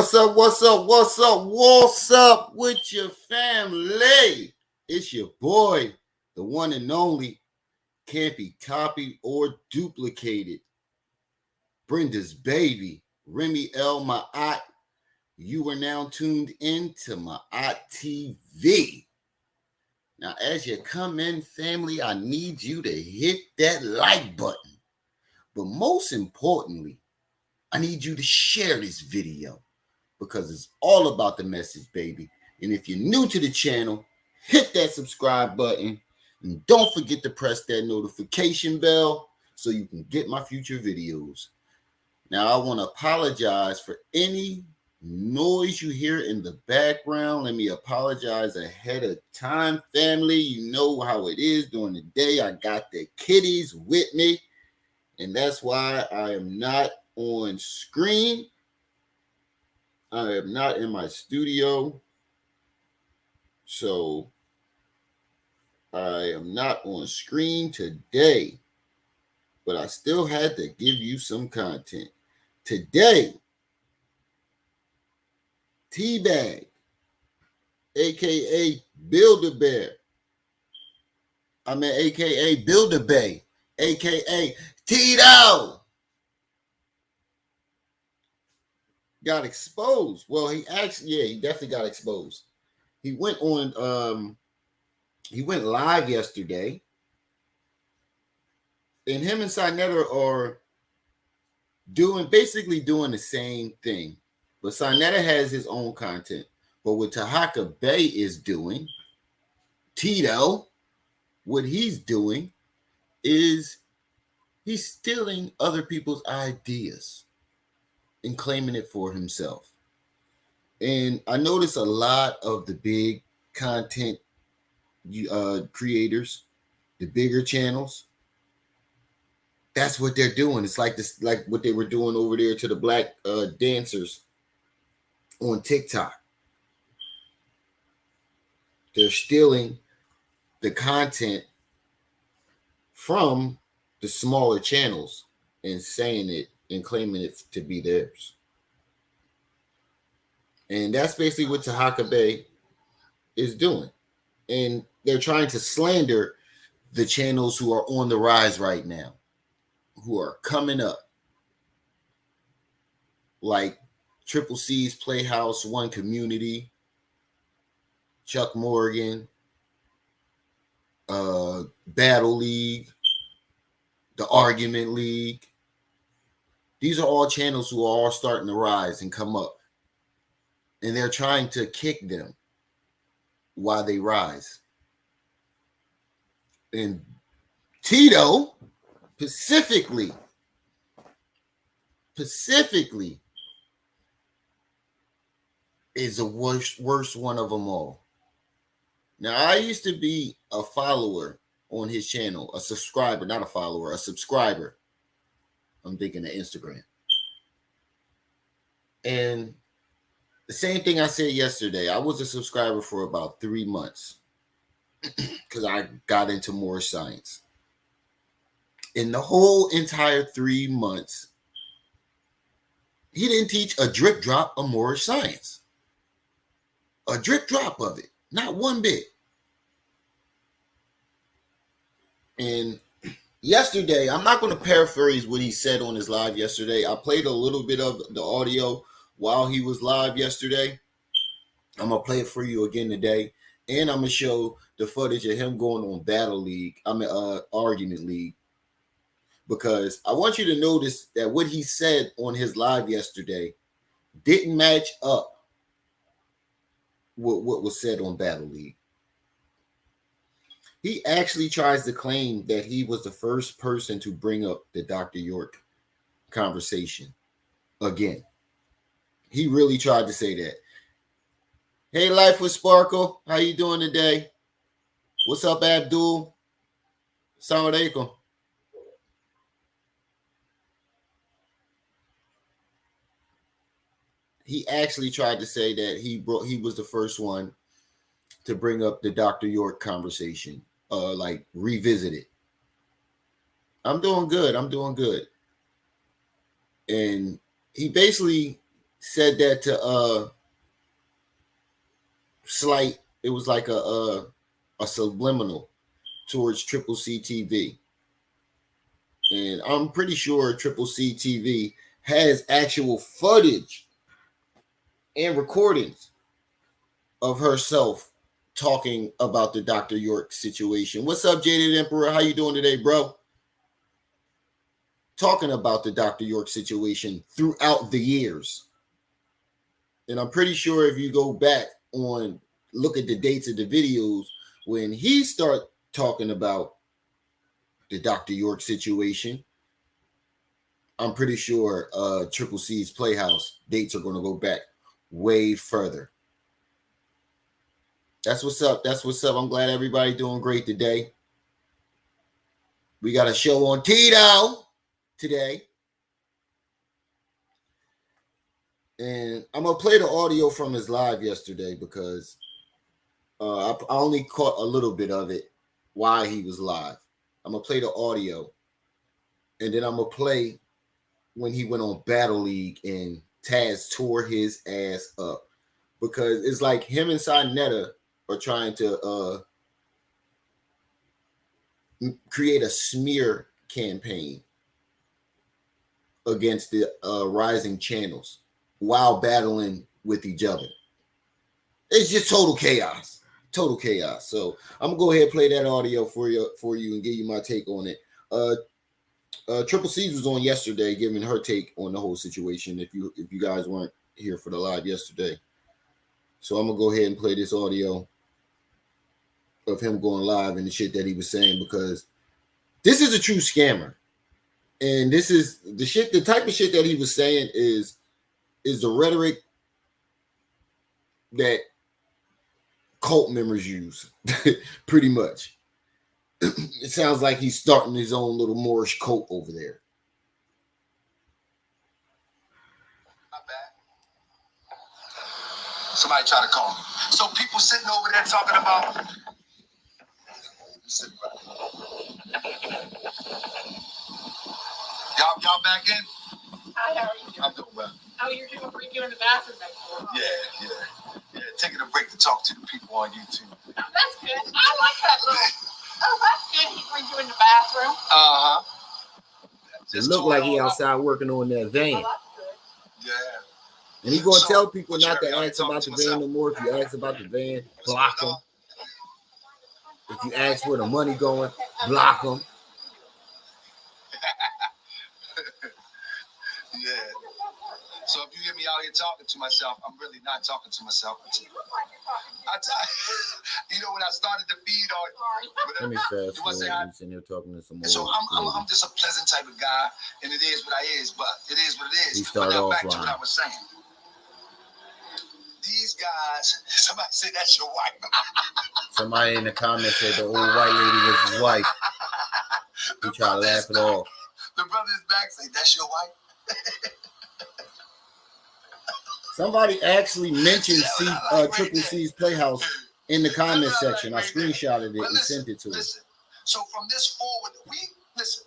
What's up? What's up? What's up? What's up with your family? It's your boy, the one and only, can't be copied or duplicated. Brenda's baby, Remy L. Ma'at. You are now tuned into Ma'at TV. Now, as you come in, family, I need you to hit that like button. But most importantly, I need you to share this video because it's all about the message, baby. And if you're new to the channel, hit that subscribe button and don't forget to press that notification bell so you can get my future videos. Now, I want to apologize for any noise you hear in the background. Let me apologize ahead of time, family. You know how it is during the day. I got the kiddies with me, and that's why I am not on screen. I am not in my studio, so I am not on screen today, but I still had to give you some content. Today, Teabag, aka Build-A-Bear, aka Build-A-Bay, aka Tito, got exposed. Well, he definitely got exposed. He went live yesterday, and him and Sinetta are basically doing the same thing. But Sinetta has his own content. But what Taharka Bay is doing, Tito, what he's doing is he's stealing other people's ideas and claiming it for himself. And I notice a lot of the big content creators, the bigger channels, that's what they're doing. It's like this, like what they were doing over there to the black dancers on TikTok. They're stealing the content from the smaller channels and saying it and claiming it to be theirs. And that's basically what Taharka Bay is doing. And they're trying to slander the channels who are on the rise right now, who are coming up, like Triple C's Playhouse, One Community, Chuck Morgan, Battle League, the Argument League. These are all channels who are all starting to rise and come up. And they're trying to kick them while they rise. And Tito specifically is the worst one of them all. Now, I used to be a follower on his channel, a subscriber, not a follower, a subscriber. I'm thinking of Instagram. And the same thing I said yesterday, I was a subscriber for about 3 months because I got into Moorish science. In the whole entire 3 months, he didn't teach a drip drop of Moorish science. A drip drop of it. Not one bit. And yesterday, I'm not going to paraphrase what he said on his live yesterday. I played a little bit of the audio while he was live yesterday. I'm going to play it for you again today. And I'm going to show the footage of him going on Battle League. Argument League. Because I want you to notice that what he said on his live yesterday didn't match up with what was said on Battle League. He actually tries to claim that he was the first person to bring up the Dr. York conversation again. He really tried to say that. Hey, Life with Sparkle. How you doing today? What's up, Abdul? Assalamu alaikum. He actually tried to say that he was the first one to bring up the Dr. York conversation, revisit it. I'm doing good. And he basically said that to slight. It was like a subliminal towards Triple C TV, and I'm pretty sure Triple C TV has actual footage and recordings of herself talking about the Dr. York situation. What's up, Jaded Emperor? How you doing today, bro? Talking about the Dr. York situation throughout the years. And I'm pretty sure if you go back on, look at the dates of the videos, when he start talking about the Dr. York situation, I'm pretty sure Triple C's Playhouse dates are going to go back way further. That's what's up. That's what's up. I'm glad everybody doing great today. We got a show on Tito today. And I'm going to play the audio from his live yesterday because I only caught a little bit of it while he was live. I'm going to play the audio. And then I'm going to play when he went on Battle League and Taz tore his ass up. Because it's like him and Sinetta are trying to create a smear campaign against the rising channels while battling with each other. It's just total chaos. Total chaos. So I'm gonna go ahead and play that audio for you and give you my take on it. Triple C was on yesterday giving her take on the whole situation. If you guys weren't here for the live yesterday. So I'm gonna go ahead and play this audio of him going live and the shit that he was saying, because this is a true scammer. And this is the type of shit that he was saying is the rhetoric that cult members use, pretty much. It sounds like he's starting his own little Moorish cult over there. Not bad. Somebody try to call me. So people sitting over there talking about. Y'all back in? Hi, how are you doing? I'm doing well. Oh, you're doing pretty good in the bathroom next door. Huh? Yeah. Taking a break to talk to the people on YouTube. Oh, that's good. I like that little. Oh, that's good. He brings you in the bathroom. It looked like he outside working on that van. Oh, that's good. Yeah. And he's gonna tell people not to ask about the van no more. If you ask about the van, block them. If you ask where the money going, block them. Yeah. So if you hear me out here talking to myself, I'm really not talking to myself. You look like you're talking to You know, when I started to feed on. Let me fast forward. He's in here talking to some more. So I'm just a pleasant type of guy, and it is what I is, but it is what it is. He started but now off back to what I was saying. These guys, somebody said that's your wife. Somebody in the comments said the old white lady was his wife. He tried to laugh it off. The brother is back, say that's your wife. Somebody actually mentioned Triple C's Playhouse in the comment section. I screenshotted it and sent it to him. Listen, so from this forward, listen,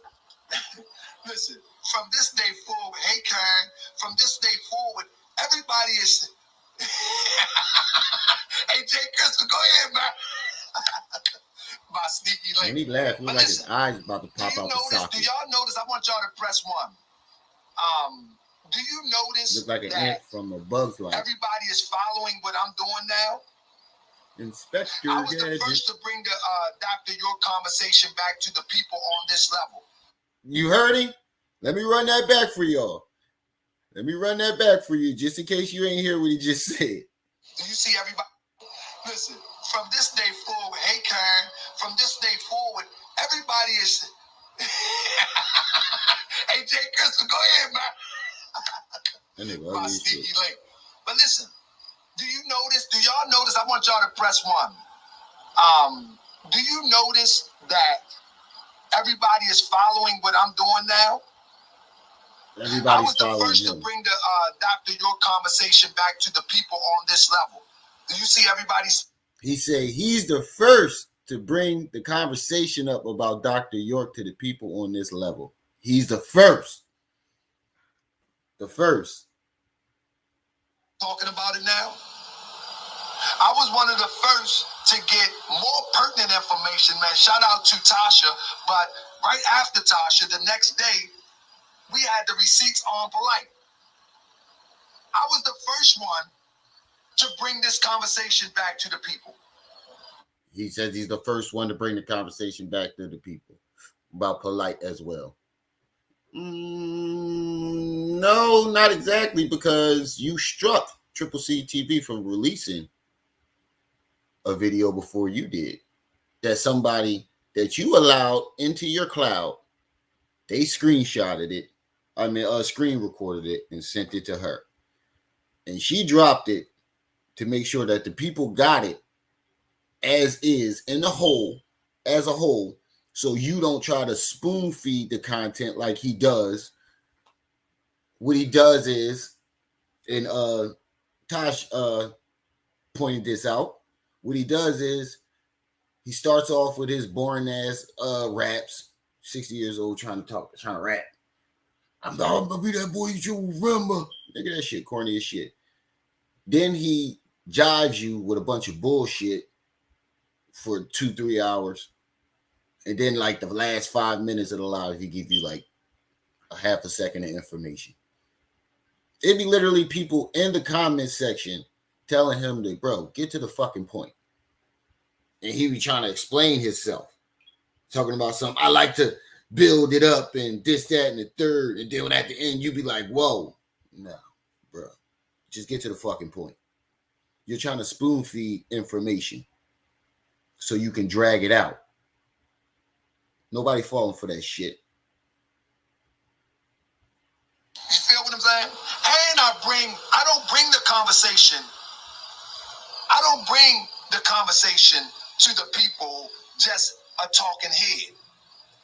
from this day forward, hey Karen, from this day forward, everybody is hey Jay Crystal, go ahead, man. My sneaky link. When he laughed, he looked like his eyes about to pop out the Do socket. y'all notice? I want y'all to press one. Do you notice? Look like an ant from a Bug's Life. Everybody is following what I'm doing now. Inspector I was the Gadget. first to bring the Dr. York conversation back to the people on this level. You heard him? Let me run that back for y'all. Let me run that back for you, just in case you ain't hear what he just said. Do you see everybody? Listen, from this day forward, hey Karen, from this day forward, everybody is. Hey Jay Crystal, go ahead, man. My sneaky link. But listen, do y'all notice? I want y'all to press one. Do you notice that everybody is following what I'm doing now? Everybody's I was the first him. to bring the Dr. York conversation back to the people on this level. Do you see everybody's? He said he's the first to bring the conversation up about Dr. York to the people on this level. He's the first. The first. talking about it now. I was one of the first to get more pertinent information, man. Shout out to Tasha. But right after Tasha, the next day, we had the receipts on Polite. I was the first one to bring this conversation back to the people. He says he's the first one to bring the conversation back to the people about Polite as well. No, not exactly, because you struck Triple C TV from releasing a video before you did. That somebody that you allowed into your cloud, they screenshotted it. Screen recorded it and sent it to her. And she dropped it to make sure that the people got it as is in the whole, as a whole, so you don't try to spoon feed the content like he does. What he does is, and Tosh pointed this out, what he does is he starts off with his boring ass raps, 60 years old, trying to rap. I'm gonna be that boy you remember. Look at that shit, corny as shit. Then he jives you with a bunch of bullshit for 2-3 hours. And then like the last 5 minutes of the live, he give you like a half a second of information. It'd be literally people in the comment section telling him to, bro, get to the fucking point. And he be trying to explain himself. Talking about something. I like to build it up and this, that, and the third. And then at the end, you be like, whoa. No, bro. Just get to the fucking point. You're trying to spoon feed information so you can drag it out. Nobody falling for that shit. You feel what I'm saying? And I don't bring the conversation to the people just a talking head.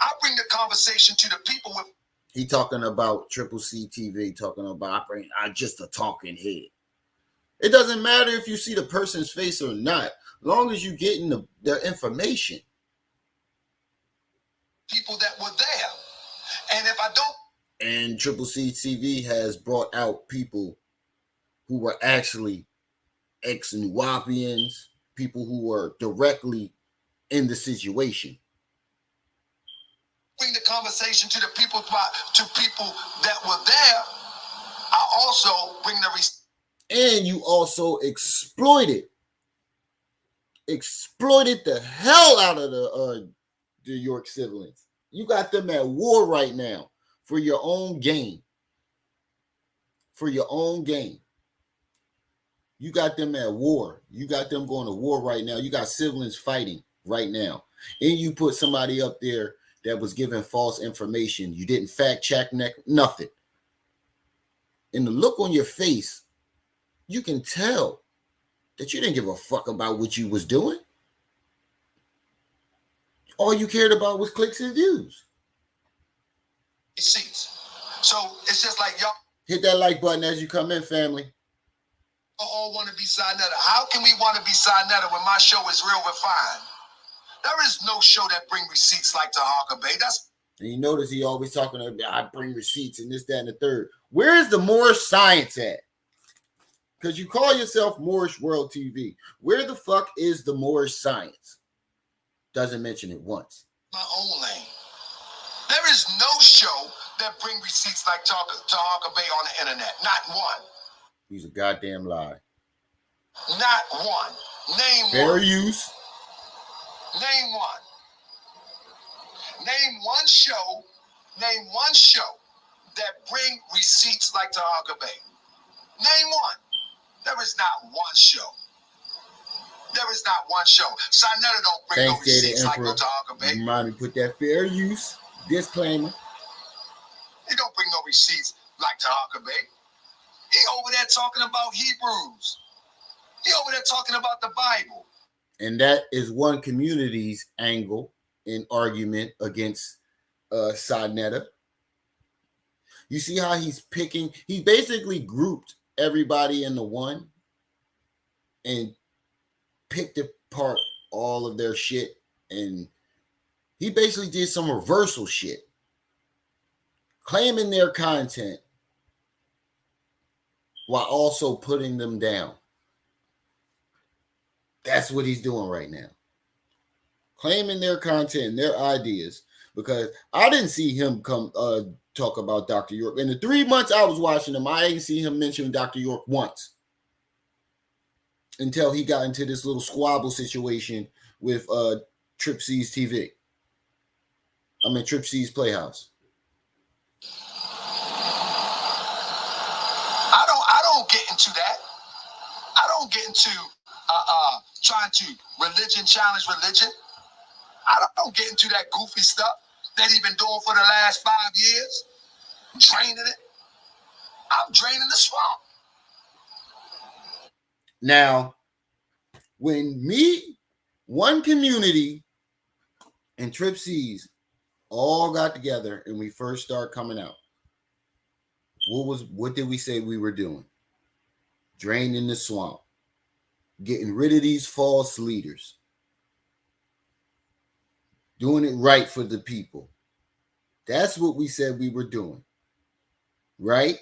I bring the conversation to the people with. He talking about Triple C TV, talking about I just a talking head. It doesn't matter if you see the person's face or not, long as you getting their information. People that were there, and if I don't. And Triple C TV has brought out people who were actually ex-Nuwapians, people who were directly in the situation. Bring the conversation to the people that were there. I also bring the. And you also exploited the hell out of the York siblings. You got them at war right now for your own gain. For your own gain. You got them at war. You got them going to war right now. You got siblings fighting right now. And you put somebody up there that was giving false information. You didn't fact check nothing. And the look on your face, you can tell that you didn't give a fuck about what you was doing. All you cared about was clicks and views. Seats. So it's just like y'all. Hit that like button as you come in, family. All want to be Sinetta. How can we want to be Sinetta when my show is real refined? There is no show that bring receipts like Taharka Bay. And you notice he always talking about I bring receipts and this, that, and the third. Where is the Moorish science at? Because you call yourself Moorish World TV. Where the fuck is the Moorish science? Doesn't mention it once. My own lane. There is no show that bring receipts like Taharka Bay on the internet. Not one. He's a goddamn lie. Not one. Name Fair one. use. Name one. Name one show. Name one show that bring receipts like Taharka Bay. Name one. There is not one show. There is not one show. Sinetta don't bring no receipts like no Taharka Bay. Remind me, put that fair use disclaimer. He don't bring no receipts like Taharka Bay. He over there talking about Hebrews. He over there talking about the Bible. And that is one community's angle in argument against Sinetta. You see how he's picking? He basically grouped everybody into one and picked apart all of their shit. And he basically did some reversal shit, claiming their content while also putting them down. That's what he's doing right now. Claiming their content, their ideas, because I didn't see him come talk about Dr. York. In the 3 months I was watching him, I ain't see him mention Dr. York once until he got into this little squabble situation with Trip C's TV. I mean, Trip C's Playhouse. I don't get into that. I don't get into trying to challenge religion. I don't get into that goofy stuff that he's been doing for the last 5 years, draining it. I'm draining the swamp. Now, when one community and Trip C's all got together and we first started coming out, what did we say we were doing? Draining the swamp, getting rid of these false leaders, doing it right for the people. That's what we said we were doing, right?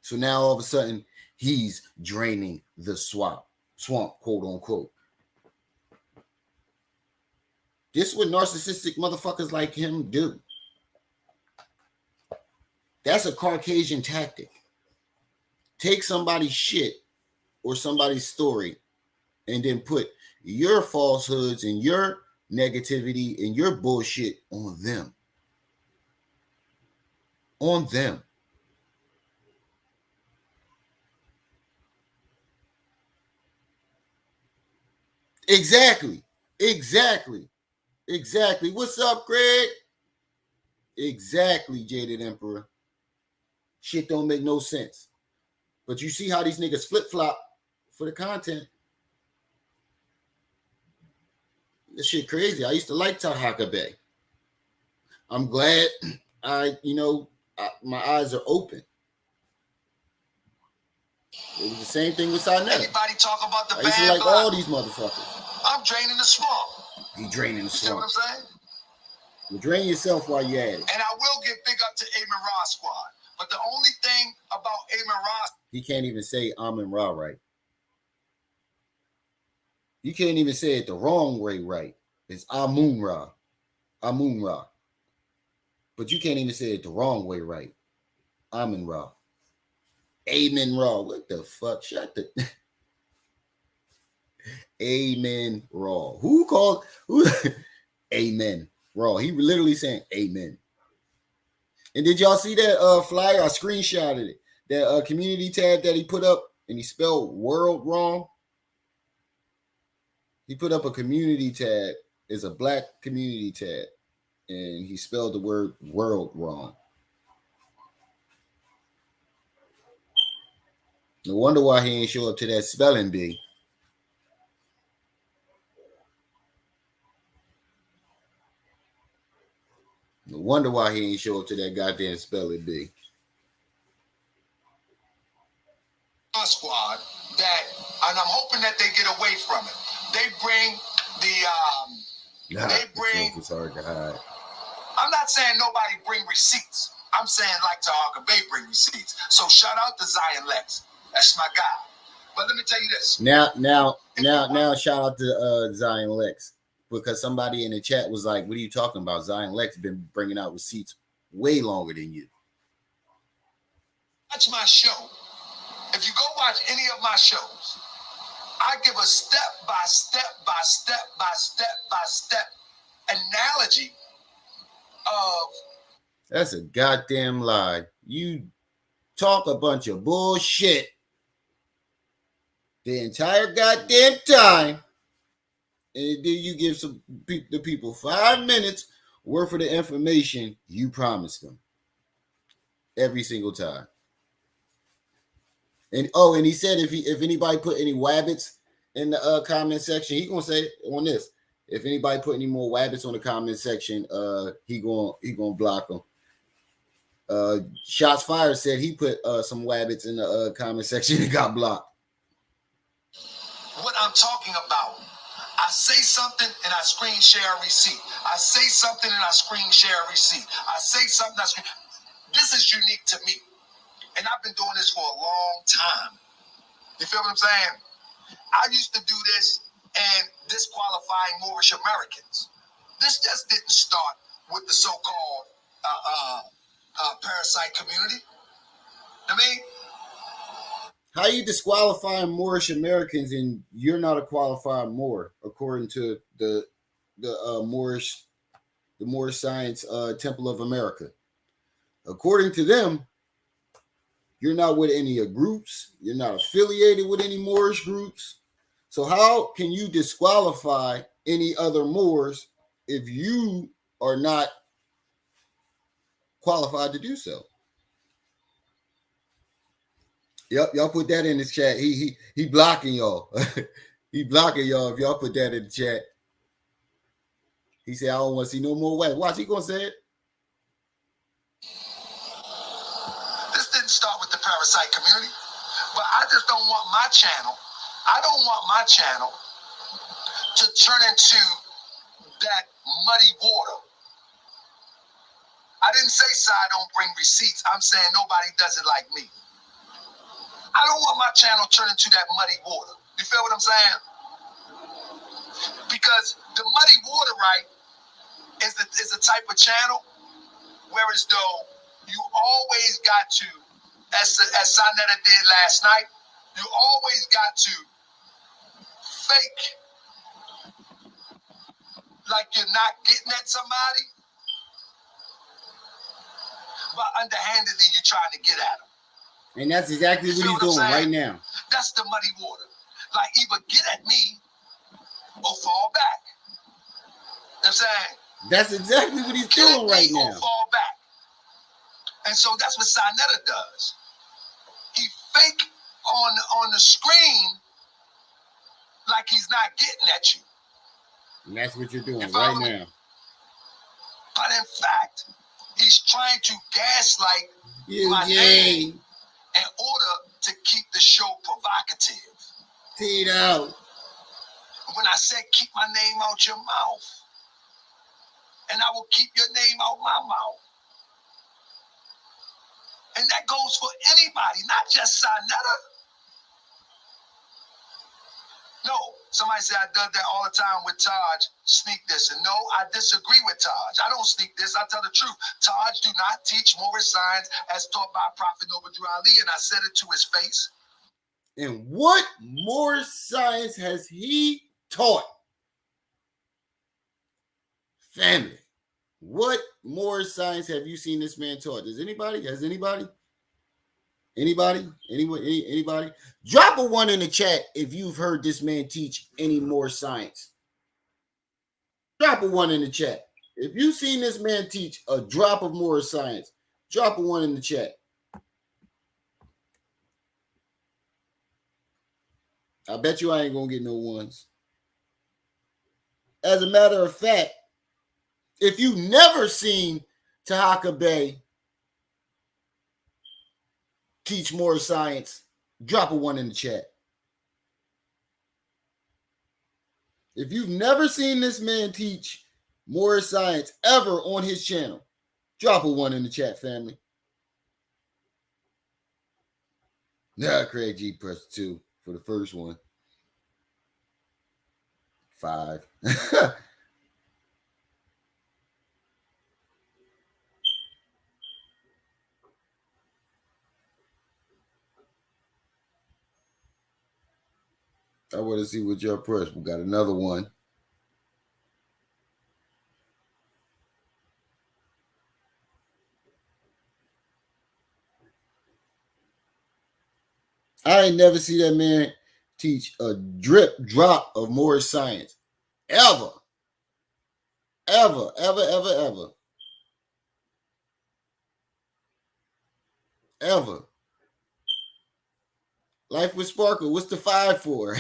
So now all of a sudden he's draining the swamp, quote unquote. This is what narcissistic motherfuckers like him do. That's a Caucasian tactic. Take somebody's shit or somebody's story and then put your falsehoods and your negativity and your bullshit on them. On them. Exactly. What's up, Greg? Exactly, Jaded Emperor. Shit don't make no sense. But you see how these niggas flip-flop for the content. This shit crazy. I used to like Taharka Bay. I'm glad my eyes are open. It was the same thing with Sinetta. Anybody talk about the I used to like all these motherfuckers. I'm draining the swamp. You draining the swamp. See what I'm saying? You drain yourself while you're at it. And I will give big up to Amen Ra Squad. But the only thing about Amen Ra... He can't even say Amen Ra right. You can't even say it the wrong way right. It's Amun Ra. Amun Ra. But you can't even say it the wrong way right. Amen Ra. Amen Ra. What the fuck? Shut the... Amen Ra. Who? Amen Ra. He literally saying amen. And did y'all see that flyer? I screenshotted it. That community tab that he put up and he spelled world wrong. He put up a community tab. It's a black community tab. And he spelled the word world wrong. No wonder why he ain't show up to that spelling bee. No wonder why he ain't show up to that goddamn spelling bee. Squad that, and I'm hoping that they get away from it. They bring It's hard to hide. I'm not saying nobody bring receipts. I'm saying like Taharka Bay bring receipts. So shout out to Zion Lex. That's my guy. But let me tell you this. Now, shout out to Zion Lex, because somebody in the chat was like, "What are you talking about? Zion Lex been bringing out receipts way longer than you." Watch my show. If you go watch any of my shows, I give a step by step analogy of... That's a goddamn lie. You talk a bunch of bullshit the entire goddamn time, and then you give the people 5 minutes worth of the information you promised them every single time. And he said if anybody put any wabbits in the comment section, he gonna say on this. If anybody put any more wabbits on the comment section, he gonna block them. Shots Fired said he put some wabbits in the comment section and got blocked. What I'm talking about, I say something and I screen share a receipt. I say something and I screen share a receipt. I say something. This is unique to me. And I've been doing this for a long time. You feel what I'm saying? I used to do this and disqualifying Moorish Americans. This just didn't start with the so-called parasite community. I mean, how you disqualifying Moorish Americans and you're not a qualified Moor, according to the Moorish Science Temple of America. According to them, you're not with any groups. You're not affiliated with any Moorish groups. So how can you disqualify any other Moors if you are not qualified to do so? Yep, y'all put that in the chat. He blocking y'all. He blocking y'all if y'all put that in the chat. He said, I don't want to see no more white. Watch, he gonna say it. This didn't start with the parasite community, but I just don't want my channel. I don't want my channel to turn into that muddy water. I didn't say I don't bring receipts. I'm saying nobody does it like me. I don't want my channel turned into that muddy water. You feel what I'm saying? Because the muddy water, right, is a type of channel where as though you always got to, as Sanetta did last night, you always got to fake like you're not getting at somebody, but underhandedly you're trying to get at them. And that's exactly what he's doing right now. That's the muddy water. Like either get at me or fall back. You know what I'm saying? That's exactly what he's doing right now. Or fall back. And so that's what Sanetta does. He fake on the screen like he's not getting at you. And that's what you're doing right now. But in fact, he's trying to gaslight my name in order to keep the show provocative. Tito. When I said keep my name out your mouth, and I will keep your name out my mouth. And that goes for anybody, not just Sanetta. No, somebody said I did that all the time with Taj, sneak this. And no, I disagree with Taj. I don't sneak this, I tell the truth. Taj do not teach Moorish science as taught by Prophet Noble Drew Ali, and I said it to his face. And what Moorish science has he taught? Family. What Moorish science have you seen this man taught? Has anybody? Anybody? Drop a 1 in the chat if you've heard this man teach any more science. Drop a 1 in the chat. If you've seen this man teach a drop of more science, drop a 1 in the chat. I bet you I ain't gonna get no ones. As a matter of fact, if you've never seen Taharka Bey teach more science, drop a 1 in the chat. If you've never seen this man teach more science ever on his channel, drop a 1 in the chat, family. Craig G pressed 2 for the first one. 5. I want to see what y'all press. We got another one. I ain't never see that man teach a drop of Moorish science. Ever. Life with Sparkle. What's the 5 for?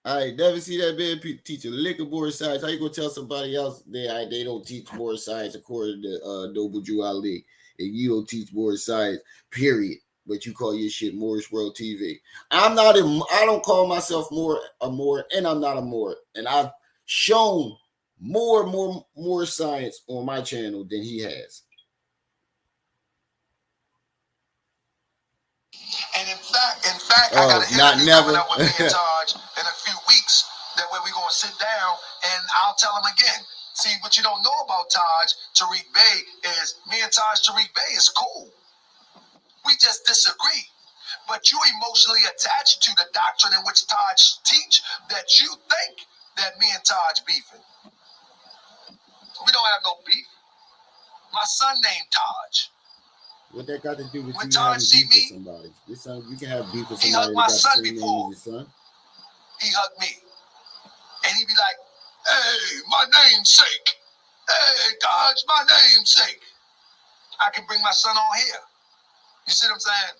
I ain't never see that man teach a lick of Moorish science. How you gonna tell somebody else they don't teach Moorish science according to Noble Drew Ali, and you don't teach Moorish science, period? But you call your shit Moorish World TV. I don't call myself a Moor, and I'm not a Moor. And I've shown more science on my channel than he has. I got an interview coming up with me and Taj in a few weeks. That way we're gonna sit down and I'll tell him again. See, what you don't know about Taj Tariq Bey is me and Taj Tariq Bey is cool. We just disagree. But you emotionally attached to the doctrine in which Taj teach that you think that me and Taj beefing. We don't have no beef. My son named Taj. What that got to do with when you Taj having see beef me, with somebody? Your son, you can have beef with he somebody hugged my that got son the same before. name as your son. He hugged me. And he'd be like, hey, my namesake. Hey, Taj, my namesake. I can bring my son on here. You see what I'm saying?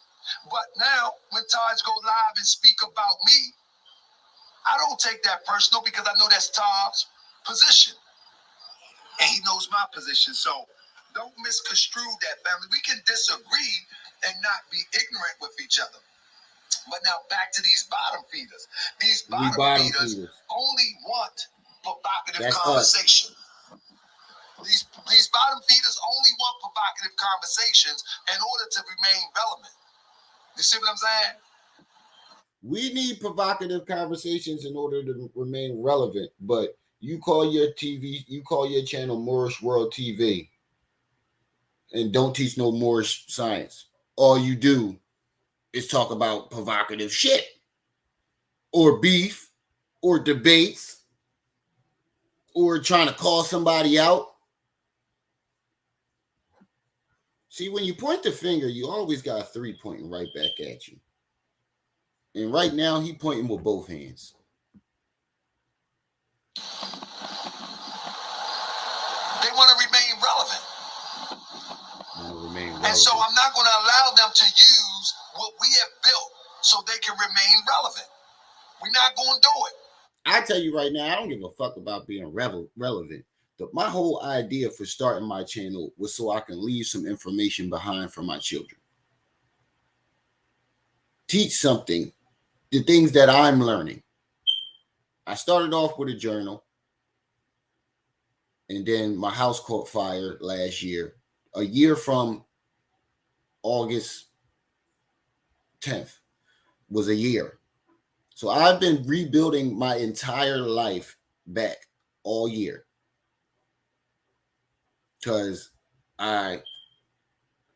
But now, when Taj go live and speak about me, I don't take that personal because I know that's Taj's position. And he knows my position. So don't misconstrue that, family. We can disagree and not be ignorant with each other. But now back to these bottom feeders. These bottom feeders only want provocative conversation. These bottom feeders only want provocative conversations in order to remain relevant. You see what I'm saying? We need provocative conversations in order to remain relevant. But you call your channel Moorish World TV and don't teach no Moorish science. All you do is talk about provocative shit or beef or debates or trying to call somebody out. See, when you point the finger, you always got 3 pointing right back at you. And right now, he pointing with both hands. They want to remain relevant. And so I'm not going to allow them to use what we have built so they can remain relevant. We're not going to do it. I tell you right now, I don't give a fuck about being relevant. My whole idea for starting my channel was so I can leave some information behind for my children. Teach something, the things that I'm learning. I started off with a journal, and then my house caught fire last year, a year from August 10th was a year. So I've been rebuilding my entire life back all year. Because I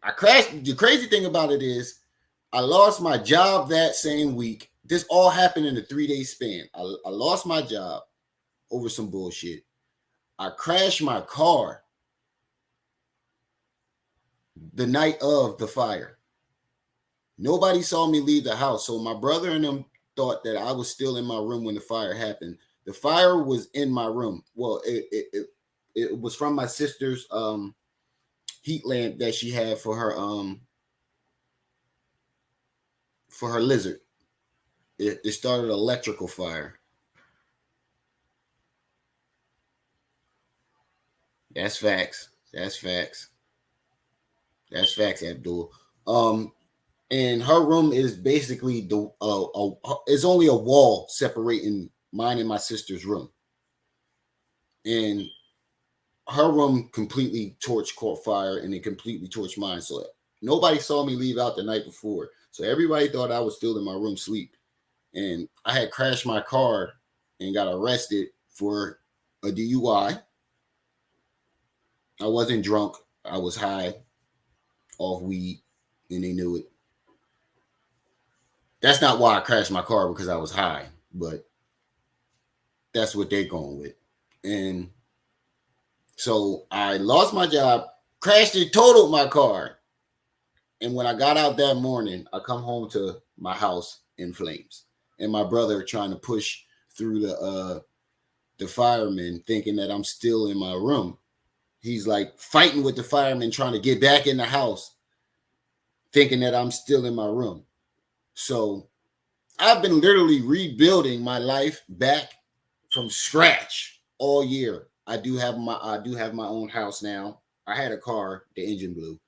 crashed. The crazy thing about it is I lost my job that same week. This all happened in a 3-day span. I lost my job over some bullshit. I crashed my car the night of the fire. Nobody saw me leave the house. So my brother and them thought that I was still in my room when the fire happened. The fire was in my room. Well, it was from my sister's heat lamp that she had for her lizard. It started an electrical fire. That's facts. That's facts. That's facts, Abdul. And her room is basically it's only a wall separating mine and my sister's room. And her room completely caught fire, and it completely torched mine. So nobody saw me leave out the night before. So everybody thought I was still in my room sleep. And I had crashed my car and got arrested for a DUI. I wasn't drunk. I was high off weed, and they knew it. That's not why I crashed my car, because I was high, but that's what they're going with. And so I lost my job, crashed and totaled my car. And when I got out that morning, I come home to my house in flames. And my brother trying to push through the firemen, thinking that I'm still in my room. He's like fighting with the firemen, trying to get back in the house, thinking that I'm still in my room. So I've been literally rebuilding my life back from scratch all year. I do have my own house now. I had a car, the engine blew.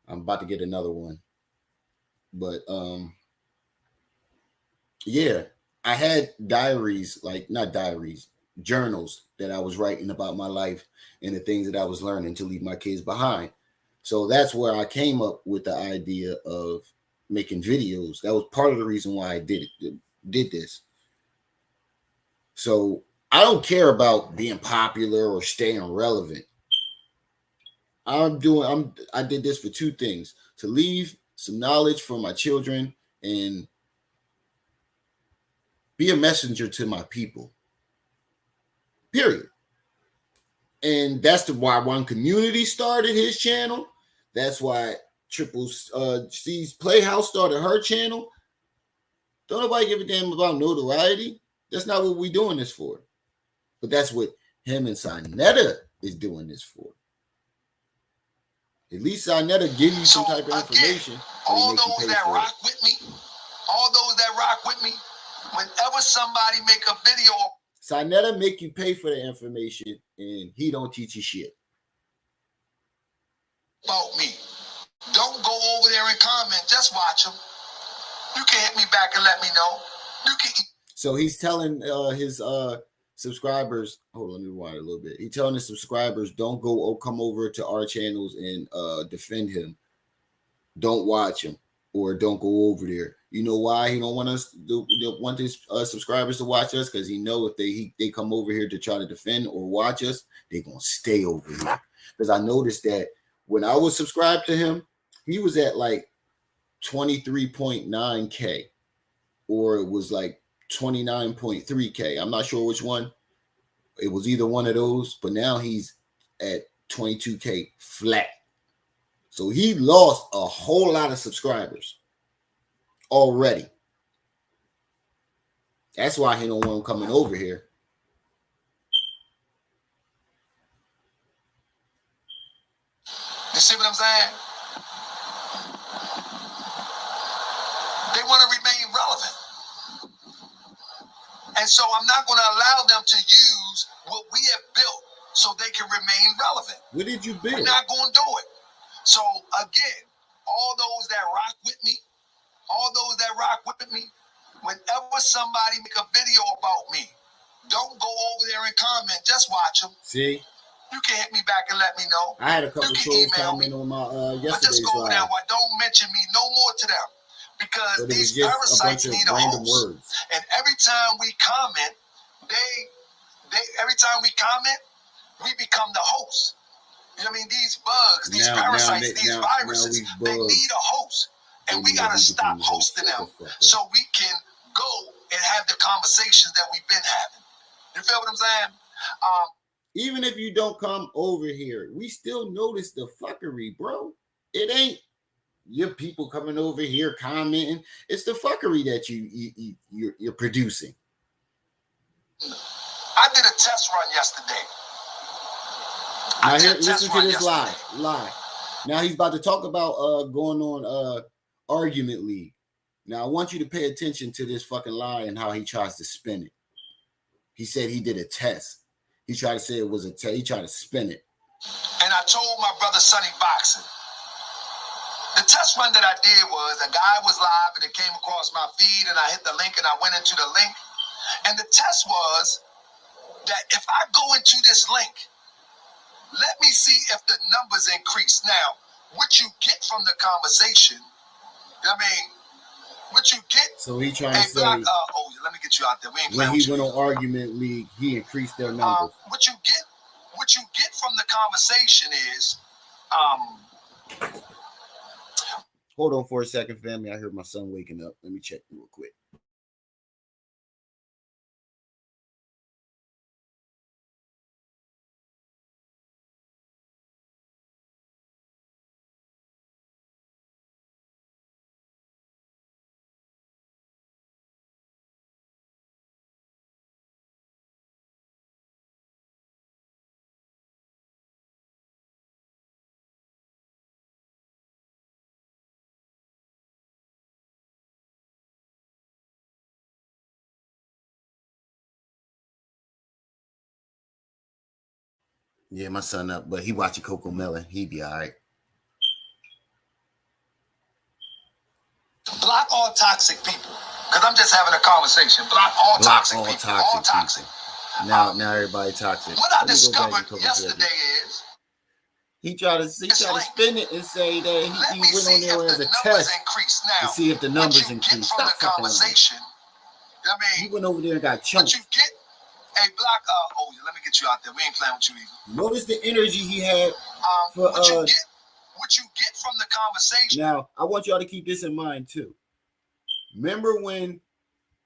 I'm about to get another one. But yeah, I had journals that I was writing about my life and the things that I was learning to leave my kids behind. So that's where I came up with the idea of making videos. That was part of the reason why I did this. So I don't care about being popular or staying relevant. I did this for two things: to leave some knowledge for my children and be a messenger to my people. Period. And that's why one community started his channel. That's why Triple C's Playhouse started her channel. Don't nobody give a damn about notoriety. That's not what we're doing this for. But that's what him and Sinetta is doing this for. At least Sinetta give you some type of information. All those that rock with me, whenever somebody make a video, Sinetta make you pay for the information, and he don't teach you shit about me. Don't go over there and comment. Just watch them. You can hit me back and let me know. You can. So he's telling his subscribers. Hold on, let me rewind a little bit. He's telling his subscribers, don't come over to our channels and defend him. Don't watch him or don't go over there. You know why he don't want want his subscribers to watch us? Because he know if they come over here to try to defend or watch us, they're gonna stay over here. Because I noticed that when I was subscribed to him, he was at like 23.9K, or it was like 29.3K. I'm not sure which one. It was either one of those, but now he's at 22K flat. So he lost a whole lot of subscribers already. That's why he don't want him coming over here. You see what I'm saying? They want to remain relevant. And so I'm not going to allow them to use what we have built so they can remain relevant. What did you build? We're not going to do it. So again, all those that rock with me, whenever somebody make a video about me, don't go over there and comment. Just watch them. See? You can hit me back and let me know. I had a couple trolls comment on my yesterday's but just go over there. Don't mention me no more to them. Because these parasites need a host. Words. And every time we comment, we become the host. You know what I mean? These bugs, these parasites, these viruses, they need a host. And we got to stop hosting them so we can go and have the conversations that we've been having. You feel what I'm saying? Even if you don't come over here, we still notice the fuckery, bro. It ain't your people coming over here commenting. It's the fuckery that you're producing. I did a test run yesterday. Now here, listen to this live. Now he's about to talk about going on Argument League. Now I want you to pay attention to this fucking lie and how he tries to spin it. He said he did a test. He tried to say it was a test. He tried to spin it. And I told my brother Sonny Boxing. The test run that I did was a guy was live and it came across my feed and I hit the link and I went into the link. And the test was that if I go into this link, let me see if the numbers increase. Now, what you get from the conversation, I mean, what you get. So he trying to say, let me get you out there. When he went on Argument League, he increased their numbers. What you get from the conversation is, hold on for a second, family. I heard my son waking up. Let me check real quick. Yeah, my son up, but he watching Coco Melon. He be all right. Block all toxic people. Because I'm just having a conversation. Block all toxic people. All toxic. Now everybody toxic. What I discovered yesterday is He tried to spin it and say that he went on there as a test to see if the numbers increase. Stop fucking lying. I mean, he went over there and got chunked. But you get a block. Let me get you out there. We ain't playing with you either. Notice the energy he had for what you get from the conversation. Now, I want y'all to keep this in mind too. Remember when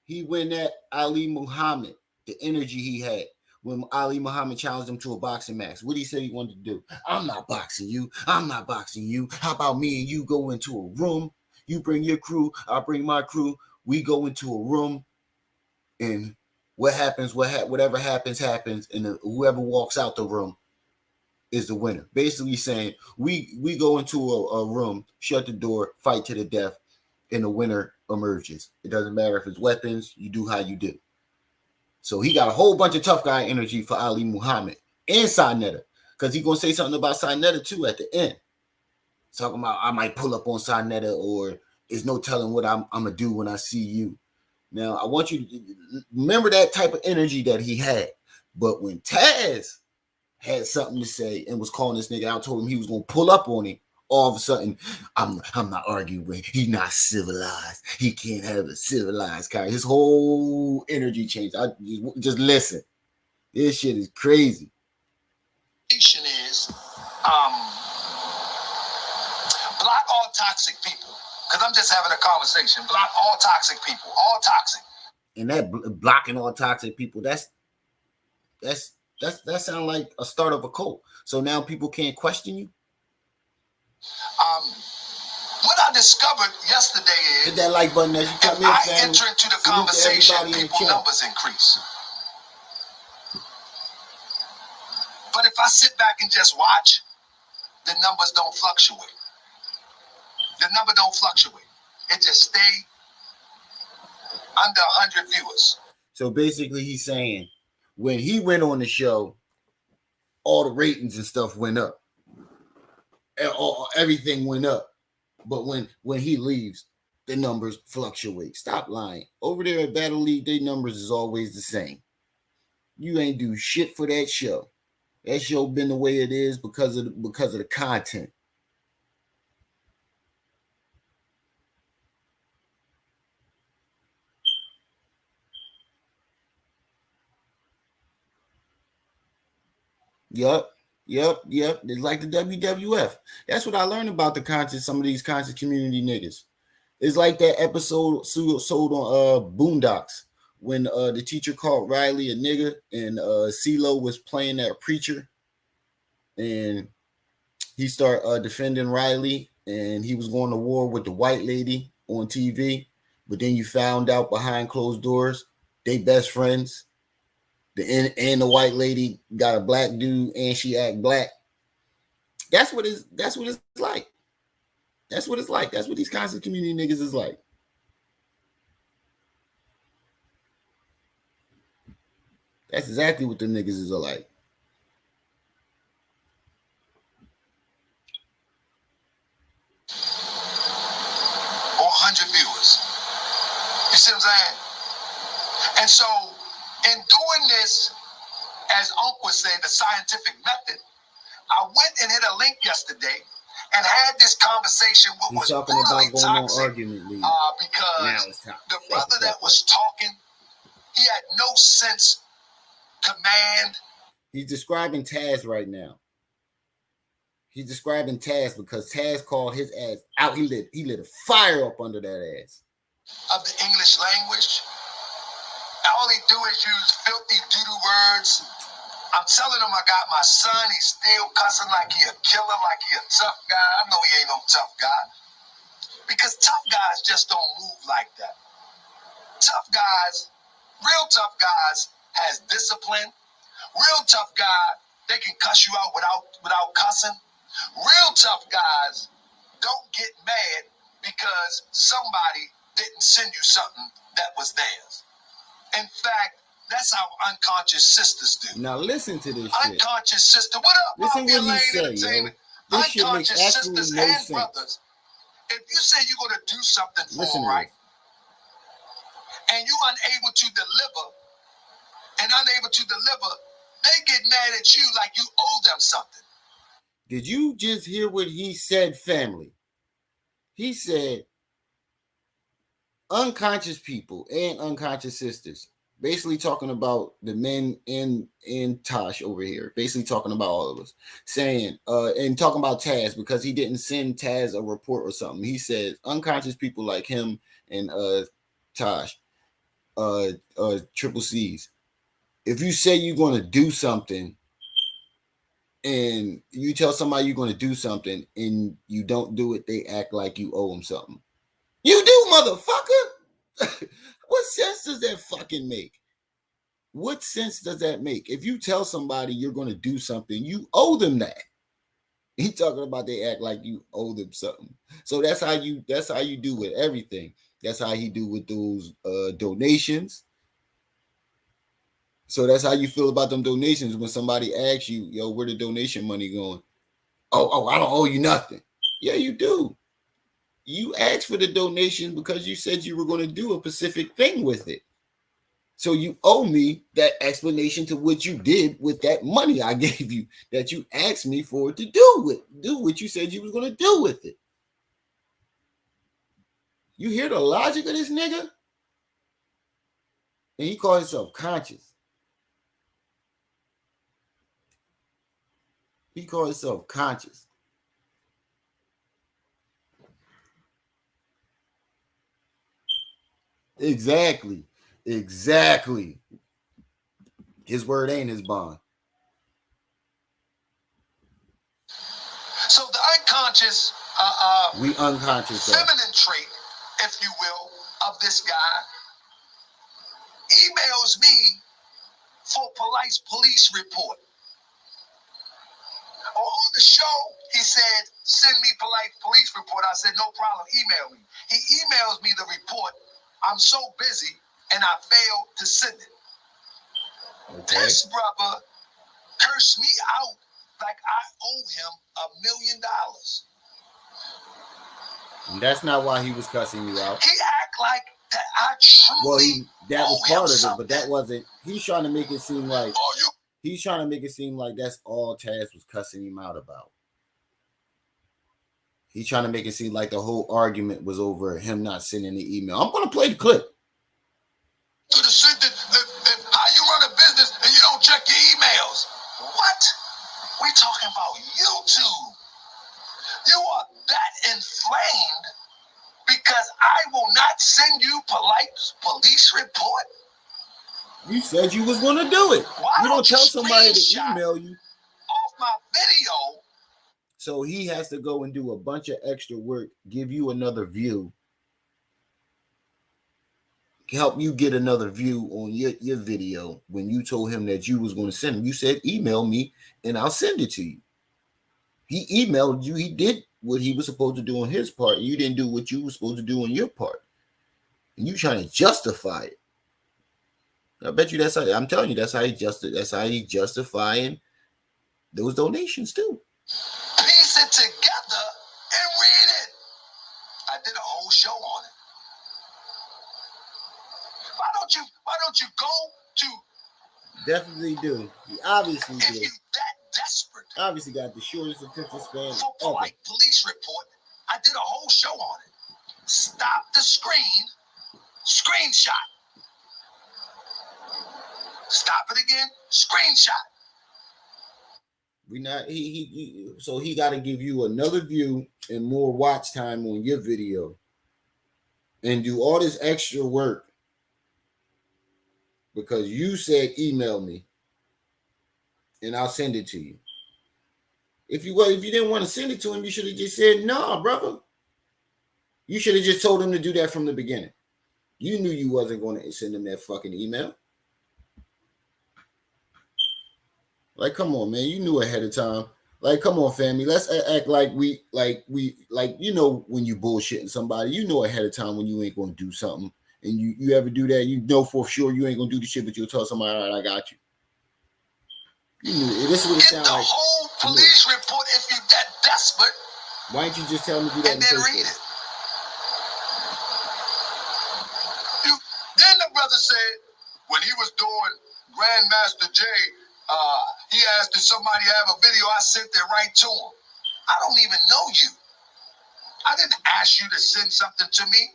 he went at Ali Muhammad, the energy he had when Ali Muhammad challenged him to a boxing match. What did he say he wanted to do? I'm not boxing you. I'm not boxing you. How about me and you go into a room? You bring your crew. I'll bring my crew. We go into a room, and what happens? Whatever happens, happens, and whoever walks out the room is the winner. Basically saying we go into a room, shut the door, fight to the death, and the winner emerges. It doesn't matter if it's weapons. You do how you do. So he got a whole bunch of tough guy energy for Ali Muhammad and Sinetta, because he's going to say something about Sinetta too at the end. Talking about I might pull up on Sinetta, or there's no telling what I'm going to do when I see you. Now, I want you to remember that type of energy that he had. But when Taz had something to say and was calling this nigga out, told him he was going to pull up on him, all of a sudden, I'm not arguing with him. He's not civilized. He can't have a civilized guy. His whole energy changed. Just listen. This shit is crazy. Is block all toxic people. Because I'm just having a conversation. Block all toxic people. All toxic. And that blocking all toxic people, that sounds like a start of a cult. So now people can't question you. What I discovered yesterday is hit that like button as you come in, I enter into the conversation, people numbers increase. But if I sit back and just watch, the numbers don't fluctuate. The number don't fluctuate. It just stay under 100 viewers. So basically he's saying when he went on the show, all the ratings and stuff went up. Everything went up. But when he leaves, the numbers fluctuate. Stop lying. Over there at Battle League, their numbers is always the same. You ain't do shit for that show. That show been the way it is because of the content. Yep. It's like the WWF. That's what I learned about the content. Some of these content community niggas. It's like that episode sold on Boondocks when the teacher called Riley a nigga, and CeeLo was playing that preacher, and he started defending Riley, and he was going to war with the white lady on TV. But then you found out behind closed doors, they best friends. The white lady got a black dude and she act black. That's what it's like. That's what it's like. That's what these concept community niggas is like. That's exactly what the niggas is like. Or 100 viewers. You see what I'm saying? And so, in doing this, as Unc would say, the scientific method, I went and hit a link yesterday and had this conversation with He's talking about going toxic, on argument league. Because the brother that was talking, he had no sense, command. He's describing Taz right now. He's describing Taz because Taz called his ass out. He lit a fire up under that ass. Of the English language. All he do is use filthy doo-doo words. I'm telling him I got my son. He's still cussing like he a killer, like he a tough guy. I know he ain't no tough guy. Because tough guys just don't move like that. Tough guys, real tough guys has discipline. Real tough guy, they can cuss you out without cussing. Real tough guys don't get mad because somebody didn't send you something that was theirs. In fact, that's how unconscious sisters do. Now listen to this unconscious shit. Sister. What up, listen what he say, yo. This shit makes sisters absolutely no and sense. brothers. If you say you're going to do something for them, right, and you're unable to deliver, they get mad at you like you owe them something. Did you just hear what he said, family? He said unconscious people and unconscious sisters. Basically talking about the men in Tosh over here. Basically talking about all of us. Saying, and talking about Taz because he didn't send Taz a report or something. He said unconscious people like him and Tosh, Triple C's. If you say you're going to do something and you tell somebody you're going to do something and you don't do it, they act like you owe them something. You do, motherfucker. What sense does that fucking make? What sense does that make? If you tell somebody you're going to do something, you owe them that. He talking about they act like you owe them something. So that's how you do with everything. That's how he do with those donations. So that's how you feel about them donations when somebody asks you, yo, where the donation money going? Oh, I don't owe you nothing. Yeah, you do. You asked for the donation because you said you were going to do a specific thing with it. So you owe me that explanation to what you did with that money I gave you that you asked me for it to do what you said you was going to do with it. You hear the logic of this nigga? And he called himself conscious. He called himself conscious. Exactly. His word ain't his bond. So the unconscious, we unconscious feminine trait, if you will, of this guy emails me for police report. On the show, he said, send me police report. I said, no problem, email me. He emails me the report. I'm so busy, and I failed to send it. Okay. This brother cursed me out like I owe him $1 million. That's not why he was cussing you out. He act like that I truly that was part of it, but that wasn't. He's trying to make it seem like that's all Taz was cussing him out about. He's trying to make it seem like the whole argument was over him not sending the email. I'm going to play the clip. To the shit that how you run a business and you don't check your emails. What? We talking about YouTube. You are that inflamed because I will not send you police report. You said you was going to do it. Why you don't tell somebody to email you off my video. So he has to go and do a bunch of extra work, give you another view, help you get another view on your video when you told him that you was going to send him. You said, email me and I'll send it to you. He emailed you. He did what he was supposed to do on his part. You didn't do what you were supposed to do on your part. And you trying to justify it. I bet you that's how, I'm telling you, that's how he justifying those donations too. Piece it together and read it. I did a whole show on it. Why don't you go to? Definitely do. He obviously if did. You that desperate. Obviously got the shortest attention span for polite police report. I did a whole show on it. Stop the screen. Screenshot. Stop it again. Screenshot. We not so he got to give you another view and more watch time on your video and do all this extra work because you said email me and I'll send it to you. If you didn't want to send it to him, you should have just said, "Nah, brother." You should have just told him to do that from the beginning. You knew you wasn't going to send him that fucking email. Like, come on, man. You knew ahead of time. Like, come on, family. Let's act like we you know, when you bullshitting somebody, you know ahead of time when you ain't going to do something. And you ever do that, you know for sure you ain't going to do the shit, but you'll tell somebody, all right, I got you. You knew. This is what it sounds like. Get the whole police report if you're that desperate. Why didn't you just tell me to do that and then read it? Then the brother said, when he was doing Grandmaster J, He asked if somebody have a video. I sent it right to him. I don't even know you. I didn't ask you to send something to me.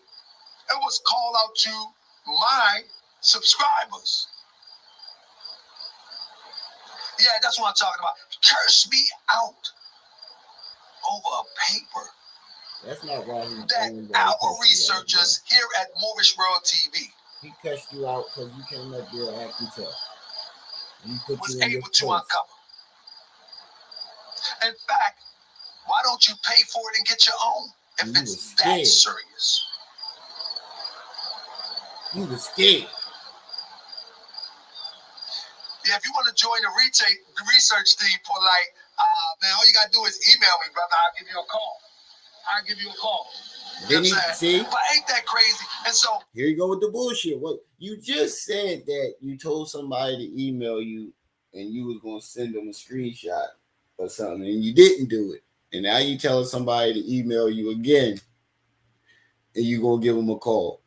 It was called out to my subscribers. Yeah, that's what I'm talking about. Curse me out over a paper. That's not why that our researchers here at Moorish World TV he cussed you out because you came up there acting tough. He put was you in able to uncover. In fact, why don't you pay for it and get your own if it's that serious? You was scared. Yeah, if you want to join the research team for man, all you got to do is email me, brother. I'll give you a call. Then he, see? But ain't that crazy? And so here you go with the bullshit. What you just said that you told somebody to email you and you was gonna send them a screenshot or something, and you didn't do it. And now you telling somebody to email you again, and you gonna give them a call.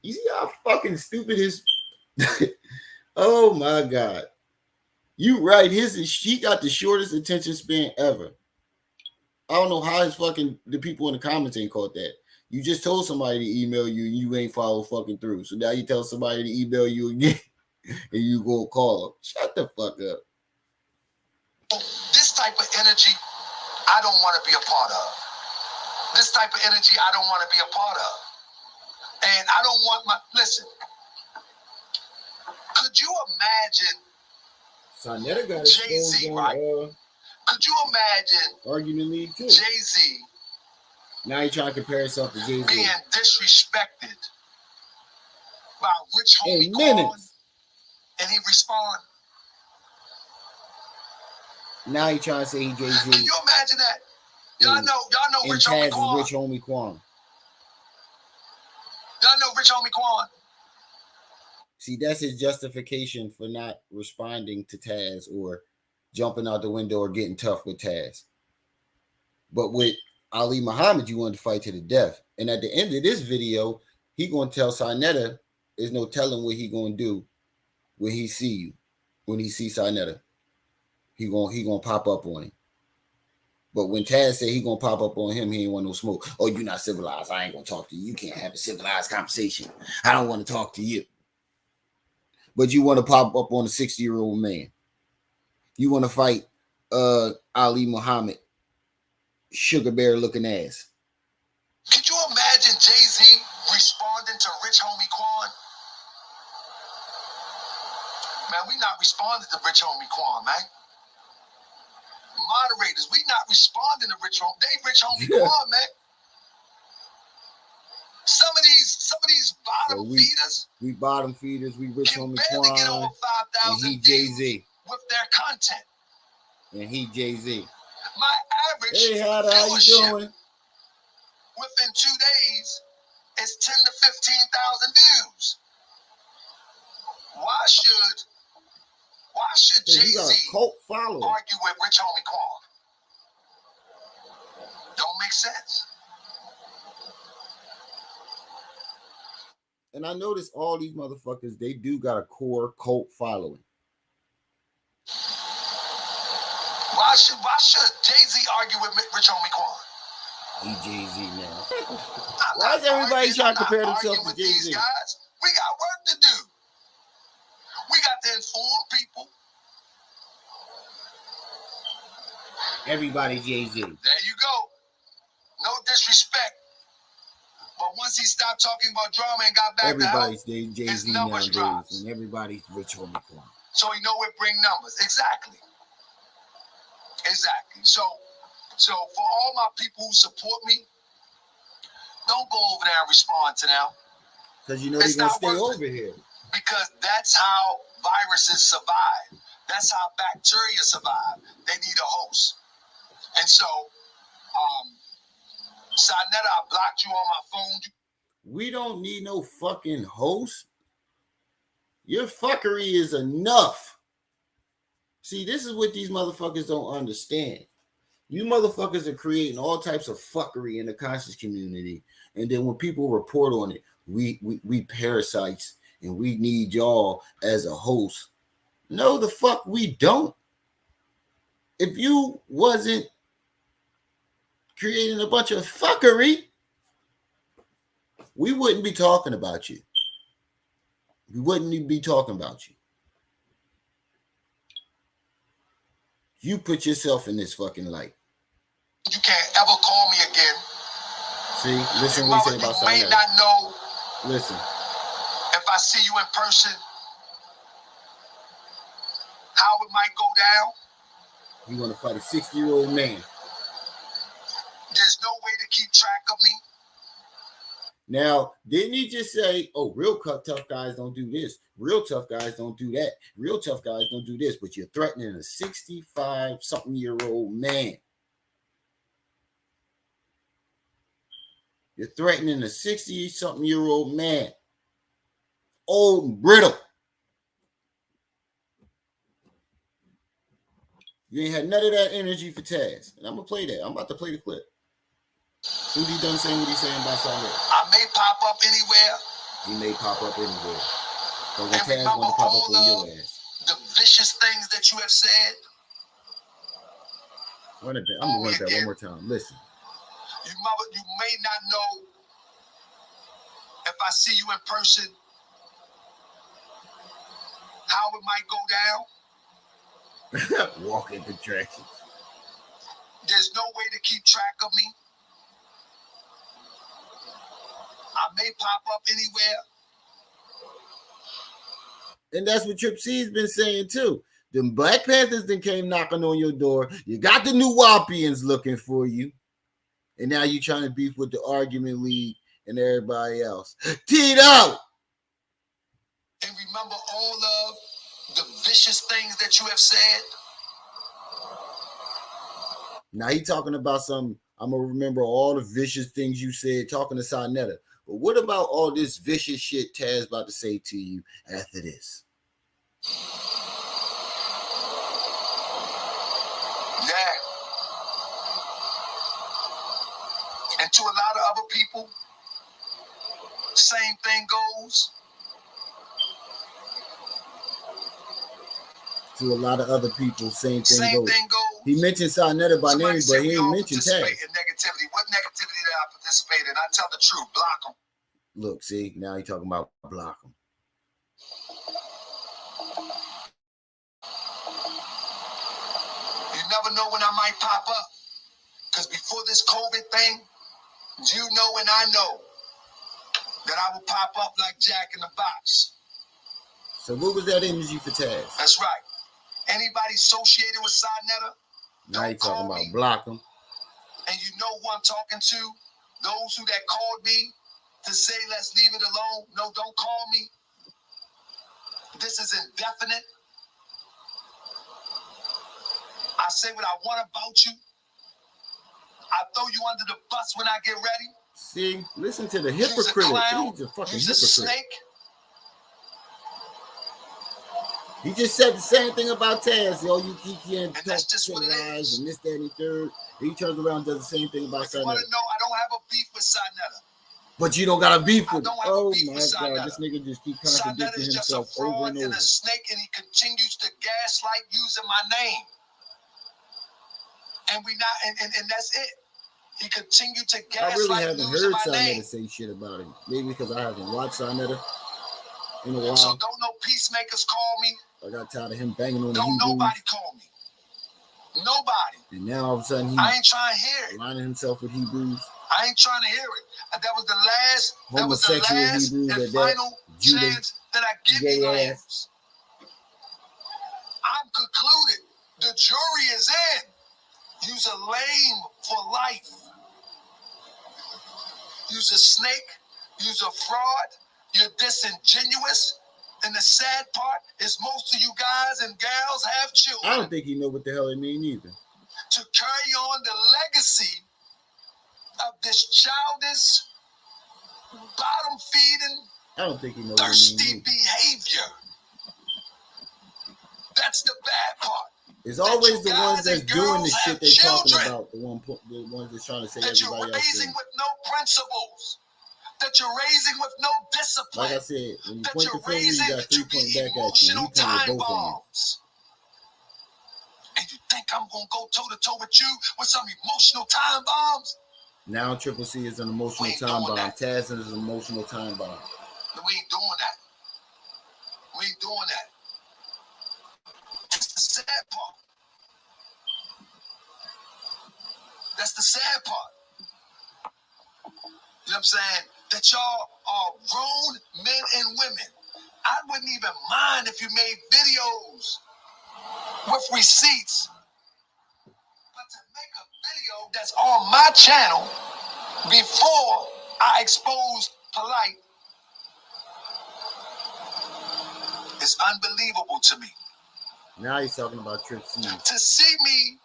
You see how fucking stupid his oh my god. You right, he got the shortest attention span ever. I don't know how the people in the comments ain't caught that. You just told somebody to email you and you ain't follow fucking through. So now you tell somebody to email you again and you go call them. Shut the fuck up. This type of energy, I don't want to be a part of. This type of energy, I don't want to be a part of. And I don't want listen. Could you imagine Sarnetta got Jay-Z, right? Could you imagine Argument League too? Jay-Z now he trying to compare himself to Jay-Z being disrespected by Rich Homie Quan, and he respond. Now he trying to say he Jay-Z. Can you imagine that? Y'all know Rich Homie Quan. Rich Homie Quan. Y'all know Rich Homie Quan. See, that's his justification for not responding to Taz or jumping out the window or getting tough with Taz. But with Ali Muhammad, you wanted to fight to the death. And at the end of this video, he going to tell Sarnetta, there's no telling what he going to do when he see you. When he see Sarnetta, he gonna pop up on him. But when Taz said he going to pop up on him, he ain't want no smoke. Oh, you're not civilized. I ain't going to talk to you. You can't have a civilized conversation. I don't want to talk to you. But you want to pop up on a 60-year-old man. You want to fight Ali Muhammad, sugar bear looking ass. Could you imagine Jay-Z responding to Rich Homie Quan? Man, we not responding to Rich Homie Quan, man. Moderators, we not responding to Rich Homie Quan, man. Some of these bottom feeders. We bottom feeders. We Rich Homie Quan. Get over 5,000 and he Jay-Z with their content. And he Jay-Z. My average how you doing? Within 2 days is 10 to 15,000 views. Why should Jay-Z argue with Rich Homie Quan? Don't make sense. And I noticed all these motherfuckers, they do got a core cult following. Why should Jay-Z argue with Rich Homie Quan? He Jay-Z now. Why is everybody trying to compare themselves to Jay-Z? Guys, we got work to do. We got to inform people. Everybody Jay-Z. There you go. No disrespect. But once he stopped talking about drama and got back everybody's to health, Jay-Z nowadays, drops. And everybody's Rich Homie Quan. So you know it bring numbers. Exactly. So for all my people who support me, don't go over there and respond to them. Because you know they're going to stay over here. Because that's how viruses survive. That's how bacteria survive. They need a host. And so, Sarnetta, I blocked you on my phone. We don't need no fucking host. Your fuckery is enough. See, this is what these motherfuckers don't understand. You motherfuckers are creating all types of fuckery in the conscious community. And then when people report on it, we parasites and we need y'all as a host No, the fuck we don't. If you wasn't creating a bunch of fuckery, we wouldn't be talking about you. We wouldn't even be talking about you. You put yourself in this fucking light. You can't ever call me again. See, listen what he said about something else. You may not know. Listen. If I see you in person, how it might go down. You want to fight a 60-year-old man. There's no way to keep track of me. Now, didn't he just say, oh, real tough guys don't do this. Real tough guys don't do that. Real tough guys don't do this. But you're threatening a 65-something-year-old man. You're threatening a 60-something-year-old man. Old and brittle. You ain't had none of that energy for Taz. And I'm going to play that. I'm about to play the clip. Soon as he done saying what he's saying about something else. I may pop up anywhere. He may pop up anywhere. But when Taz want to pop up on your ass. The vicious things that you have said. I'm going to run that one more time. Listen. You may not know if I see you in person how it might go down. Walking contractions. There's no way to keep track of me. I may pop up anywhere. And that's what Trip C's been saying too. The Black Panthers then came knocking on your door. You got the New Wapians looking for you. And now you're trying to beef with the Argument League and everybody else. Tito! And remember all of the vicious things that you have said. Now he talking about some, I'm going to remember all the vicious things you said, talking to Sarnetta. But what about all this vicious shit Taz about to say to you after this? Yeah. And to a lot of other people, same thing goes. To a lot of other people, same thing goes. He mentioned Sarnetta by name, but he ain't mentioned Taz. Negativity. What negativity did I participate in? I tell the truth. Block them. Look, see, now he's talking about block them. You never know when I might pop up. Because before this COVID thing, you know and I know that I will pop up like Jack in the Box. So what was that energy for Taz? That's right. Anybody associated with Sarnetta, now you talking about block them. And you know who I'm talking to. Those who that called me to say, let's leave it alone. No, don't call me. This is indefinite. I say what I want about you. I throw you under the bus when I get ready. See, listen to the hypocrite. He's a fucking hypocrite. Snake. He just said the same thing about Taz. Yo, you can't talk lies and this, that, and the third. He turns around and does the same thing about Sarnetta. You want to know, I don't have a beef with Sarnetta. But you don't got a beef with him. Oh my God, this nigga just keep contradicting himself over and over. And a snake, and he continues to gaslight using my name. And that's it. He continued to gaslight. I really haven't heard Sarnetta say shit about him. Maybe because I haven't watched Sarnetta in a while. So don't no peacemakers call me. I got tired of him banging on the Hebrews. Don't nobody call me. Nobody. And now all of a sudden I ain't trying to hear it. Aligning himself with Hebrews. I ain't trying to hear it. That was the last. Homosexual Hebrews and final Judah, chance that I give you. I'm concluded. The jury is in. You's a lame for life. You's a snake. You's a fraud. You're disingenuous. And the sad part is most of you guys and gals have children. I don't think he know what the hell it mean either. To carry on the legacy of this childish, bottom-feeding, I don't think he knows thirsty behavior. That's the bad part. It's always the ones that's doing the shit they're talking about. The ones that's trying to say that everybody you're raising else with no principles. that you're raising with no discipline. Like I said, when you that point you're the finger, you raising got 3 to be pointing back at you. emotional You pointing time both of them. bombs. And you think I'm going to go toe-to-toe with you with some emotional time bombs? Now Triple C is an emotional time bomb. Taz is an emotional time bomb. We ain't doing that. We ain't doing that. That's the sad part. That's the sad part. You know what I'm saying? That y'all are grown men and women. I wouldn't even mind if you made videos with receipts. But to make a video that's on my channel before I expose Polite is unbelievable to me. Now he's talking about Trip C. To see me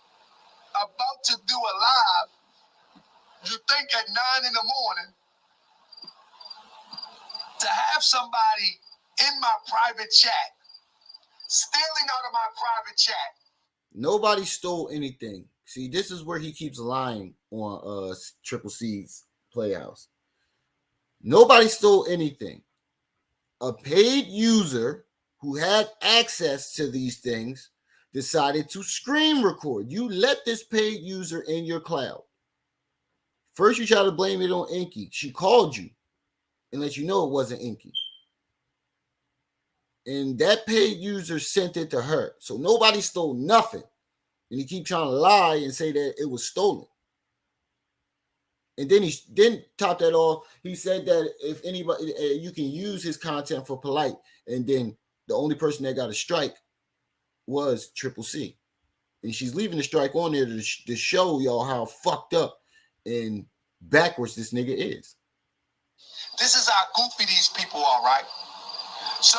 about to do a live, you think at 9 in the morning, to have somebody in my private chat, stealing out of my private chat. Nobody stole anything. See, this is where he keeps lying on Triple C's Playhouse. Nobody stole anything. A paid user who had access to these things decided to screen record. You let this paid user in your cloud. First, you try to blame it on Inky. She called you and let you know it wasn't Inky. And that paid user sent it to her. So nobody stole nothing. And he keep trying to lie and say that it was stolen. And then he then top that off. He said that if anybody, you can use his content for Polite. And then the only person that got a strike was Triple C. And she's leaving the strike on there to show y'all how fucked up and backwards this nigga is. This is how goofy these people are, right? So,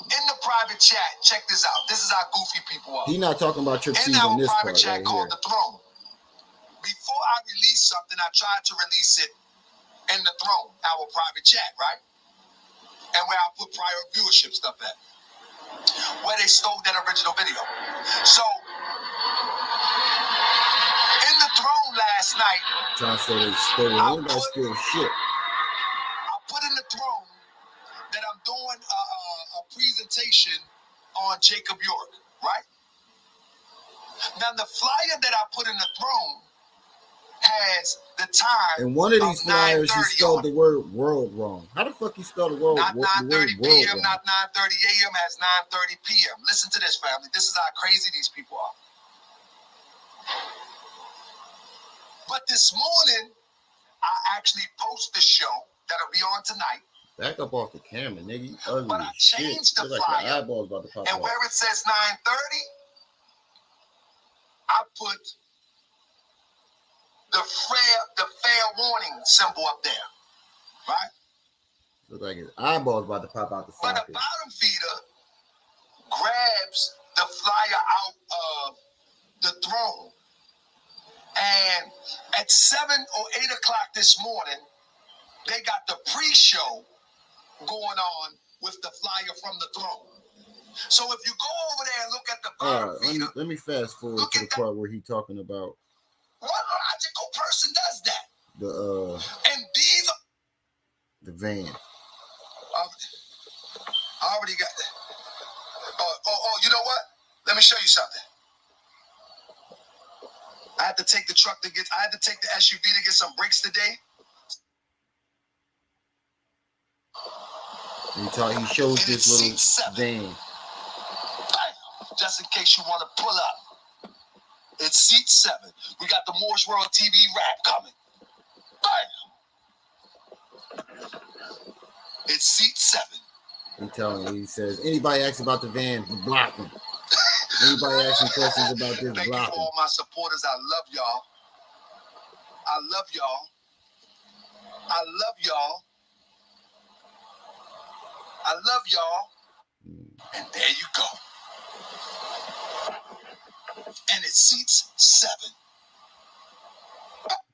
in the private chat, check this out. This is how goofy people are. He's not talking about Trip C on this part chat right called here. The Throne. Before I release something, I tried to release it in The Throne, our private chat, right? And where I put prior viewership stuff at. Where they stole that original video. So, in The Throne last night, Trying to say they stole it. Anybody steal shit. I put in The Throne that I'm doing a presentation on Jacob York, right? Now, the flyer that I put in The Throne has the time. And one of these flyers, he spelled the word world wrong. How the fuck he spelled the word not 9:30 p.m., wrong? not 9:30 a.m., has 9:30 p.m. Listen to this, family. This is how crazy these people are. But this morning, I actually post the show that'll be on tonight. Back up off the camera, nigga. You ugly but I changed the flyer. Like your eyeballs about to pop and out. where it says 9:30, I put the fair warning symbol up there, right? Looks like his eyeballs about to pop out the socket. But the bottom feeder grabs the flyer out of the Throne. And at 7 or 8 o'clock this morning, they got the pre-show going on with the flyer from the Throne. So if you go over there and look at the bottom feeder, let me fast forward to the part where he's talking about what logical person does that? And these are the van. I already got that. Oh, you know what? Let me show you something. I had to take the SUV to get some brakes today. He shows this little van. Just in case you want to pull up. It's seat 7. We got the Moorish World TV rap coming. Bam! It's seat 7. I'm telling you, he says, anybody asks about the van, block them. Anybody asking questions about this, Thank block you them. all my supporters. I love y'all. I love y'all. I love y'all. I love y'all. And there you go. And it seats 7.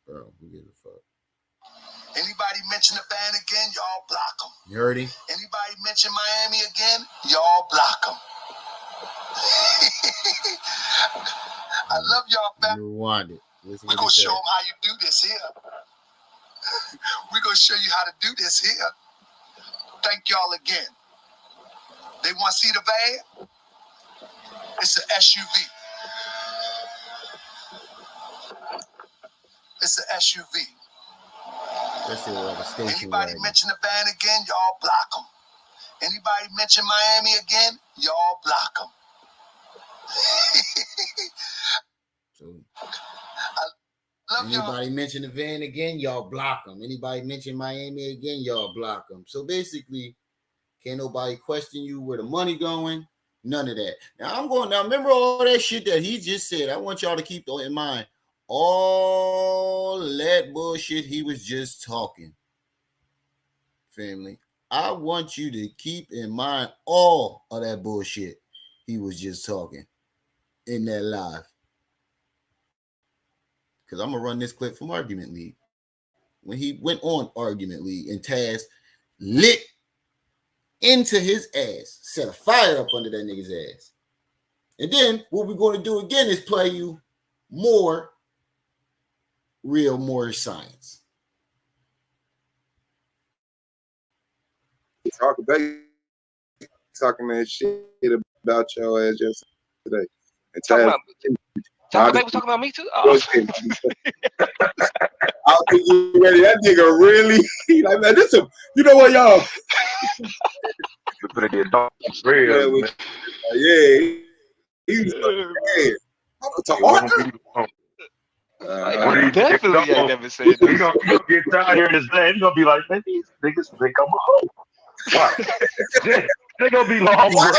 Bro, who gives a fuck? Anybody mention the band again, y'all block them. You heard him? Anybody mention Miami again, y'all block them. I love y'all, fam. You rewind it. We're going to show them how you do this here. We're going to show you how to do this here. Thank y'all again. They want to see the van? It's an SUV. It's an SUV. Anybody mention the van again, y'all block them. Anybody mention Miami again, y'all block them. Anybody mention the van again, y'all block them. Anybody mention Miami again, y'all block them. So basically, can't nobody question you where the money going. None of that. Now remember all that shit that he just said. I want y'all to keep in mind. All that bullshit he was just talking. Family. I want you to keep in mind all of that bullshit he was just talking in that live. Because I'm going to run this clip from Argument League. When he went on Argument League and Taz lit into his ass, set a fire up under that nigga's ass. And then what we're going to do again is play you more real Moorish science. Talking that shit about your ass yesterday. Taharka was talking about me too. Oh. I think you ready. That nigga really like, man. This is, you know what, y'all? Yeah, he was definitely ain't never said that. He gonna get down here in his land. He gonna be like, man, these niggas think I'm a hoe. They gonna be long, bro.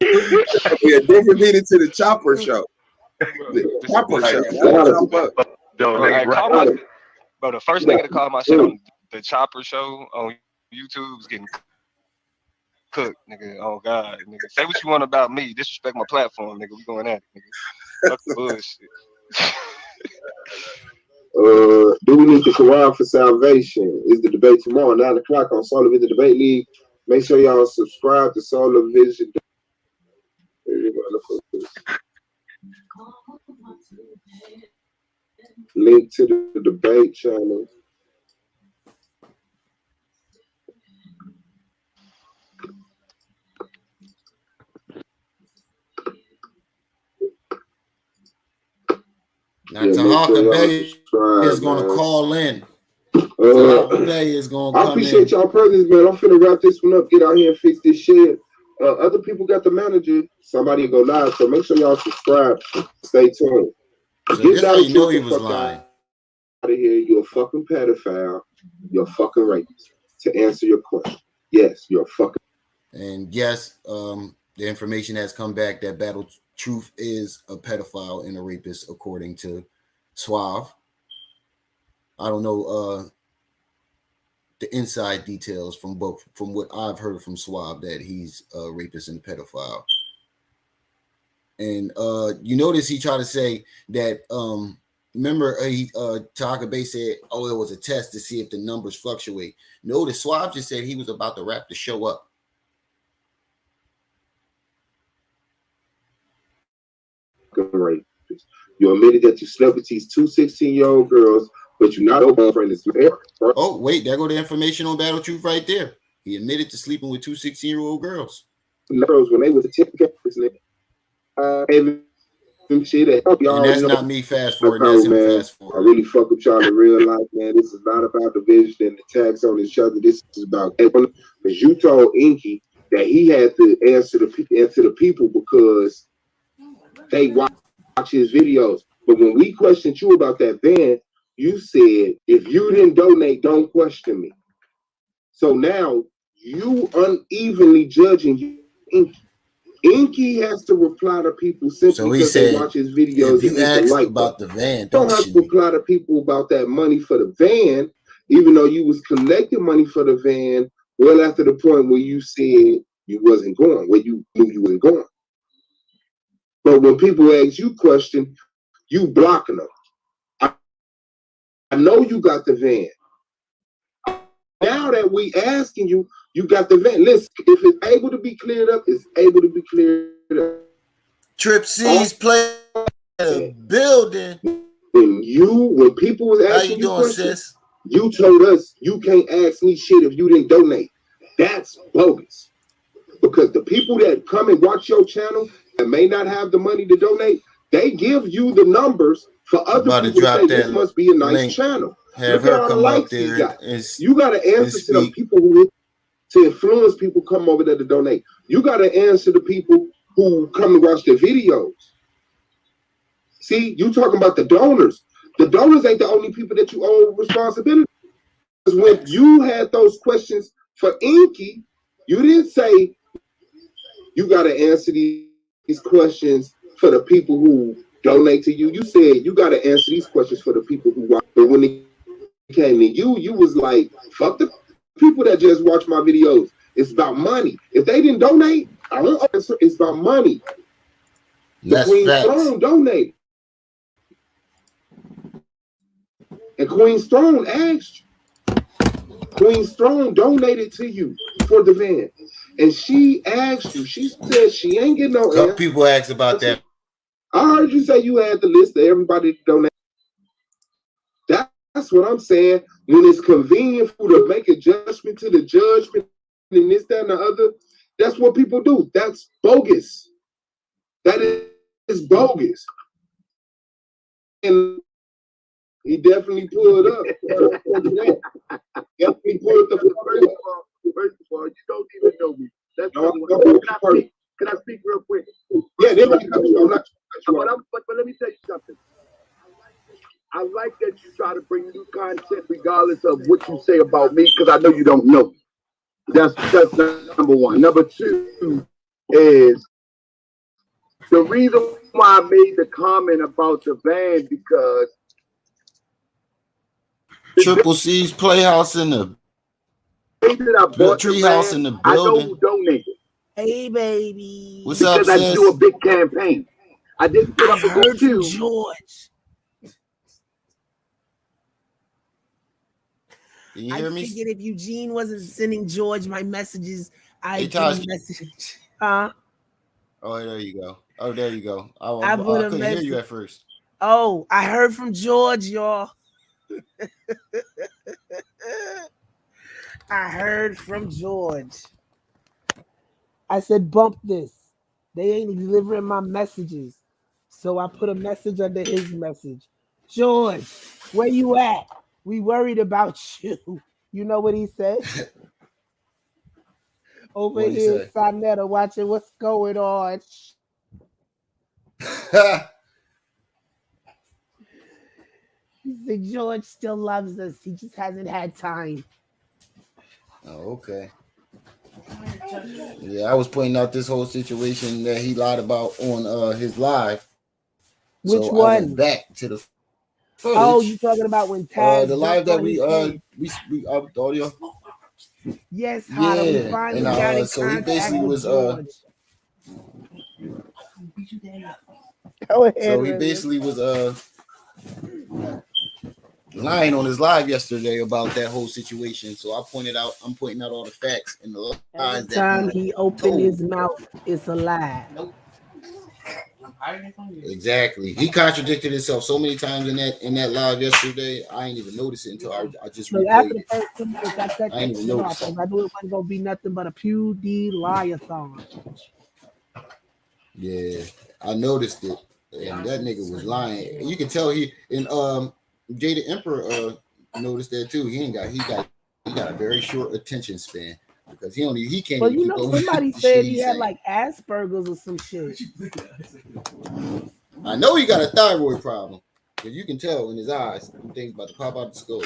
Yeah, different meaning to the Chopper Show. The Chopper Show. Bro, the first nigga to call my shit on the Chopper Show on YouTube is getting cooked, nigga. Oh God, nigga. Say what you want about me. Disrespect my platform, nigga. We going at it, nigga. Fuck the bullshit. Do we need the Quran for salvation? Is the debate tomorrow, 9 o'clock on Solar Vision Debate League. Make sure y'all subscribe to Solar Vision. Link to the debate channel. Now, Taharka Bay is going to call in. Taharka Bay is going to come in. I appreciate y'all presence, man. I'm finna wrap this one up, get out here and fix this shit. Other people got the manager. Somebody go live, so make sure y'all subscribe. Stay tuned. So this how you know he was lying. Out of here, you're a fucking pedophile. You're a fucking rapist. To answer your question, yes, you're a fucking. And yes, the information has come back that Battle Truth is a pedophile and a rapist, according to Suave. I don't know the inside details from what I've heard from Suave, that he's a rapist and a pedophile. And you notice he tried to say that remember Taharka Bay said, oh, it was a test to see if the numbers fluctuate. No, the Suave just said he was about to wrap the show up. Rapist. You admitted that you slept with these two 16-year-old girls, but you're not open friend. Oh, wait, there go the information on Battle Truth right there. He admitted to sleeping with two 16-year-old girls. Girls when they were the 10th campers, and that's not me fast forward. That's him fast forward. I really fuck with y'all in real life, man. This is not about division and attacks on each other. This is about because you told Inky that he had to answer the people because they watch his videos. But when we questioned you about that van, you said, if you didn't donate, don't question me. So now you unevenly judging Inky. Inky has to reply to people simply because they watch his videos. If you asked about the van, don't have to reply to people about that money for the van, even though you was collecting money for the van well after the point where you said you wasn't going, where you knew you wasn't going. But when people ask you questions, you blocking them. I know you got the van. Now that we asking you, you got the van. Listen, if it's able to be cleared up, it's able to be cleared up. Trip C's play the building. when people was How asking you doing, questions, sis? you told us you can't ask me shit if you didn't donate. That's bogus. Because the people that come and watch your channel that may not have the money to donate, they give you the numbers for other people to say this must be a nice channel. Have Look her at all the come up likes he there got. and You got to answer to them people who to influence people come over there to donate. You got to answer the people who come and watch the videos. See, you talking about the donors. The donors ain't the only people that you owe responsibility. Because when you had those questions for Inky, you didn't say you got to answer these questions for the people who donate to you. You said you got to answer these questions for the people who watch. But when it came to you, you was like, fuck the people that just watch my videos. It's about money. If they didn't donate, I won't answer. It's about money. The Queen's Throne donated. And Queen's Throne asked you. Queen's Throne donated to you for the van. And she asked you, she said she ain't getting no answer. People asked about that. I heard you say you had the list of everybody to donate. That's what I'm saying. When it's convenient for you to make adjustment to the judgment and this, that, and the other, that's what people do. That's bogus. That is bogus. And he definitely pulled up. Definitely pulled up. First of all, you don't even know me. That's can I speak real quick? Yeah, I'm not. But let me tell you something. I like that you try to bring new content regardless of what you say about me, because I know you don't know me. That's number one. Number two is the reason why I made the comment about the van, because Triple C's Playhouse in the Treehouse in the building. I know who donated. Hey, baby. What's up, sis? Because I do a big campaign. I didn't put up a heard from George. Can you hear me? I figured if Eugene wasn't sending George my messages, I'd message. Huh? Oh, there you go. I couldn't hear you at first. Oh, I heard from George, y'all. I heard from George. I said, bump this. They ain't delivering my messages. So I put a message under his message. George, where you at? We worried about you. You know what he said? Over here, Sonetta, watching what's going on. He said, George still loves us. He just hasn't had time. Oh, okay. Yeah, I was pointing out this whole situation that he lied about on his live. Which one? I went back to the footage. Oh, you talking about when Taz the live that we the audio. Yes, Hada, we finally got in so he contact basically with was George. So he basically was lying on his live yesterday about that whole situation. So I'm pointing out all the facts and the lies. Every time he opened his mouth, it's a lie. Nope. Exactly. He contradicted himself so many times in that live yesterday. I ain't even noticed it until I just replayed it. After the first 2 minutes, I cut that shit off because I knew it wasn't gonna be nothing but a Pew D liathon. Yeah, I noticed it, and that nigga was lying. You can tell he and Jada Emperor noticed that too. He got a very short attention span because he can't. Well, you know, somebody said he had like Asperger's or some shit. I know he got a thyroid problem because you can tell in his eyes. Things about to pop out the skull.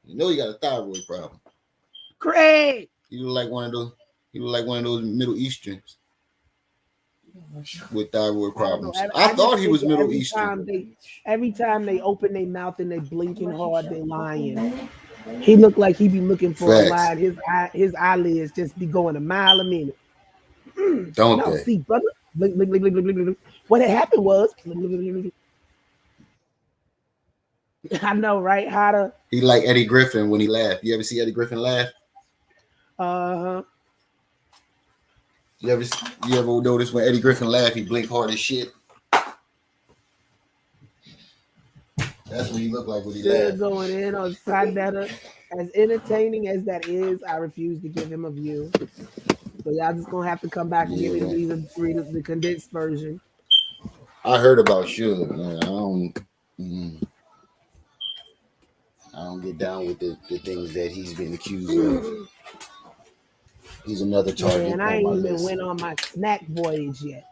You know he got a thyroid problem. Great. He look like one of those. He look like one of those Middle Easterns with thyroid problems. I thought he was Middle Eastern. Every time they open their mouth and they blinking hard, they lying. He looked like he be looking for a lie. His eyelids just be going a mile a minute. Don't they? See, brother. Blink, blink, blink, blink, blink, blink. What had happened was, I know, right? Hada. He like Eddie Griffin when he laughed. You ever see Eddie Griffin laugh? You ever notice when Eddie Griffin laugh, he blink hard as shit? That's what he looked like when he Still laughed. going in on Sandetta. As entertaining as that is, I refuse to give him a view. So y'all just gonna have to come back and Yeah, read the condensed version. I heard about Suge, man. I don't get down with the things that he's been accused of. He's another target Man, I on my ain't even list. went on my snack voyage yet.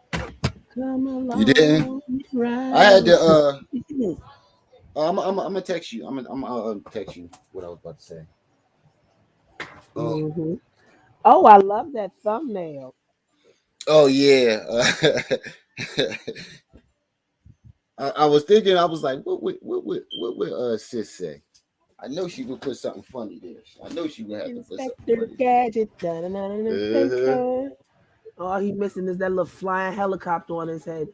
Come along, You didn't? right? I had to. I'm gonna text you. I'm gonna text you what I was about to say. Mm-hmm. Oh, I love that thumbnail. Oh yeah. I was thinking. I was like, what would sis say? I know she would put something funny there. I know she would have to put something Inspector funny. Gadget. Uh-huh. All he missing is that little flying helicopter on his head.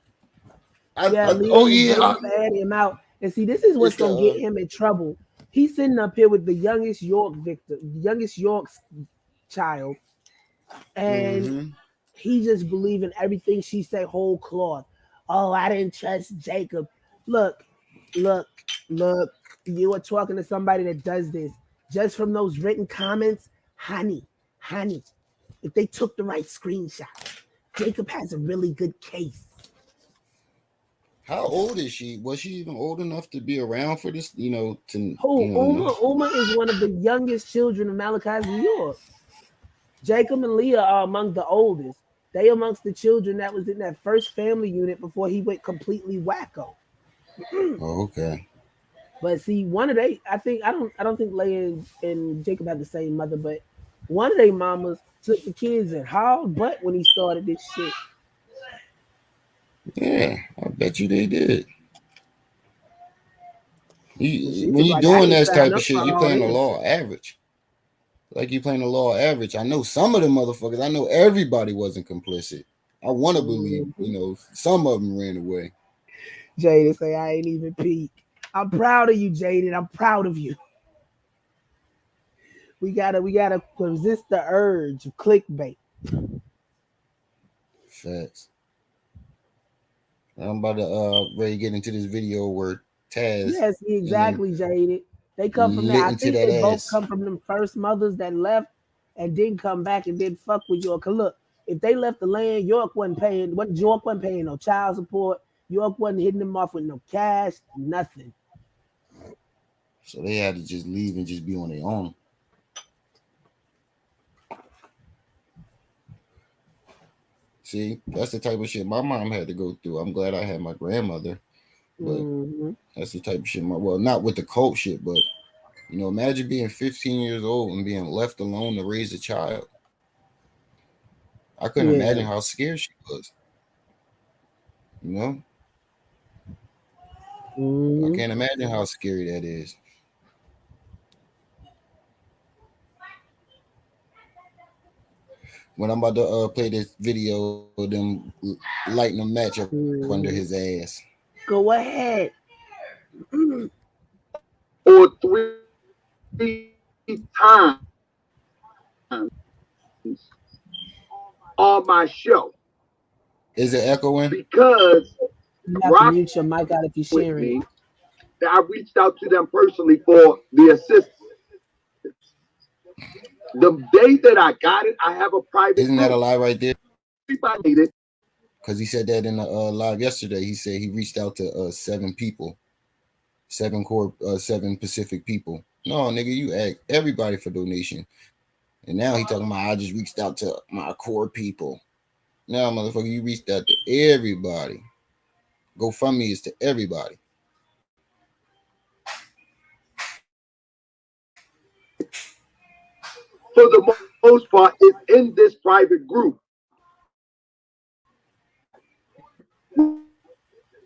Oh Leah yeah. Jada add him out. And see, this is what's It's gonna get him in trouble. He's sitting up here with the youngest York child, and he just believing everything she say whole cloth. Oh, I didn't trust Jacob. Look. You are talking to somebody that does this. Just from those written comments, honey, if they took the right screenshot, Jacob has a really good case. How old is she? Was she even old enough to be around for this? Uma is one of the youngest children of Malachi's New York. Jacob and Leah are among the oldest. They amongst the children that was in that first family unit before he went completely wacko. Oh, okay. But see, one of they, I don't think Leah and Jacob had the same mother, but one of their mamas took the kids and hauled butt when he started this shit. Yeah, I bet you they did. When you're Like, doing that type of shit, you playing the law average. Like you playing the law average. I know some of the motherfuckers. I know everybody wasn't complicit. I want to believe, some of them ran away. Jaden say I ain't even peek. I'm proud of you, Jaden. I'm proud of you. We gotta resist the urge of clickbait. Facts. I'm about to ready to get into this video where Taz. Yes, exactly, Jaden. They come from that. I think they both come from them first mothers that left and didn't come back and didn't fuck with York. Cause look, if they left the land, York wasn't paying no child support. York wasn't hitting them off with no cash, nothing. So they had to just leave and just be on their own. See, that's the type of shit my mom had to go through. I'm glad I had my grandmother. But that's the type of shit. Well, not with the cult shit, but imagine being 15 years old and being left alone to raise a child. I couldn't imagine how scared she was. I can't imagine how scary that is. When I'm about to play this video of them lighting a match up under his ass. Go ahead. Or 3 times on my show. Is it echoing? Because you have to mute your mic out if you're sharing. I reached out to them personally for the assistance. The day that I got it, I have a private. Isn't that a lie right there? Everybody did. Because he said that in the live yesterday. He said he reached out to 7 people, 7 Pacific people. No, nigga, you asked everybody for donation. And now he talking about I just reached out to my core people. Now, motherfucker, you reached out to everybody. GoFundMe is to everybody. For the most part, it's in this private group.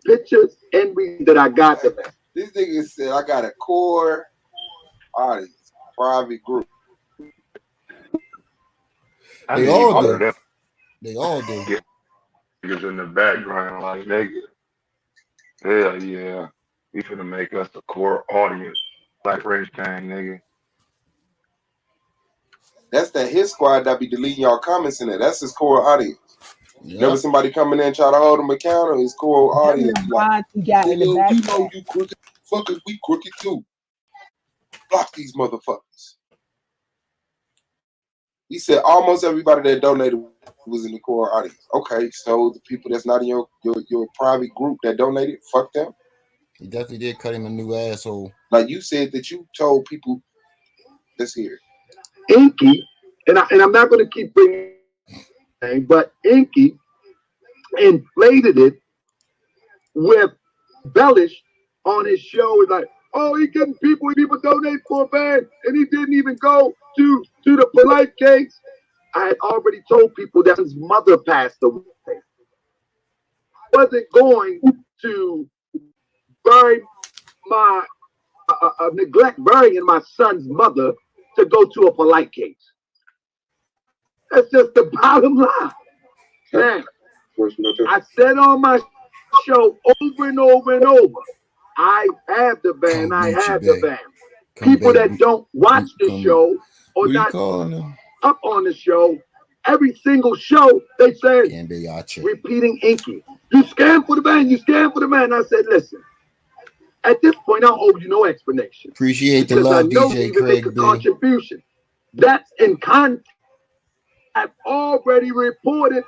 Pictures and read that I got them. These niggas said I got a core audience, private group. They all do. They all do. Niggas in the background, like nigga. Hell yeah. We finna make us a core audience. Like Rage Gang, nigga. That's that his squad that be deleting y'all comments in it. That's his core audience. Yep. Never somebody come in there and try to hold him accountable. His core audience. Like, So Motherfuckers, we crooked too. Block these motherfuckers. He said almost everybody that donated was in the core audience. Okay, so the people that's not in your private group that donated, fuck them. He definitely did cut him a new asshole. Like you said that you told people. Let's hear it. Inky, and I'm not going to keep bringing it, but Inky inflated it with Bellish on his show. Is like, oh, he getting people donate for a band, and he didn't even go to the polite case. I had already told people that his mother passed away. I wasn't going to bury my neglect burying my son's mother to go to a polite case. That's just the bottom line. Man, I said on my show over and over and over, I have the band, I have the band. People that don't watch the show or not up on the show, every single show, they say, repeating Inky. You scam for the band, you scam for the band. I said, listen, at this point, I don't owe you no explanation. Appreciate the love, DJ Craig. Make a contribution. That's in context. I've already reported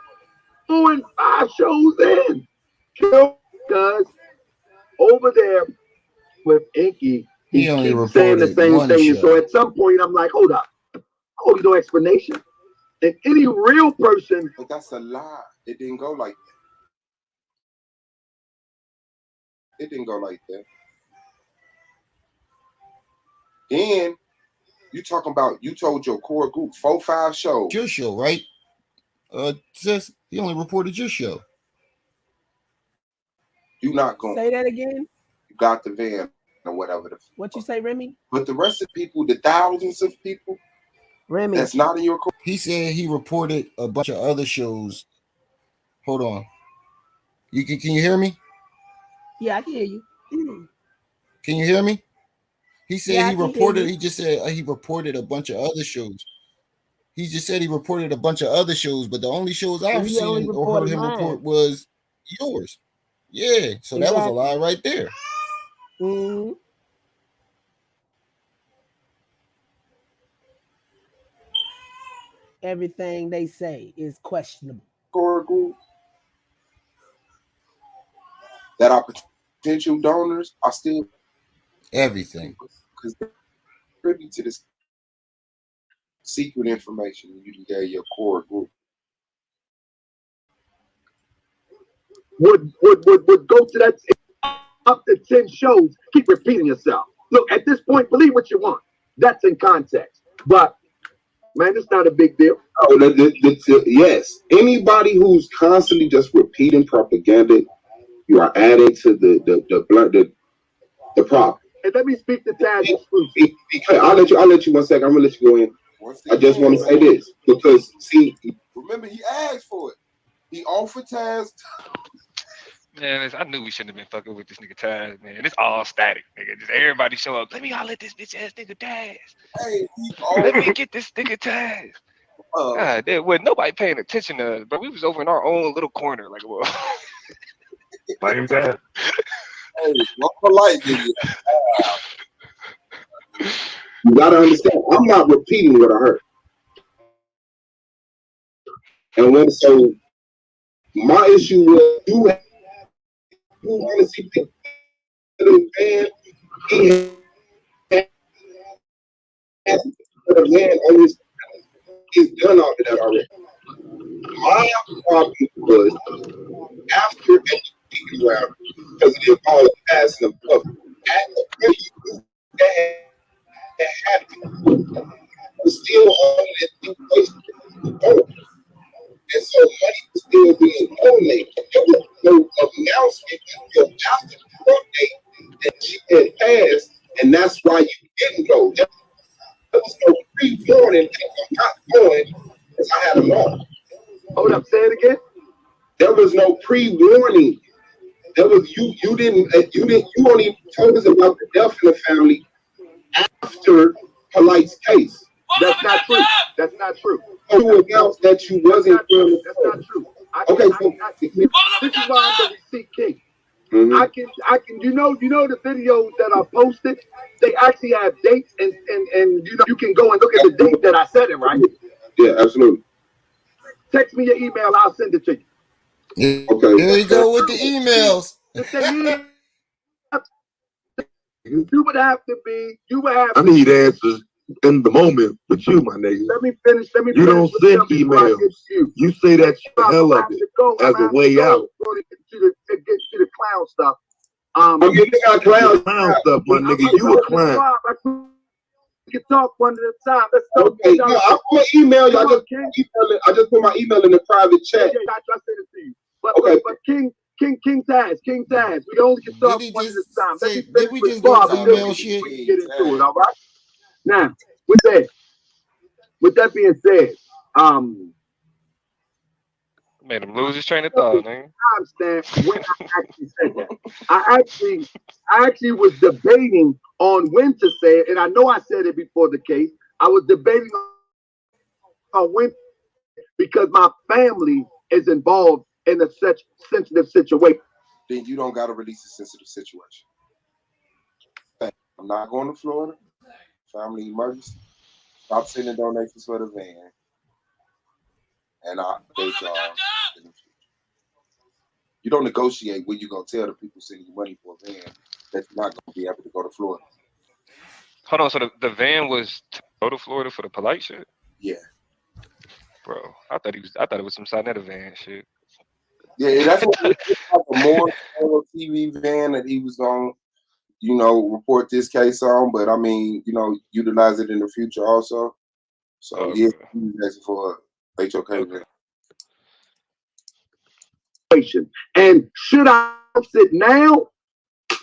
4 and 5 shows in. Because over there with Inky, he keeps saying the same thing. So at some point, I'm like, hold up. I owe you no explanation. And any real person. But that's a lie. It didn't go like that. It didn't go like that. Then you talking about you told your core group 4-5 shows. Your show, right? Just he only reported your show. You not going say that again. You got the van or whatever. What you say, Remy? But the rest of the people, the thousands of people, Remy, that's not in your core. He said he reported a bunch of other shows. Hold on. Can you hear me? Yeah, I can hear you. Can you hear me? He said he reported. He just said he reported a bunch of other shows. He just said he reported a bunch of other shows, but the only shows I've seen or heard him report was yours. Yeah, so that was a lie right there. Mm-hmm. Everything they say is questionable. Core group that are potential donors are still everything because they're privy to this secret information you gave your core group. Would go to that up to 10 shows, keep repeating yourself. Look, at this point, believe what you want. That's in context. But man, it's not a big deal. Oh, yes. Anybody who's constantly just repeating propaganda, you are adding to the problem. And let me speak to Taz. I'll let you 1 second. I'm gonna let you go in. I just want to say this because see, remember he asked for it. He offered Taz. Man, I knew we shouldn't have been fucking with this nigga Taz, man. It's all static, nigga. Just everybody show up. Let me holler at this bitch ass nigga Taz. Hey, let me get this nigga Taz. God, there wasn't nobody paying attention to us, but we was over in our own little corner, like, well. Blame Taz. Hey, what polite nigga? You gotta understand, I'm not repeating what I heard. And so my issue was you want to see the man, he has a man on his, he's done all of that already. My problem was after speaking around because it involved passing them up. At the point that happened, was still on that situation. And so money was still being donated. There was no announcement until after the court date that she had passed, and that's why you didn't go. There was no pre-warning that I'm not going because I had them on. Hold up, say it again. There was no pre-warning. There was you only told us about the death in the family after Polite's case. That's not true. That's not true. You announced that you wasn't. That's not true. Okay, this is why I'm the receipt king. Mhm. I can, you know, the videos that are posted, they actually have dates and you can go and look at the date that I said it, right? Yeah, absolutely. Text me your email, I'll send it to you. Okay. Here you go with the emails. The thing is, you would have to be, I need answers in the moment with you, my nigga. let me finish. You don't send emails. You say that the hell of it as a way out. To the clown stuff. You got clown Clown stuff, my nigga. You a clown. We can talk one at a time. Let's talk. Okay, no, I'm gonna email you. I just put my email in the private chat. Yeah, I sent it to you. But, Okay. but King Taz, we only can talk one at a time. Let me Did we finish just with go Bob to and then email we shit? can get into it, all right? Now, with that being said, Made him lose his train of thought, nigga. timestamp when I actually said that. I actually was debating on when to say it, and I know I said it before the case. I was debating on when because my family is involved in such sensitive situation. Then you don't gotta release a sensitive situation. I'm not going to Florida. Family emergency. Stop sending donations for the van. And I'll update y'all in the future. You don't negotiate when you're gonna tell the people sending you money for a van that you're not gonna be able to go to Florida. Hold on, so the van was to go to Florida for the polite shit? Yeah. Bro, I thought it was some Sinetta van shit. Yeah, that's like a more TV van that he was gonna, report this case on, but I mean, utilize it in the future also. So yeah, he was asking for a HOK van. And should I sit now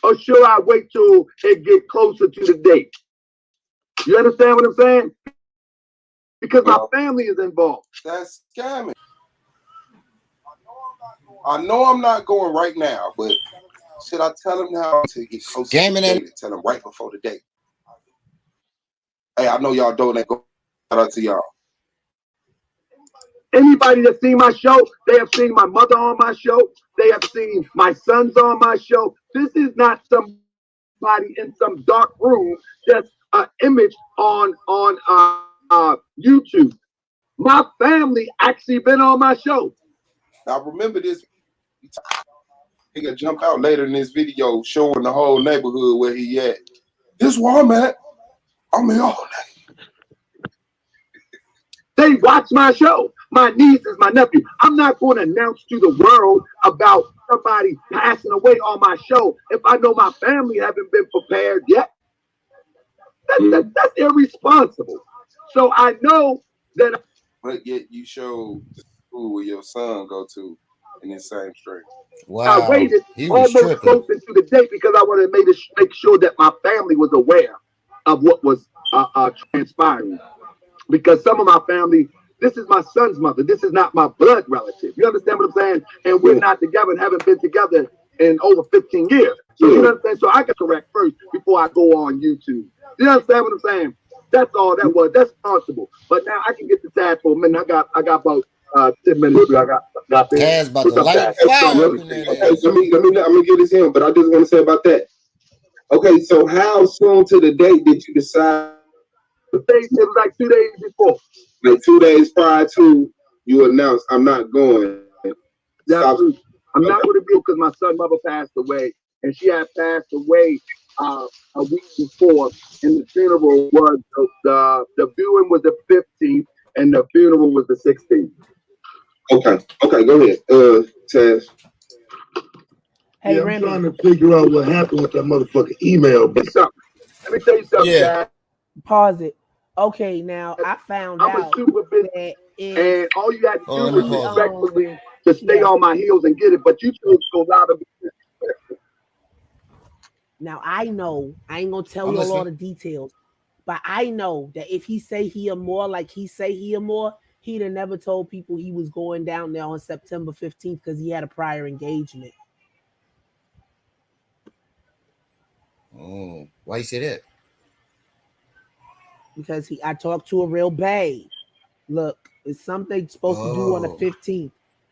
or should I wait till it get closer to the date? You understand what I'm saying? Because my family is involved. That's scamming. I know I'm not going right now, but should I tell him now to get closer to the date? Tell him right before the date. Hey, I know y'all donate. Go shout out to y'all. Anybody that's seen my show, they have seen my mother on my show. They have seen my sons on my show. This is not somebody in some dark room that's an image on YouTube. My family actually been on my show. Now remember this. He gonna jump out later in this video showing the whole neighborhood where he at. This is where I'm at. I'm in all day. They watch my show. My nieces, my nephew. I'm not going to announce to the world about somebody passing away on my show if I know my family haven't been prepared yet. That's irresponsible. So I know that. But yet you showed the school where your son go to in this same street. Wow. I waited almost close into the date because I wanted to make sure that my family was aware of what was transpiring. Because some of my family, this is my son's mother. This is not my blood relative. You understand what I'm saying? And we're not together and haven't been together in over 15 years. So you understand? So I got correct first before I go on YouTube. You understand what I'm saying? That's all that was. That's possible. But now I can get the tag for a minute. I got about 10 minutes. I got Taz about to light fire. I'm gonna get this in, but I just want to say about that. Okay, so how soon to the date did you decide? It was like 2 days before. Like 2 days prior to you announced, I'm not going. I'm not going to be because my son's mother passed away, and she had passed away a week before, and the funeral was the viewing was the 15th, and the funeral was the 16th. Okay, go ahead, Taz. Hey, I'm trying to figure out what happened with that motherfucking email. Let me tell you something, Dad. Pause it. Okay, now I found out that and all you had to do was respectfully to stay on my heels and get it, but you chose to go louder. Now I know I ain't gonna tell you all the details, but I know that if he say he a more like he say he a more, he'd have never told people he was going down there on September 15th because he had a prior engagement. Oh, why you say that? Because I talked to a real babe. Look, it's something supposed to do on the 15th,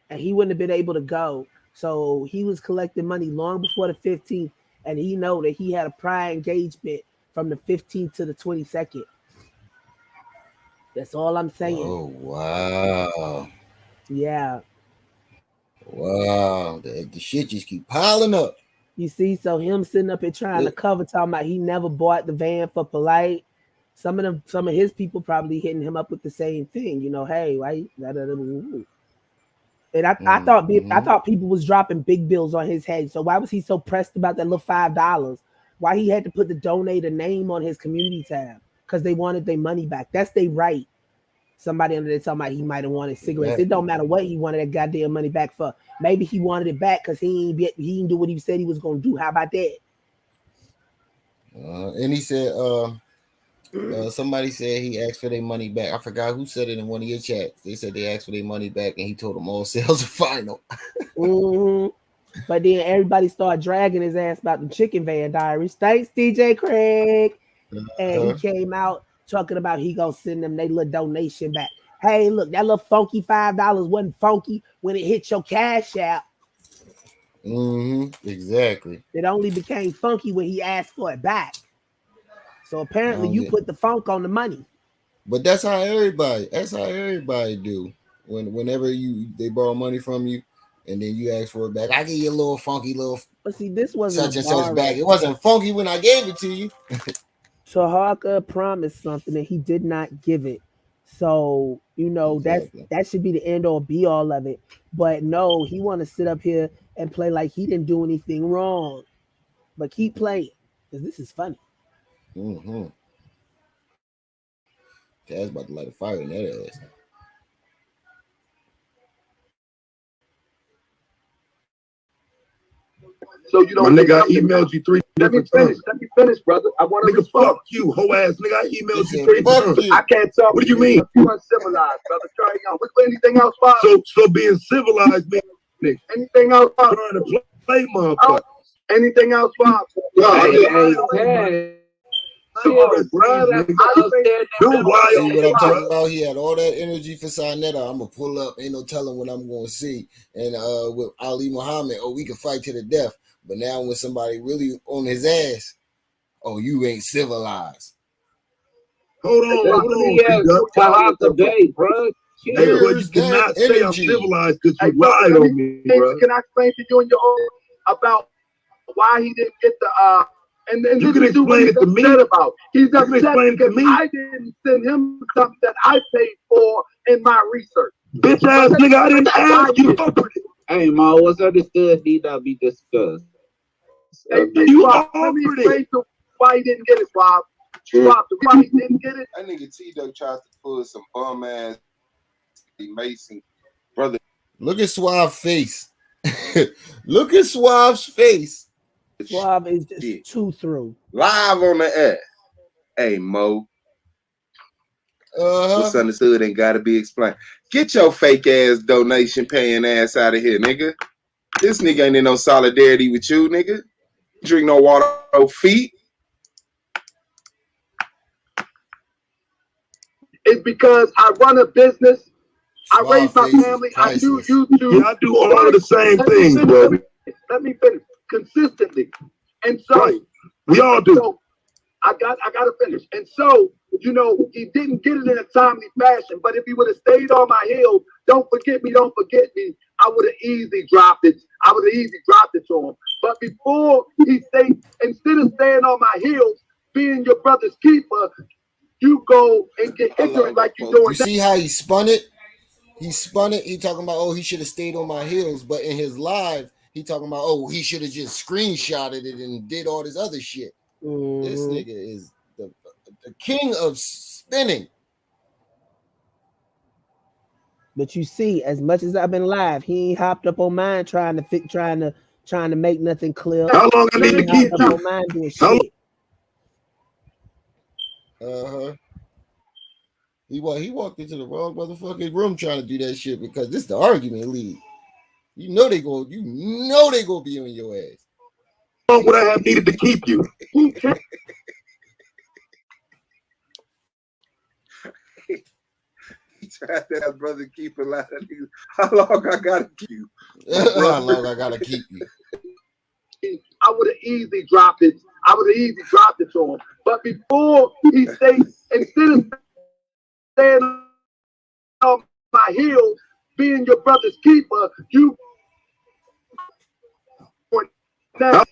and he wouldn't have been able to go. So he was collecting money long before the 15th, and he know that he had a prior engagement from the 15th to the 22nd. That's all I'm saying. Oh wow. Yeah. Wow. The shit just keep piling up. You see, so him sitting up here trying to cover, talking about he never bought the van for Polite. Some of his people probably hitting him up with the same thing. You know, hey, why? And I thought people was dropping big bills on his head. So why was he so pressed about that little $5? Why he had to put the donator name on his community tab? Because they wanted their money back. That's their right. Somebody under there talking about he might have wanted cigarettes. Exactly. It don't matter what he wanted that goddamn money back for. Maybe he wanted it back because he didn't do what he said he was gonna do. How about that? And he said, somebody said he asked for their money back. I forgot who said it in one of your chats. They said they asked for their money back, and he told them all sales are final. But then everybody started dragging his ass about the chicken van diaries. Thanks, DJ Craig. And he came out talking about he gonna send them their little donation back. Hey, look, that little funky $5 wasn't funky when it hit your cash app. Exactly. It only became funky when he asked for it back. So apparently you put the funk on the money. But that's how everybody do. Whenever they borrow money from you and then you ask for it back. I give you a little funky little. But see, this wasn't such and such back. It wasn't funky when I gave it to you. Taharka promised something and he did not give it. So, you know, exactly. that should be the end all be all of it. But no, he want to sit up here and play like he didn't do anything wrong. But keep playing, because this is funny. Taz about to light a fire in that ass. So you know, my nigga, I emailed you 3 different times. Let me finish, brother. I want to nigga, fuck you, hoe ass nigga. I emailed you 3 times. I can't talk. What do you mean? You uncivilized, brother. Carry on. Anything else, Bob? So being civilized, man. Nigga. Anything else, Bob? Trying to play, motherfucker. Anything else, Bob? See what I'm talking about? He had all that energy for Sinetta. I'm gonna pull up. Ain't no telling what I'm gonna see. And with Ali Muhammad, we can fight to the death. But now when somebody really on his ass, you ain't civilized. Hold on. Taharka Bay, bro. You cannot say I'm civilized because you lied on me, bro. Can I explain to you and your own about why he didn't get the and you can explain it to me. About. He's upset because I didn't send him something that I paid for in my research. Bitch ass nigga, I didn't ask you for it. Hey, Ma, what's understood need not be discussed. You let me explain to why he didn't get it, Bob. Why he didn't get it? That nigga T-Duck tried to pull some bum ass Mason brother. Look at Suave's face. Look at Suave's face. Suave is just too through. Live on the air. Hey, Mo. What's understood ain't got to be explained. Get your fake ass donation paying ass out of here, nigga. This nigga ain't in no solidarity with you, nigga. Drink no water, no feet. It's because I run a business. I raise my family. I do YouTube. Yeah, I do all of the same things, bro. Let me finish. Consistently. And so we all do. So I gotta finish. And so, you know, he didn't get it in a timely fashion. But if he would have stayed on my heels, don't forget me, I would have easily dropped it. To him. But before he stayed, instead of staying on my heels, being your brother's keeper, you go and get ignorant like you're doing. You see how he spun it? He spun it. He talking about, he should have stayed on my heels. But in his live, he talking about, he should have just screenshotted it and did all this other shit. This nigga is the king of spinning. But you see, as much as I've been live, he ain't hopped up on mine trying to make nothing clear. How long I need to keep you? On mine doing shit. He walked into the wrong motherfucking room trying to do that shit because this is the argument league. You know they gonna be on your ass. How long would I have needed to keep you? tried to have brother keep it like how long I gotta keep you? How long I gotta keep you? I would have easily dropped it. I would have easily dropped it to him. But before he stayed, instead of staying on my heels, being your brother's keeper, you now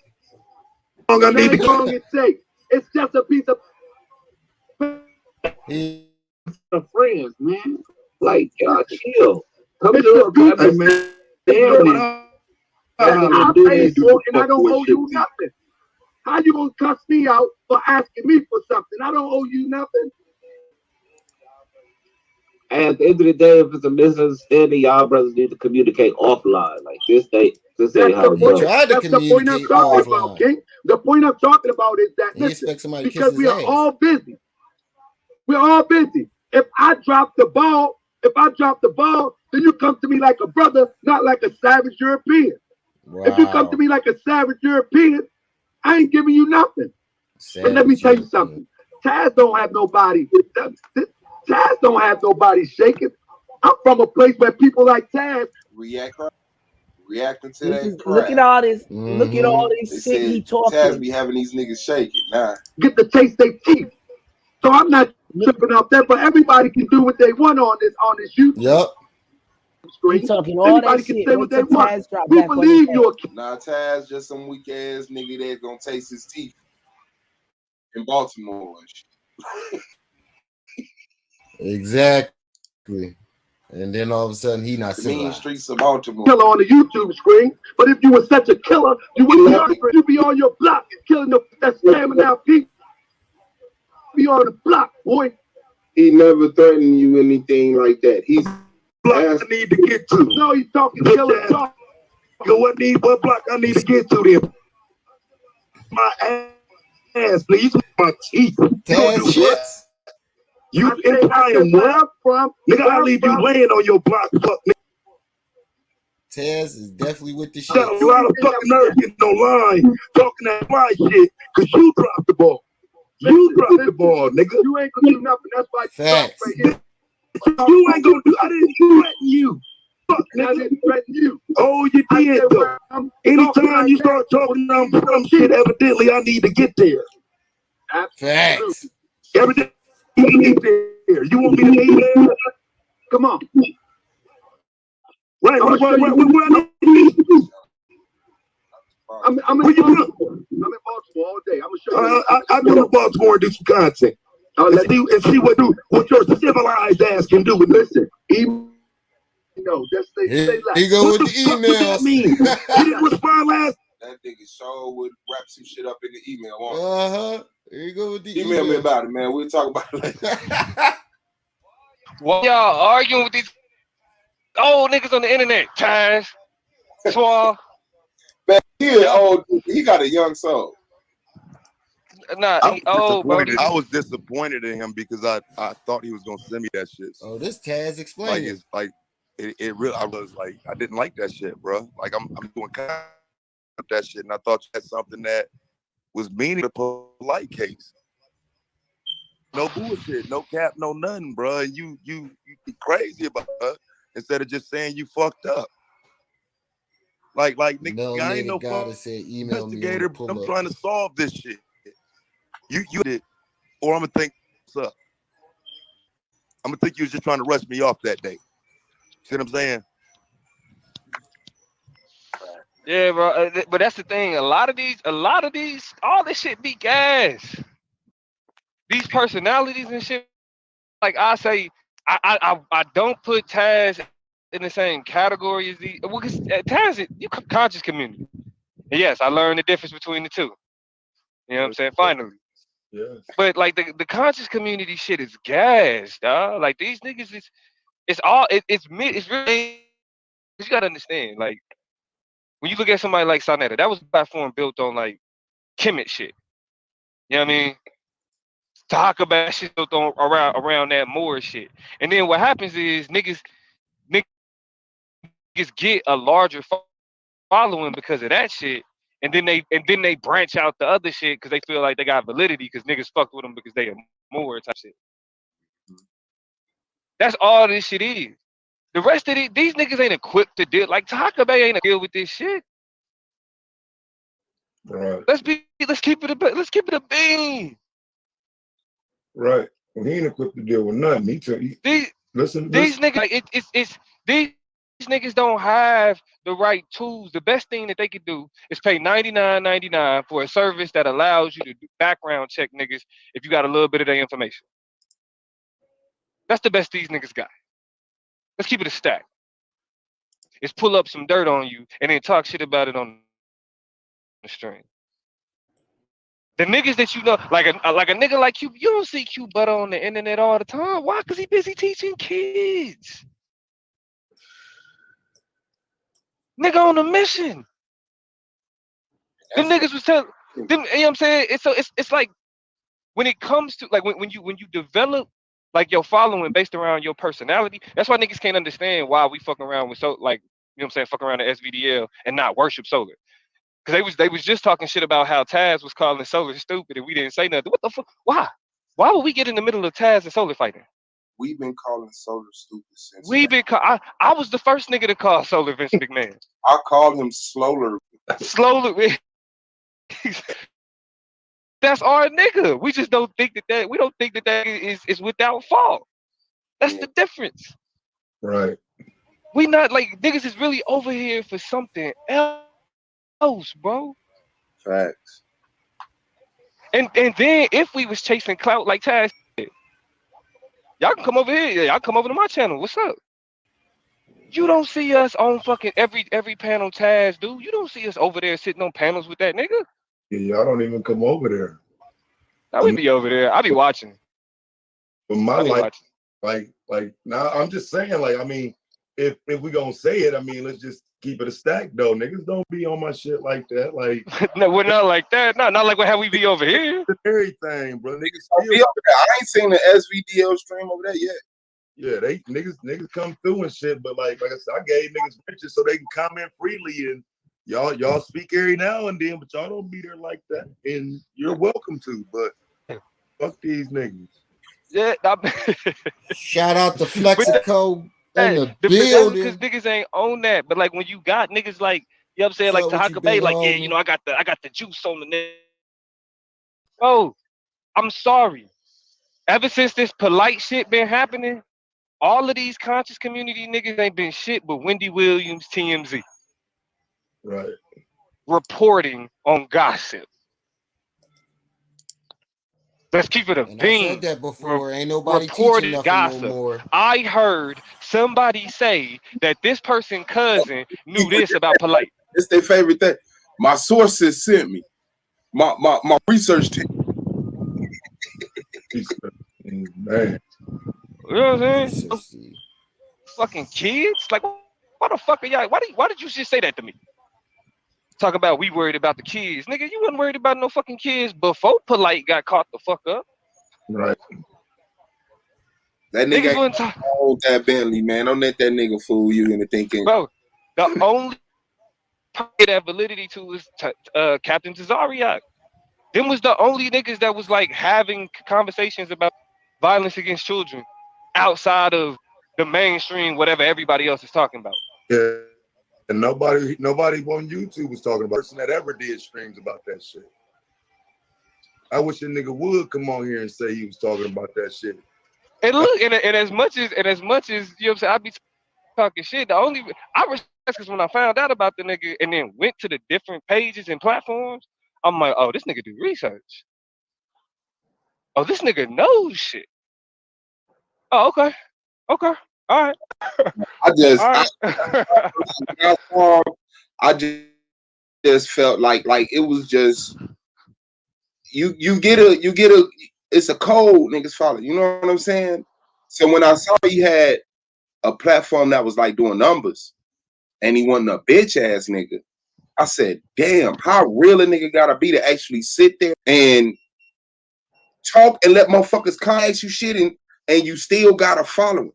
How long I need to go? long it takes. It's just a piece of friends, man. Like, y'all chill. Come it's to a piece a of man. family. I paid for and I don't owe you nothing. How you gonna cuss me out for asking me for something? I don't owe you nothing. And at the end of the day, if it's a misunderstanding, y'all brothers need to communicate offline. Like this ain't how it goes. That's the point I'm talking about, King. The point I'm talking about is that listen, because we are all busy. We're all busy. If I drop the ball, then you come to me like a brother, not like a savage European. Wow. If you come to me like a savage European, I ain't giving you nothing. But let me tell you something. Taz don't have nobody. Taz don't have nobody shaking. I'm from a place where people like Taz reacting to that crap. Look at all this. Look at all this shit he talking. Taz be having these niggas shaking. Nah. Get to taste their teeth. So I'm not tripping off that, but everybody can do what they want on this YouTube. Yep. Screen. He talking all Anybody that can shit. say what they want. We back believe you. Nah, Taz just some weak ass nigga that's gonna taste his teeth in Baltimore. Exactly. And then all of a sudden he not the mean civilized. streets of Baltimore. Killer on the YouTube screen, but if you were such a killer, you wouldn't be on your block killing that slamming out people. Be on the block, boy. He never threatened you anything like that. He's block I need to get to. No, he's talking killer talk. What block I need to get to then? My ass, please. My teeth. Taz shit. You implying what? Nigga, I leave you laying on your block, fuck nigga. Taz is definitely with the shit. Got a lot of fucking nerve getting online talking that fly shit because you dropped the ball. You dropped the ball, nigga. You ain't gonna do nothing. That's why Facts. You ain't gonna do. I didn't threaten you. Fuck, nigga. I didn't threaten you. Oh, you did though. Anytime you start talking some shit, evidently I need to get there. Facts. Evidently I need there. You want me to be there? Come on. Right. What I need to do? I'm in Baltimore. I'm in Baltimore all day. I'm gonna show you. I go to Baltimore and do some content. And see what your civilized ass can do with listen. Just stay left. He go with the emails. He didn't respond last. That nigga sure would wrap some shit up in the email. Here you go with the email me about it, man. We'll talk about it later. Why y'all arguing with these old niggas on the internet? Taz, Suave. Man, he got a young soul. Nah, he old, bro. I was disappointed in him because I thought he was gonna send me that shit. Oh, this Taz explained. It really, I was like, I didn't like that shit, bro. Like I'm doing that shit, and I thought you had something that was meaning to polite case. No bullshit, no cap, no nothing, bro. And you be crazy about it instead of just saying you fucked up. Like nigga, I ain't no investigator, but I'm trying to solve this shit. You did, or I'm gonna think what's up. I'm gonna think you was just trying to rush me off that day. See what I'm saying? Yeah, bro. But that's the thing. A lot of these, all this shit be gas. These personalities and shit. Like I say, I don't put Taz in the same category as these. Well, because Taz, you conscious community. And yes, I learned the difference between the two. You know what I'm saying? Finally. Yes. But like the conscious community shit is gas, dog. Like these niggas it's really, you gotta understand, like when you look at somebody like Sonetta, that was a platform built on like Kemet shit. You know what I mean? Taharka shit built on around that Moorish shit. And then what happens is niggas get a larger following because of that shit. And then they branch out the other shit because they feel like they got validity because niggas fucked with them because they a Moor type shit. That's all this shit is. The rest of these niggas ain't equipped to deal. Like Taharka Bay ain't deal with this shit. Right. Let's keep it a bean. Right. Well, he ain't equipped to deal with nothing. Listen. These niggas, like these niggas don't have the right tools. The best thing that they could do is pay $99.99 for a service that allows you to do background check niggas if you got a little bit of their information. That's the best these niggas got. Let's keep it a stack. It's pull up some dirt on you and then talk shit about it on the stream. The niggas that you know, like a nigga like you don't see Q Butter on the internet all the time. Why? Because he busy teaching kids. Nigga on a mission. Them niggas was telling them, you know what I'm saying? It's like when it comes to like when you develop like your following based around your personality, that's why niggas can't understand why we fuck around with fuck around the SVDL and not worship Solar. Cause they was just talking shit about how Taz was calling Solar stupid and we didn't say nothing. What the fuck? Why? Why would we get in the middle of Taz and Solar fighting? We've been calling Solar stupid since. I was the first nigga to call Solar Vince McMahon. I called him Slower. Slowly. That's our nigga. We just don't think that is without fault. That's the difference. Right. We not like niggas is really over here for something else, bro. Facts. And then if we was chasing clout like Taz, y'all can come over here. Y'all come over to my channel. What's up? You don't see us on fucking every panel Taz, dude. You don't see us over there sitting on panels with that nigga. Yeah, y'all don't even come over there. I would be over there. I be watching. But my life, like now, I'm just saying, like, I mean, if we gonna say it, I mean, let's just keep it a stack, though. Niggas don't be on my shit like that. Like, no, we're not like that. No, not like how we be over here. Everything, bro. Niggas still be over there. I ain't seen the SVDL stream over there yet. Yeah, they niggas come through and shit, but like I said, I gave niggas riches so they can comment freely and y'all speak every now and then, but y'all don't be there like that. And you're welcome to, but fuck these niggas. Yeah, shout out to Flexico and the building. Because niggas ain't on that. But like when you got niggas like, you know what I'm saying, like Taharka Bay, like, yeah, you know, I got the juice on the nigga. Bro, I'm sorry. Ever since this polite shit been happening, all of these conscious community niggas ain't been shit but Wendy Williams, TMZ. Right. Reporting on gossip. Let's keep it a bean. I said that before. Ain't nobody teaching nothing gossip. no more. I heard somebody say that this person's cousin knew this about polite. It's their favorite thing. My sources sent me. My research team. Man. You know what I'm saying? Fucking kids? Like, why the fuck are y'all? Why did you just say that to me? Talk about we worried about the kids. Nigga, you wasn't worried about no fucking kids before Polite got caught the fuck up. Right. That nigga ain't hold that Bentley, man. Don't let that nigga fool you into thinking. Bro, the only that validity to is Captain Tazariak. Them was the only niggas that was like having conversations about violence against children outside of the mainstream, whatever everybody else is talking about. Yeah. And nobody on YouTube was talking about person that ever did streams about that shit. I wish a nigga would come on here and say he was talking about that shit. And look, and as much as you know what I'm saying, I be talking shit. I respect because when I found out about the nigga and then went to the different pages and platforms, I'm like, oh, this nigga do research. Oh, this nigga knows shit. Oh, okay. Okay. All right. I just felt like it was just you get a it's a code niggas follow. You know what I'm saying? So when I saw he had a platform that was like doing numbers and he wasn't a bitch ass nigga, I said, damn, how real a nigga gotta be to actually sit there and talk and let motherfuckers ask you shit and you still gotta follow it.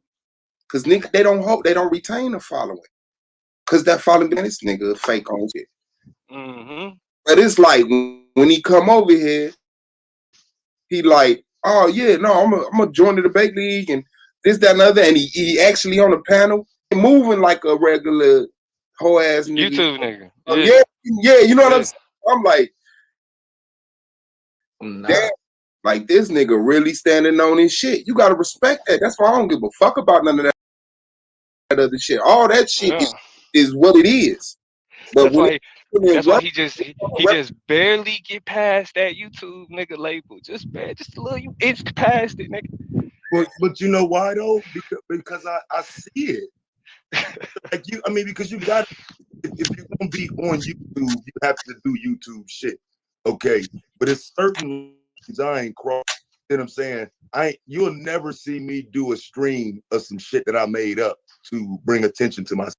Cause nigga, they don't retain the following. Cause that following this nigga fake on shit. Mm-hmm. But it's like when he come over here, he like, oh yeah, no, I'm gonna join the debate league and this, that, and other, and he actually on the panel moving like a regular whole ass nigga. YouTube nigga. Yeah, you know what I'm saying? I'm like, damn, like this nigga really standing on his shit. You gotta respect that. That's why I don't give a fuck about none of that other shit. All that shit is what it is. But that's why he just barely get past that YouTube nigga label. Just a little inch past it, nigga. But you know why though? Because I see it. Like because you got, if you're gonna be on YouTube, you have to do YouTube shit. Okay. But it's certain things I ain't cross. You know what I'm saying? You'll never see me do a stream of some shit that I made up to bring attention to myself.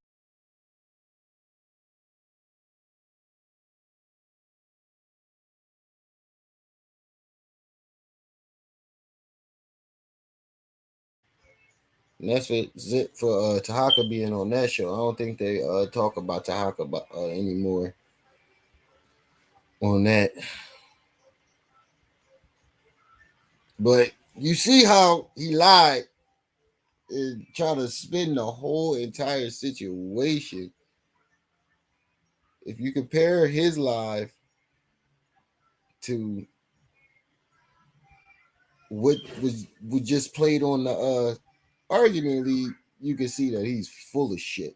And that's it for Taharka being on that show. I don't think they talk about Taharka anymore on that. But you see how he lied and try to spin the whole entire situation. If you compare his live to what was just played on the argument league, you can see that he's full of shit.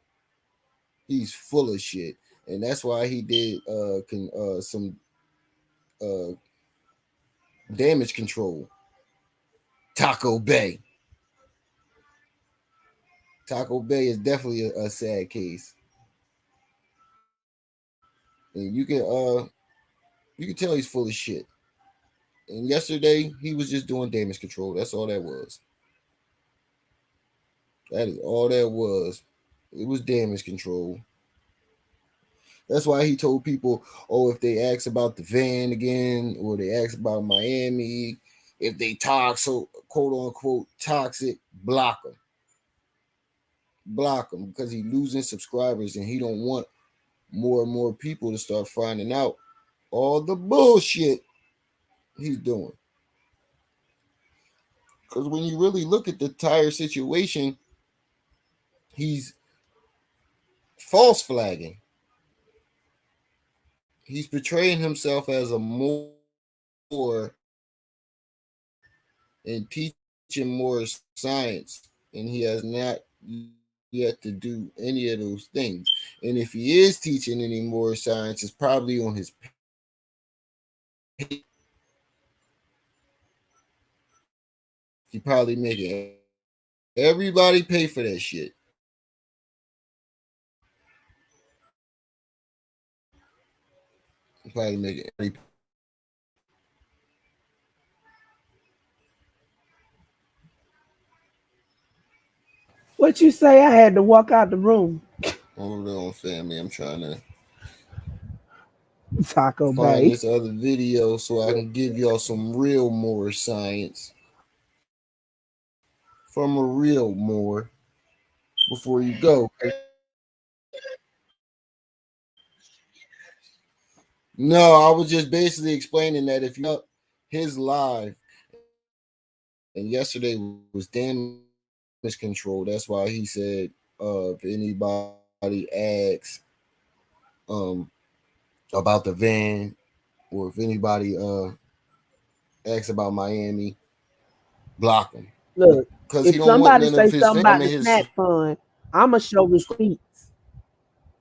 He's full of shit, and that's why he did some damage control. Taco Bay. Taco Bay is definitely a sad case, and you can tell he's full of shit. And yesterday he was just doing damage control. That's all that was. That is all that was. It was damage control. That's why he told people, oh, if they ask about the van again, or they ask about Miami, if they talk so quote unquote toxic, block them. Block him, because he's losing subscribers and he don't want more and more people to start finding out all the bullshit he's doing. Because when you really look at the entire situation, he's false flagging. He's portraying himself as a more and teaching more science, and he has not yet to do any of those things. And if he is teaching any more science, it's probably on his page. He probably making everybody pay for that shit. He probably making everybody. What you say? I had to walk out the room. Hold on, family. I'm trying to Taco find Bay. this other video so I can give y'all some real Moorish science from a real Moor before you go. No, I was just basically explaining that if you up his live, and yesterday was damage control. That's why he said, if anybody asks about the van, or if anybody asks about Miami, block him. Look, Because if he don't want somebody none of say his something about the snack fund, I'ma show receipts.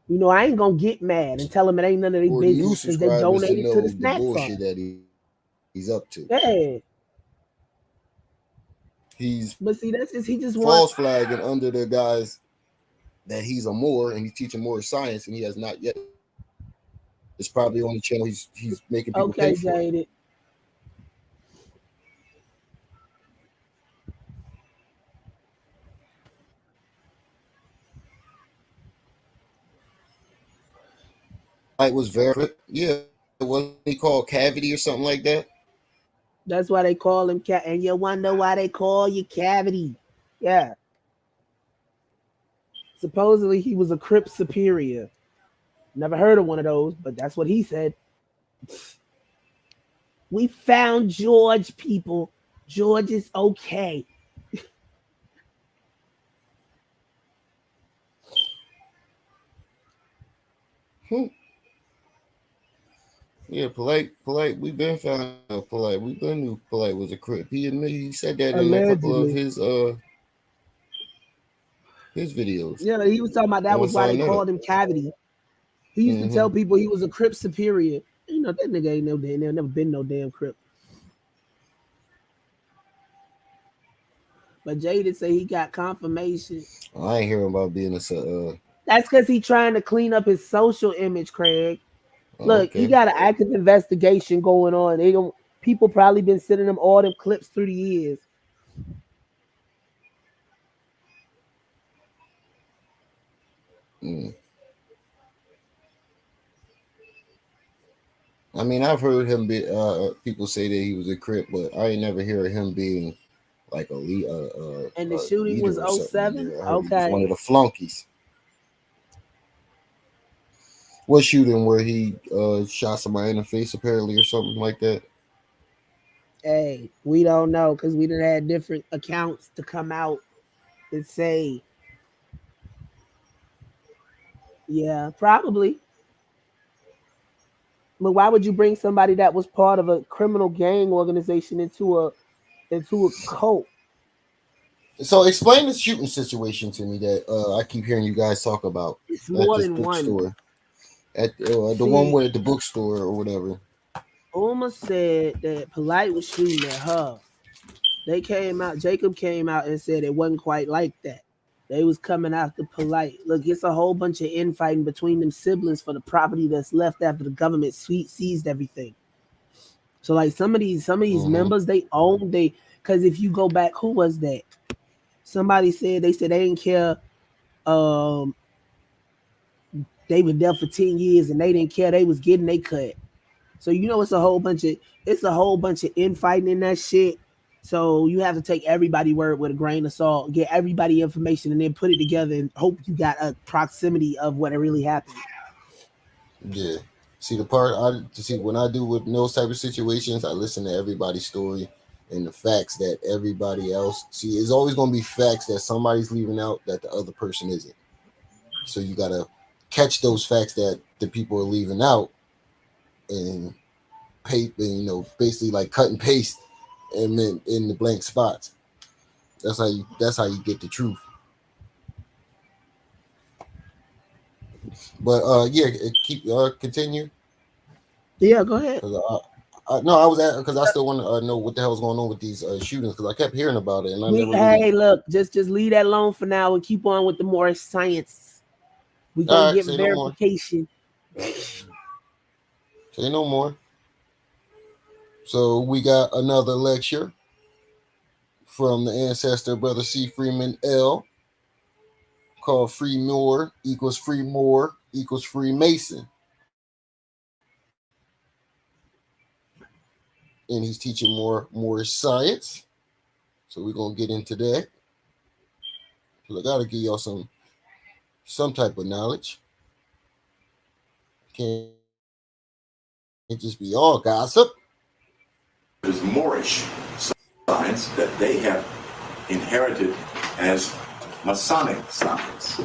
You know, I ain't gonna get mad and tell them it ain't none of their business because they donated to the snack bullshit fund. that he's up to. Yeah. But see, that's just he just false flagging under the guys that he's a Moor and he's teaching more science, and he has not yet. It's probably on the channel he's making people pay for it. It was very, wasn't he called cavity or something like that? That's why they call him and you wonder why they call you cavity. Yeah. Supposedly he was a Crip superior. Never heard of one of those, but that's what he said. We found George, people. George is okay. Yeah, polite. We've been found out polite. We've been knew polite was a crip. He said that in a couple of Allegedly. his videos. Yeah, he was talking about that was Once why I they know. called him Cavity. He used to tell people he was a Crip superior. You know, that nigga ain't no damn, never been no damn Crip. But Jaded say he got confirmation. I ain't hearing about being a That's because he trying to clean up his social image, Craig. Look, he okay. got an active investigation going on. They don't. People probably been sending him all them clips through the years. Mm. I mean, I've heard him be people say that he was a crip, but I ain't never hear him being like a And the shooting leader was or something in 07? there. I heard he was one Okay. of the flunkies. What shooting where he shot somebody in the face apparently or something like that? Hey, we don't know because we done had different accounts to come out and say, yeah, probably. But why would you bring somebody that was part of a criminal gang organization into a cult? So explain the shooting situation to me that I keep hearing you guys talk about It's at more this than one. bookstore, at the one See, where at the bookstore or whatever. Uma said that Polite was shooting at her. They came out, Jacob came out and said it wasn't quite like that. They was coming after Polite. Look, it's a whole bunch of infighting between them siblings for the property that's left after the government seized everything. So like some of these members they own because if you go back, who was that? Somebody said they didn't care. Um, they were there for 10 years and they didn't care. They was getting they cut. So you know it's a whole bunch of infighting in that shit. So you have to take everybody word with a grain of salt, get everybody information, and then put it together and hope you got a proximity of what really happened. Yeah. See the part when I do with those type of situations, I listen to everybody's story and the facts that everybody else see. It's always going to be facts that somebody's leaving out that the other person isn't. So you got to catch those facts that the people are leaving out and basically like cut and paste and then in the blank spots. That's how you get the truth. But yeah, keep continue. Yeah, go ahead. No, I was at because I still want to know what the hell's going on with these shootings because I kept hearing about it and I never really. Hey, look, just leave that alone for now and keep on with the Moorish science. We gonna get verification. Say no more. So we got another lecture from the ancestor brother C. Freeman L. called Free Moor equals Freemason. And he's teaching more Moorish science. So we're gonna get into that. I gotta give y'all some type of knowledge. Can't just be all gossip. There's Moorish science that they have inherited as Masonic science.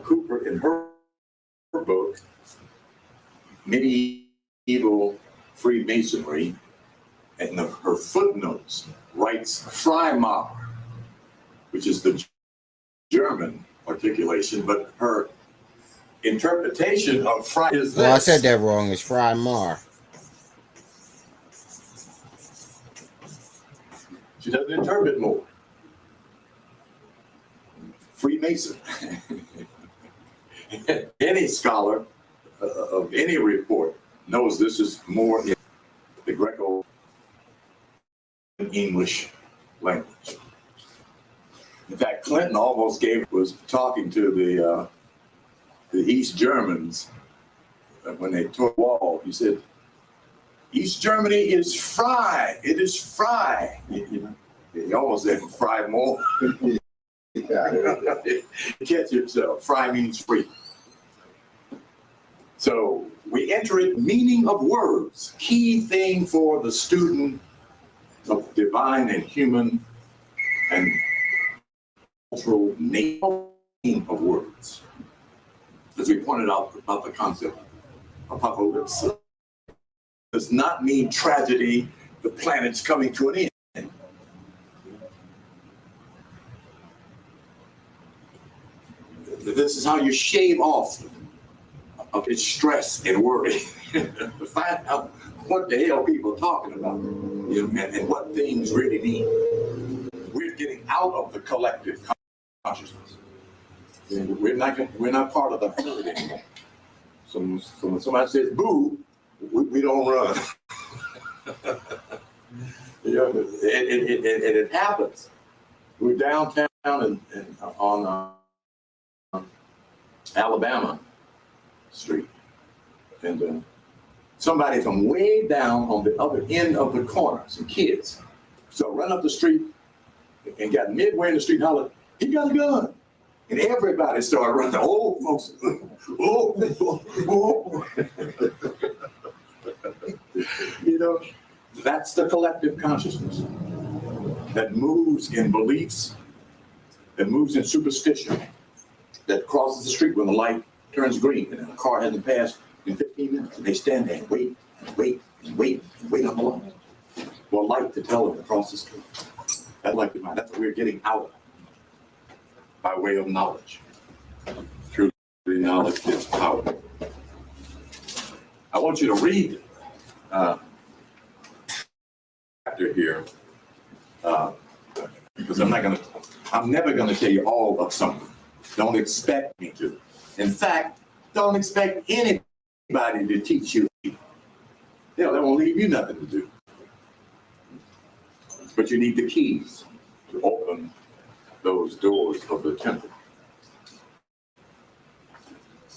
Cooper, in her book, Medieval Freemasonry, and her footnotes writes Freimaurer, which is the German articulation, but her interpretation of Fry is this. Well, I said that wrong. It's Freimaurer. She doesn't interpret more. Freemason. Any scholar of any report knows this is more in the Greco-English language. In fact, Clinton almost was talking to the East Germans when they tore the wall. He said, East Germany is frei. It is frei. You know, he almost said frei more. Catch yourself. Frei means free. So we enter it, meaning of words, key thing for the student of divine and human and cultural name of words. As we pointed out about the concept, apocalypse does not mean tragedy, the planet's coming to an end. This is how you shave off of its stress and worry. Find out what the hell people are talking about, you know, and what things really mean. We're getting out of the collective consciousness. We're not part of the herd anymore. So when somebody says boo, we don't run. You know, it happens. We're downtown and on Alabama Street, and somebody from way down on the other end of the corner, some kids, so run up the street and got midway in the street, hollered, "He got a gun!" And everybody started running. Oh, folks, oh. You know, that's the collective consciousness that moves in beliefs, that moves in superstition, that crosses the street when the light turns green and a car hasn't passed in 15 minutes. And they stand there and wait and wait and wait and wait on the line for a light to tell them to cross the street. That's like the mind. That's what we're getting out of by way of knowledge. Truly, knowledge is power. I want you to read chapter here because I'm never gonna tell you all of something. Don't expect me to. In fact, don't expect anybody to teach you. They won't leave you nothing to do. But you need the keys to open those doors of the temple.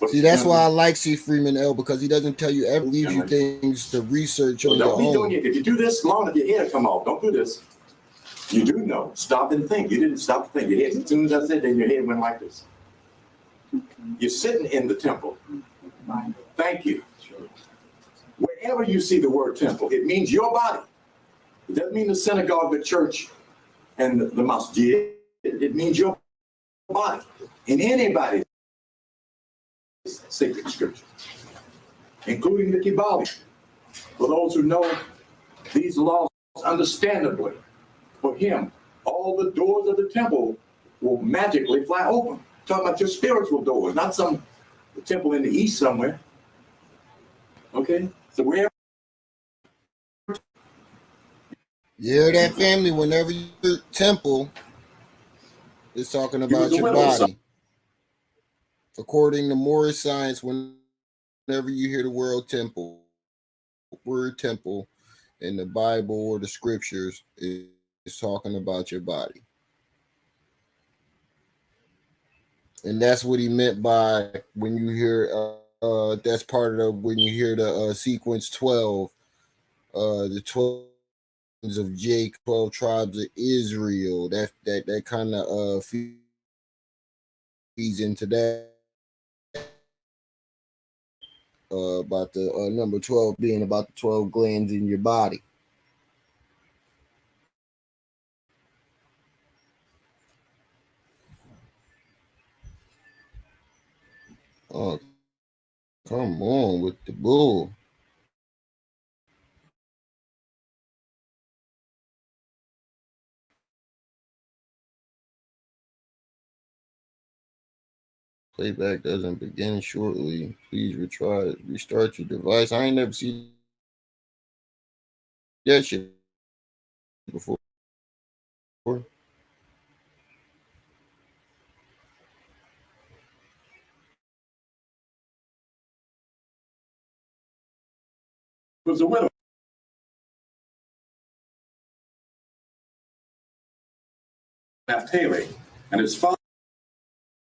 See, that's why I like C. Freeman L, because he doesn't tell you ever, leaves you things to research on your own. Doing it. If you do this long, if your hair come off, don't do this. You do know. Stop and think. You didn't stop to think. Your head, as soon as I said that, your head went like this. You're sitting in the temple. Thank you. Wherever you see the word temple, it means your body. It doesn't mean the synagogue, the church, and the masjid. It means your body. In anybody's sacred scripture, including the Kibali. For those who know these laws understandably, for him, all the doors of the temple will magically fly open. Talking about your spiritual doors, not some temple in the east somewhere. Okay? So wherever. Yeah, that family, whenever you hear temple, it's talking about your body. According to Moorish science, whenever you hear the word temple in the Bible or the scriptures, it's talking about your body. And that's what he meant by when you hear, that's part of when you hear the sequence 12, the 12 of Jacob, 12 tribes of Israel. That kind of feeds into that. About the number 12 being about the 12 glands in your body. Oh, come on with the bull. Playback doesn't begin shortly. Please restart your device. I ain't never seen that shit before. Was a widow. Naphtali, and his father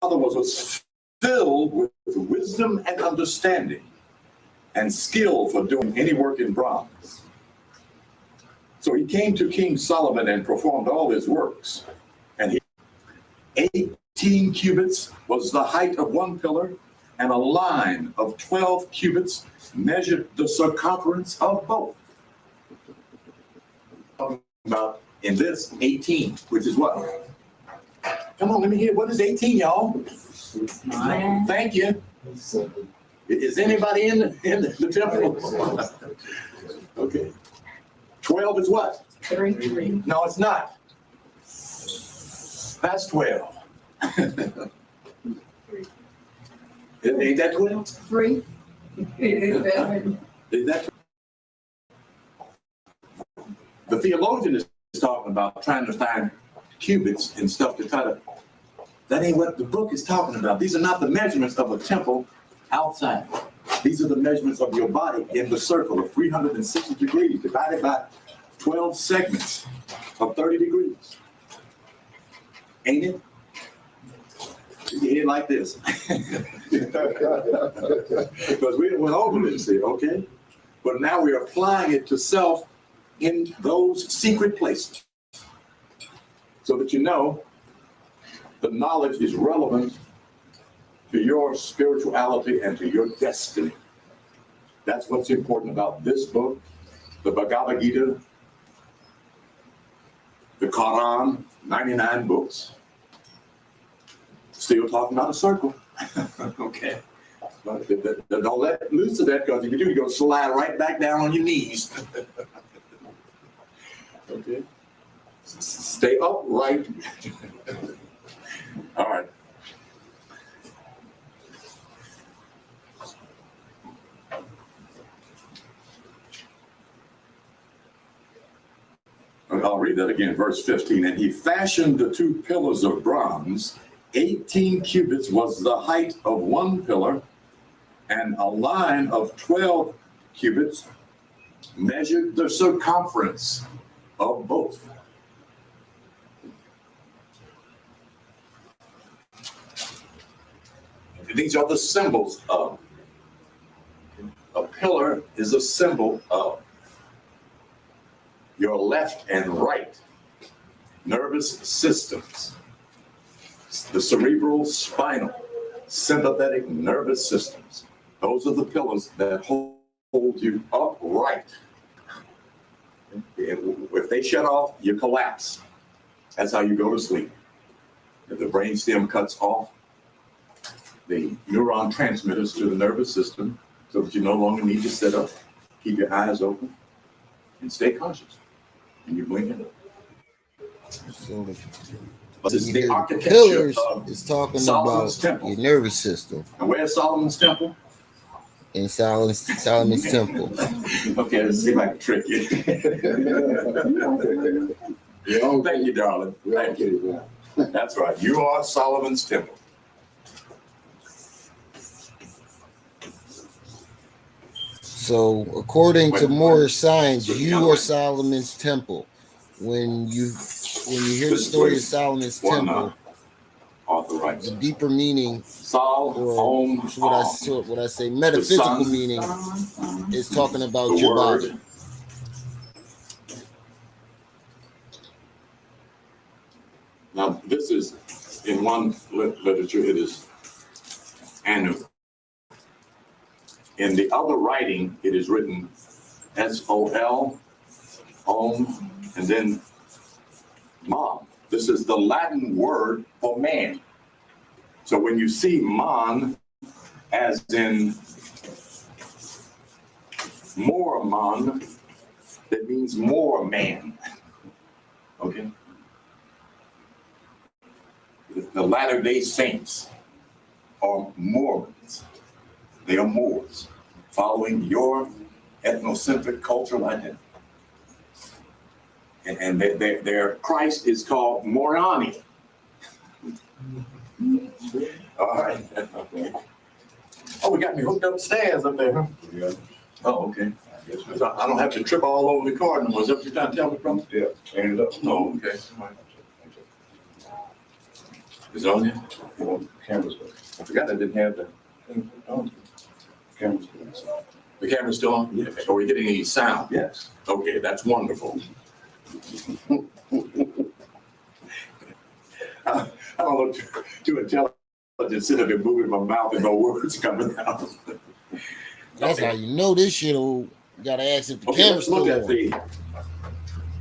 was filled with wisdom and understanding and skill for doing any work in bronze. So he came to King Solomon and performed all his works. And 18 cubits was the height of one pillar, and a line of 12 cubits measured the circumference of both. Talking about in this 18, which is what? Come on, let me hear. What is 18, y'all? Thank you. Is anybody in the temple? Okay. 12 is what? 33. No, it's not. That's 12. Ain't that 12? 3. Is that? The theologian is talking about trying to find cubits and stuff to try to. That ain't what the book is talking about. These are not the measurements of a temple outside. These are the measurements of your body in the circle of 360 degrees divided by 12 segments of 30 degrees. Ain't it? You ain't like this. Because we went over this here, okay? But now we're applying it to self in those secret places. So that you know the knowledge is relevant to your spirituality and to your destiny. That's what's important about this book, the Bhagavad Gita, the Quran, 99 books. Still talking about a circle. Okay. But don't let loose of that, because if you do, you're going to slide right back down on your knees. Okay. Stay upright. All right. I'll read that again, verse 15. And he fashioned the 2 pillars of bronze. 18 cubits was the height of one pillar, and a line of 12 cubits measured the circumference of both. These are the symbols of. A pillar is a symbol of your left and right nervous systems, the cerebral, spinal, sympathetic nervous systems. Those are the pillars that hold you upright. If they shut off, you collapse. That's how you go to sleep. If the brainstem cuts off the neuron transmitters to the nervous system, so that you no longer need to sit up, keep your eyes open, and stay conscious. And you blink it. So But this is the architecture pillars of is talking Solomon's about temple. your nervous system. And where's Solomon's temple? In Solomon's temple. Okay, let's see if I can trick you. Thank you, darling. Thank you. That's right. You are Solomon's temple. So, according to Moorish science, you are Solomon's temple. When you hear the story of Solomon's temple, the deeper meaning, or what I say, metaphysical meaning, is talking about your body. Now, this is in one literature, it is Anu. In the other writing, it is written S-O-L, Om, and then Mom. This is the Latin word for man. So when you see man, as in more man, that means more man. Okay? The Latter-day Saints are Mormons. They are Moors, following your ethnocentric cultural identity. And their Christ is called Morani. All right. Okay. Oh, we got me hooked upstairs up there, huh? Yeah. Oh, okay. So I don't have to trip all over the car no more. Is that what you're trying to tell me from? Yeah. Stand up. Oh, okay. Is it on there? Well, camera's good. I forgot I didn't have the thing on. Camera's good. The camera's still on? Yes. Are we getting any sound? Yes. Okay, that's wonderful. I don't look too intelligent instead of moving my mouth and no words coming out. That's how you know this shit old. You gotta ask if the Okay, camera's let's look still at on.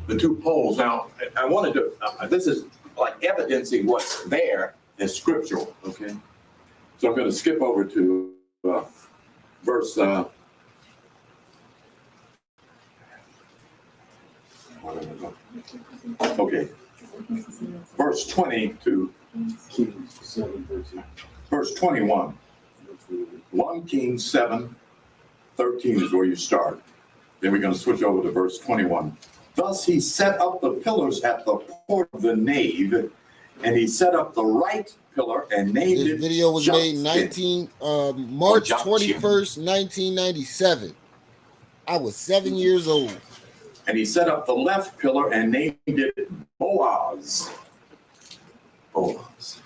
the two poles. Now, I wanted to, this is like evidencing what's there is scriptural, okay? So I'm going to skip over to verse, okay, verse 20 to verse 21. 1 Kings 7:13 is where you start. Then we're going to switch over to verse 21. Thus he set up the pillars at the port of the nave, and he set up the right pillar and named This it video was made March 21st, 1997. I was 7 years old. And he set up the left pillar and named it Boaz. Boaz.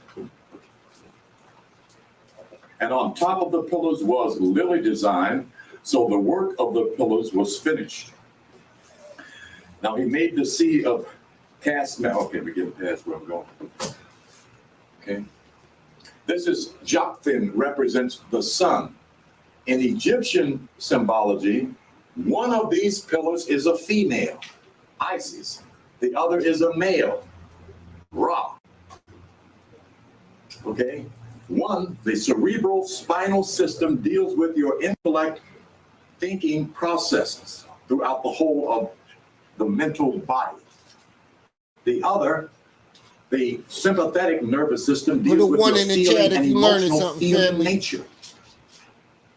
And on top of the pillars was lily design, so the work of the pillars was finished. Now he made the sea of cast metal. Okay, we get past where I'm going. Okay. This is Joktan, represents the sun. In Egyptian symbology, one of these pillars is a female, Isis. The other is a male, Ra. Okay. One, the cerebral spinal system deals with your intellect thinking processes throughout the whole of the mental body. The other, the sympathetic nervous system deals with your feeling and emotional feeling nature.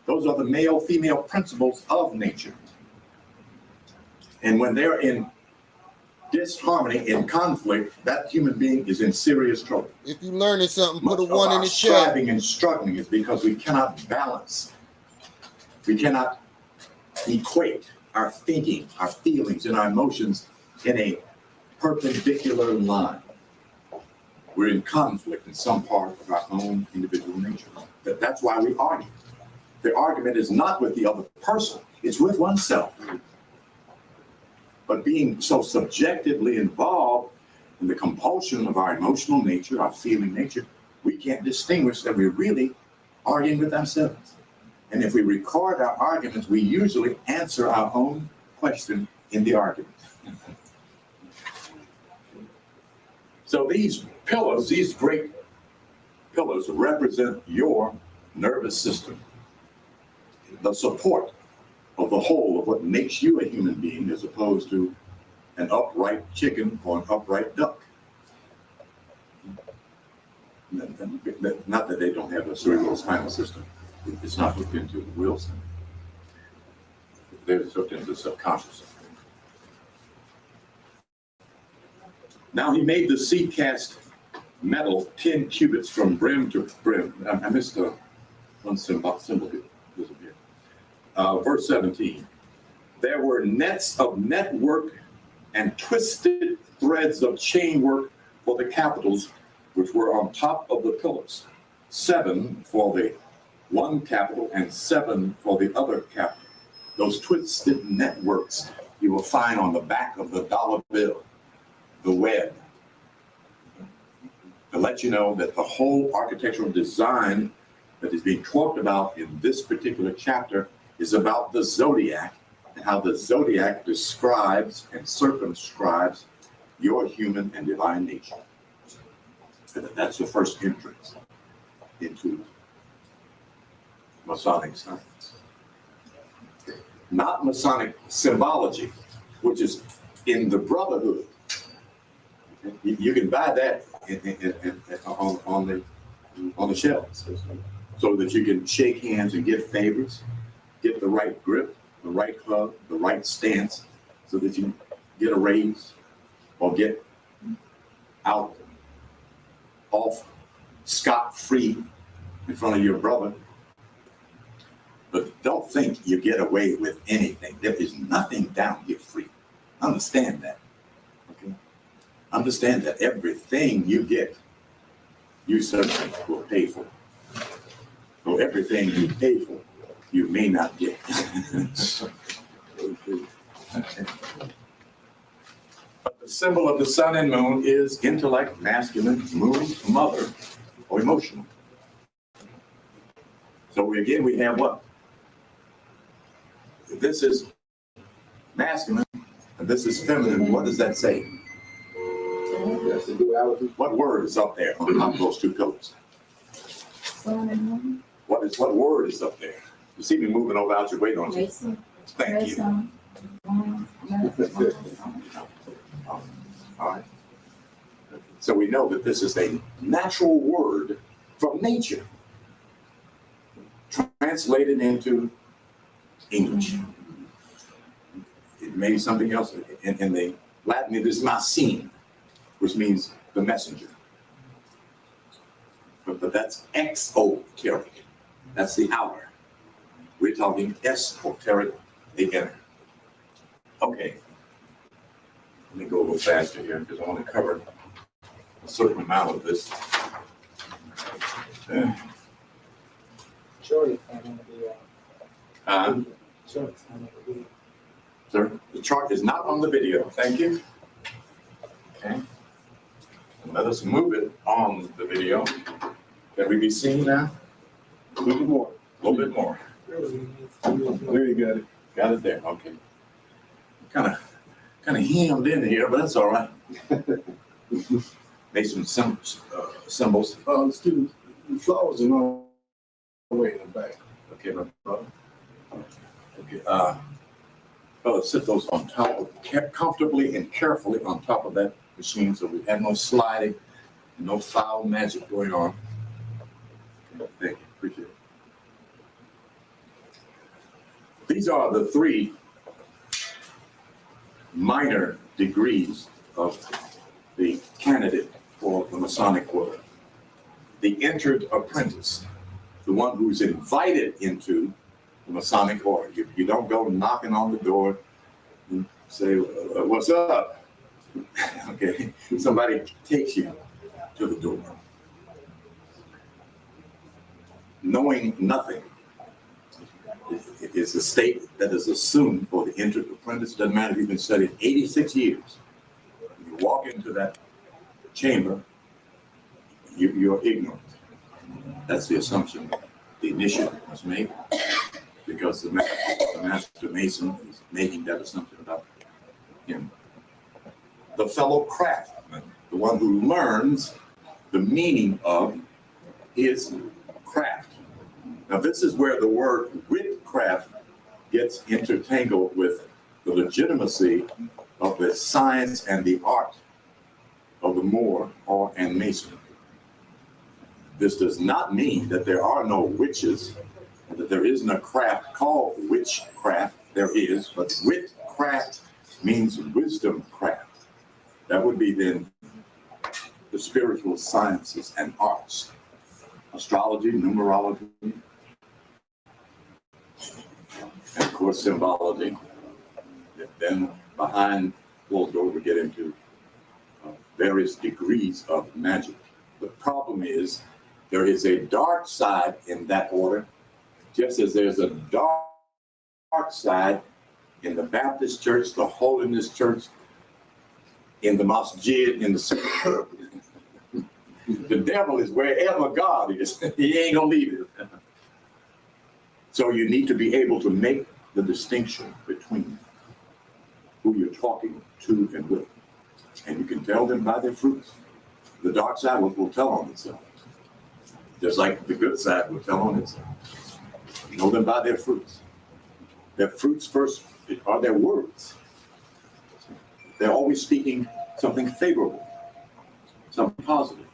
Those are the male-female principles of nature. And when they're in disharmony, in conflict, that human being is in serious trouble. If you're learning something, put a Much 1 in the chat. Striving and struggling is because we cannot balance. We cannot equate our thinking, our feelings, and our emotions in a perpendicular line. We're in conflict in some part of our own individual nature. That's why we argue. The argument is not with the other person, it's with oneself. But being so subjectively involved in the compulsion of our emotional nature, our feeling nature, we can't distinguish that we're really arguing with ourselves. And if we record our arguments, we usually answer our own question in the argument. So these pillars, these great pillars, represent your nervous system, the support of the whole of what makes you a human being, as opposed to an upright chicken or an upright duck. Not that they don't have a cerebral spinal system. It's not hooked into the will center. They're hooked into the subconscious. Now he made the sea cast metal 10 cubits from brim to brim. I missed one symbol here. Verse 17. There were nets of network and twisted threads of chain work for the capitals, which were on top of the pillars. 7 for the one capital and 7 for the other capital. Those twisted networks you will find on the back of the dollar bill, the web, to let you know that the whole architectural design that is being talked about in this particular chapter is about the zodiac and how the zodiac describes and circumscribes your human and divine nature. And that's the first entrance into Masonic science. Not Masonic symbology, which is in the Brotherhood. You can buy that on the shelves, so that you can shake hands and get favors, get the right grip, the right hug, the right stance, so that you get a raise or get out off scot-free in front of your brother. But don't think you get away with anything. There is nothing down here free. Understand that. Okay? Understand that everything you get, you certainly will pay for. So everything you pay for, you may not get. But the symbol of the sun and moon is intellect, masculine, moon, mother, or emotional. So we have what? This is masculine, and this is feminine. What does that say? That's the duality. What word is up there on top of those two pillars? What word is up there? You see me moving over out your way, don't you? Thank you. All right. So we know that this is a natural word from nature, translated into English. It may be something else. In the Latin, it is masine, which means the messenger. But that's exoteric. That's the outer. We're talking esoteric, the inner. Okay. Let me go a little faster here because I want to cover a certain amount of this. Sure. Sir, the chart is not on the video. Thank you. Okay. Let us move it on the video. Can we be seen now? A little bit more. A little bit more. There you got it. Got it there. Okay. Kind of hemmed in here, but that's all right. Made some symbols. Students, the flowers are all the way in the back. Okay, my brother. Okay. Fellas, sit those on top, comfortably and carefully on top of that machine, so we have no sliding, no foul magic going on. Okay, thank you. Appreciate it. These are the three minor degrees of the candidate for the Masonic order. The entered apprentice, the one who's invited into the Masonic order. You don't go knocking on the door and say, what's up? Okay, somebody takes you to the door. Knowing nothing is a state that is assumed for the entered apprentice. Doesn't matter if you've been studying 86 years. When you walk into that chamber, you're ignorant. That's the assumption the initiate must make, because the master mason is making that assumption about him. The fellow craftsman, the one who learns the meaning of his craft. Now, this is where the word witchcraft gets intertangled with the legitimacy of the science and the art of the Moor and Mason. This does not mean that there are no witches, and that there isn't a craft called witchcraft. There is, but witchcraft means wisdom craft. That would be then the spiritual sciences and arts, astrology, numerology, and of course symbology. Then behind closed doors we get into various degrees of magic. The problem is there is a dark side in that order, just as there's a dark side in the Baptist church, the Holiness Church, in the masjid, in the the devil is wherever God is. He ain't gonna leave it. So you need to be able to make the distinction between who you're talking to and with. And you can tell them by their fruits. The dark side will tell on itself. Just like the good side will tell on itself. You know them by their fruits. Their fruits first are their words. They're always speaking something favorable, something positive.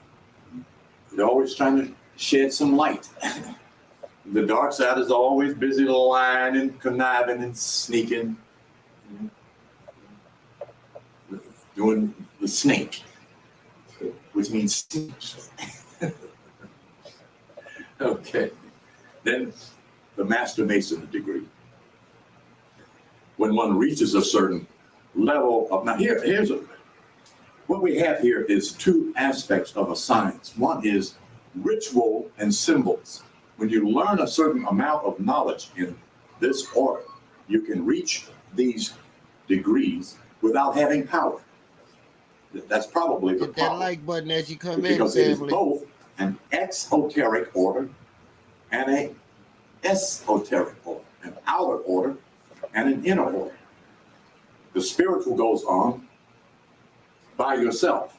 They're always trying to shed some light. The dark side is always busy lying and conniving and sneaking, doing the snake, which means okay. Then the Master Mason degree. When one reaches a certain level of, now what we have here is two aspects of a science. One is ritual and symbols. When you learn a certain amount of knowledge in this order, you can reach these degrees without having power. That's probably the Hit problem. that like button as you come in, Because it is family. both an exoteric order and a esoteric order, an outer order, and an inner order. The spiritual goes on by yourself.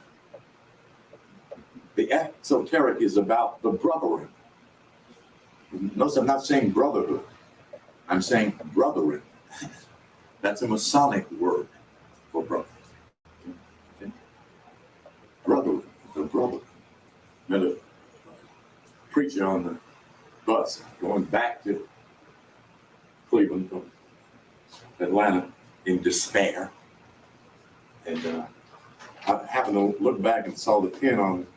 The esoteric is about the brotherhood. Notice I'm not saying brotherhood. I'm saying brotherhood. That's a Masonic word for brother. Okay? Brotherhood, the brotherhood. Met a preacher on the bus going back to Cleveland from Atlanta in despair. And I happened to look back and saw the pin on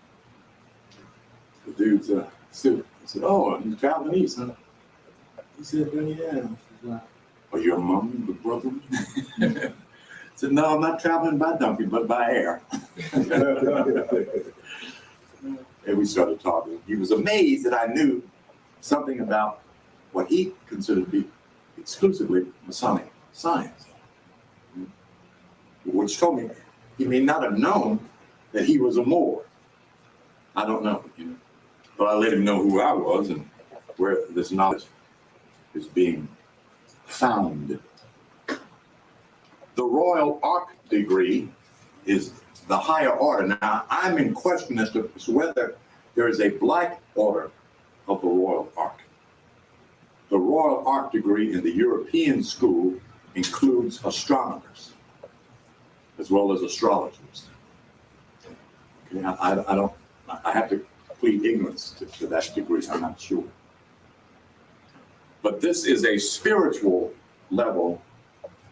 the dude's suit. I said, "Oh, you're traveling east, huh?" He said, "Yeah." "Are you among the brother?" I said, "No, I'm not traveling by donkey, but by air." And we started talking. He was amazed that I knew something about what he considered to be exclusively Masonic science, which told me he may not have known that he was a Moor. I don't know, but I let him know who I was and where this knowledge is being found. The Royal Arc degree is the higher order. Now, I'm in question as to whether there is a black order of the Royal Arc. The Royal Arc degree in the European school includes astronomers as well as astrologers. Okay, I have to plead ignorance to that degree. I'm not sure. But this is a spiritual level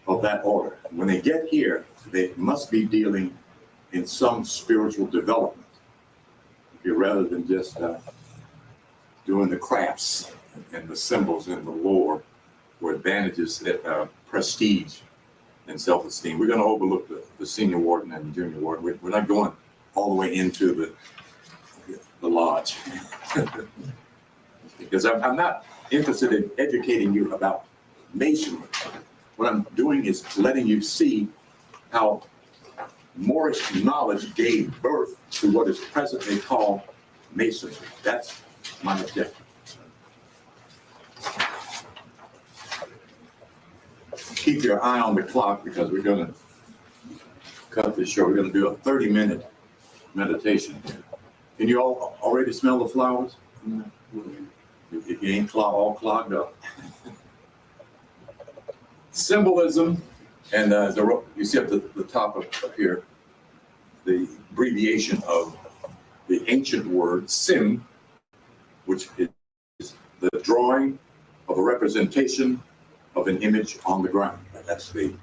of that order. When they get here, they must be dealing in some spiritual development, okay, rather than just doing the crafts and the symbols and the lore for advantages that prestige and self-esteem. We're going to overlook the senior warden and the junior warden. We're not going all the way into the lodge. Because I'm not interested in educating you about masonry. What I'm doing is letting you see how Moorish knowledge gave birth to what is presently called masonry. That's my objective. Keep your eye on the clock because we're going to cut this short. We're going to do a 30-minute meditation. Can you all already smell the flowers? If you ain't all clogged up. Symbolism, and you see at the top of here, the abbreviation of the ancient word sim, which is the drawing of a representation of an image on the ground. That's the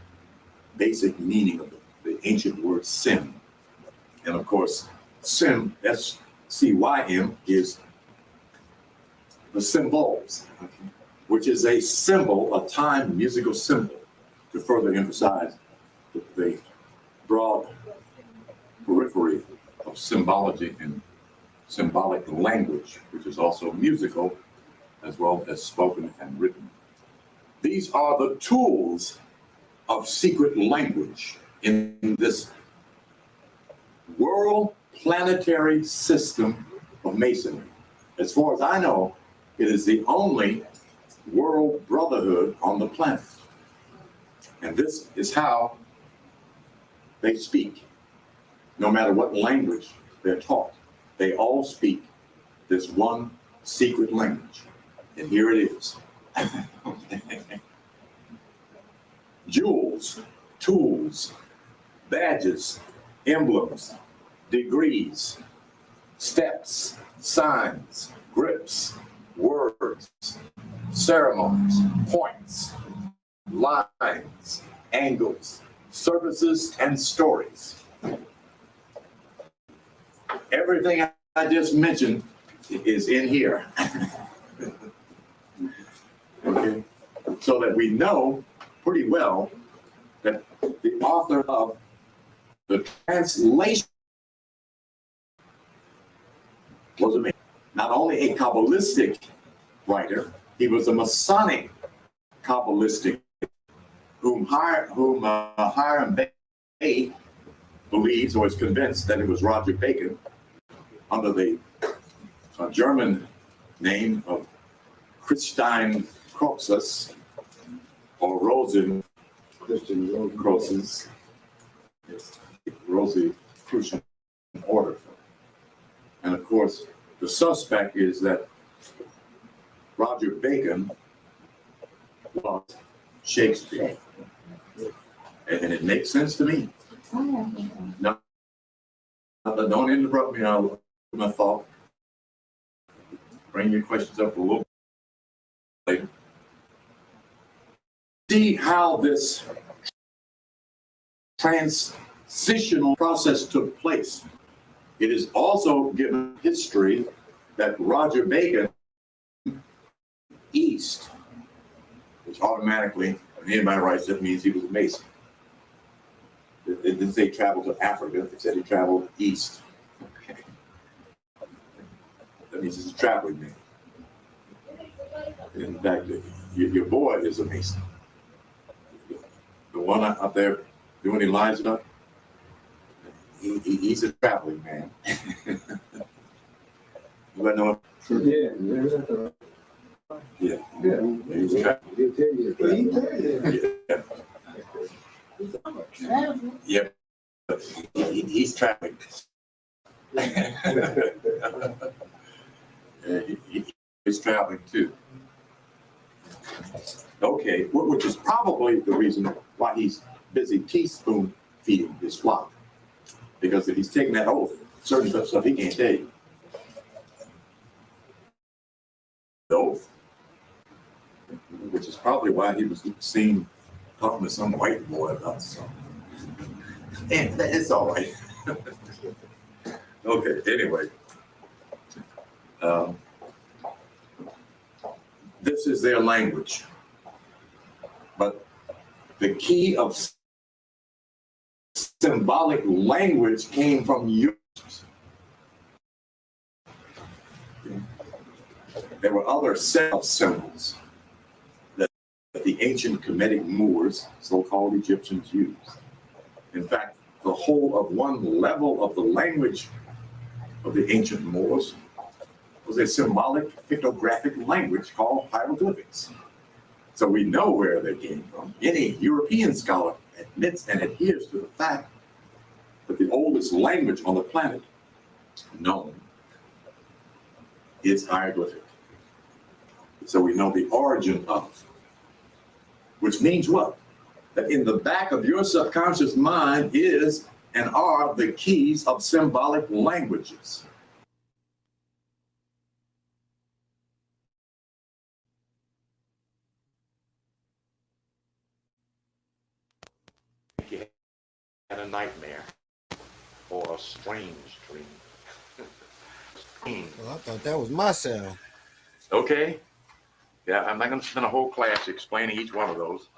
basic meaning of the ancient word sim. And of course, sim, S-C-Y-M, is the symbols, which is a symbol, a time musical symbol, to further emphasize the broad periphery of symbology and symbolic language, which is also musical as well as spoken and written. These are the tools of secret language in this world planetary system of masonry. As far as I know, it is the only world brotherhood on the planet. And this is how they speak, no matter what language they're taught. They all speak this one secret language. And here it is. Jewels, tools, badges, emblems, degrees, steps, signs, grips, words, ceremonies, points, lines, angles, services, and stories. Everything I just mentioned is in here. Okay, so that we know pretty well that the author of the translation was not only a Kabbalistic writer, he was a Masonic Kabbalistic whom Hiram Bay believes or is convinced that it was Roger Bacon under the German name of Christine Croxus or Rosen Croxus, Rosie Crucian order. And of course, the suspect is that Roger Bacon was Shakespeare. And it makes sense to me. No, don't interrupt me. I'll my thought. Bring your questions up a little later. See how this transitional process took place. It is also given history that Roger Bacon east, which automatically, when anybody writes that means he was a Mason. It didn't say he traveled to Africa, it said he traveled east. Okay. That means he's a traveling man. In fact, your boy is a Mason. The one up there doing Elijah, he's a traveling man. You want to know? Yeah. He's a traveling. Yeah. He's traveling. He's traveling too. Okay, which is probably the reason why he's busy teaspoon feeding his flock. Because if he's taking that oath, certain stuff he can't tell you. The oath. Which is probably why he was seen talking to some white boy about something. And it's all right. Okay, anyway. This is their language. But the key of symbolic language came from yours. There were other set of symbols that the ancient Kemetic Moors, so-called Egyptians, used. In fact, the whole of one level of the language of the ancient Moors was a symbolic pictographic language called hieroglyphics. So we know where they came from. Any European scholar admits and adheres to the fact that the oldest language on the planet known is hieroglyphic. So we know the origin of, which means what? That in the back of your subconscious mind is and are the keys of symbolic languages. You had a nightmare or a strange dream. Well, I thought that was my sound. Okay. Yeah, I'm not going to spend a whole class explaining each one of those.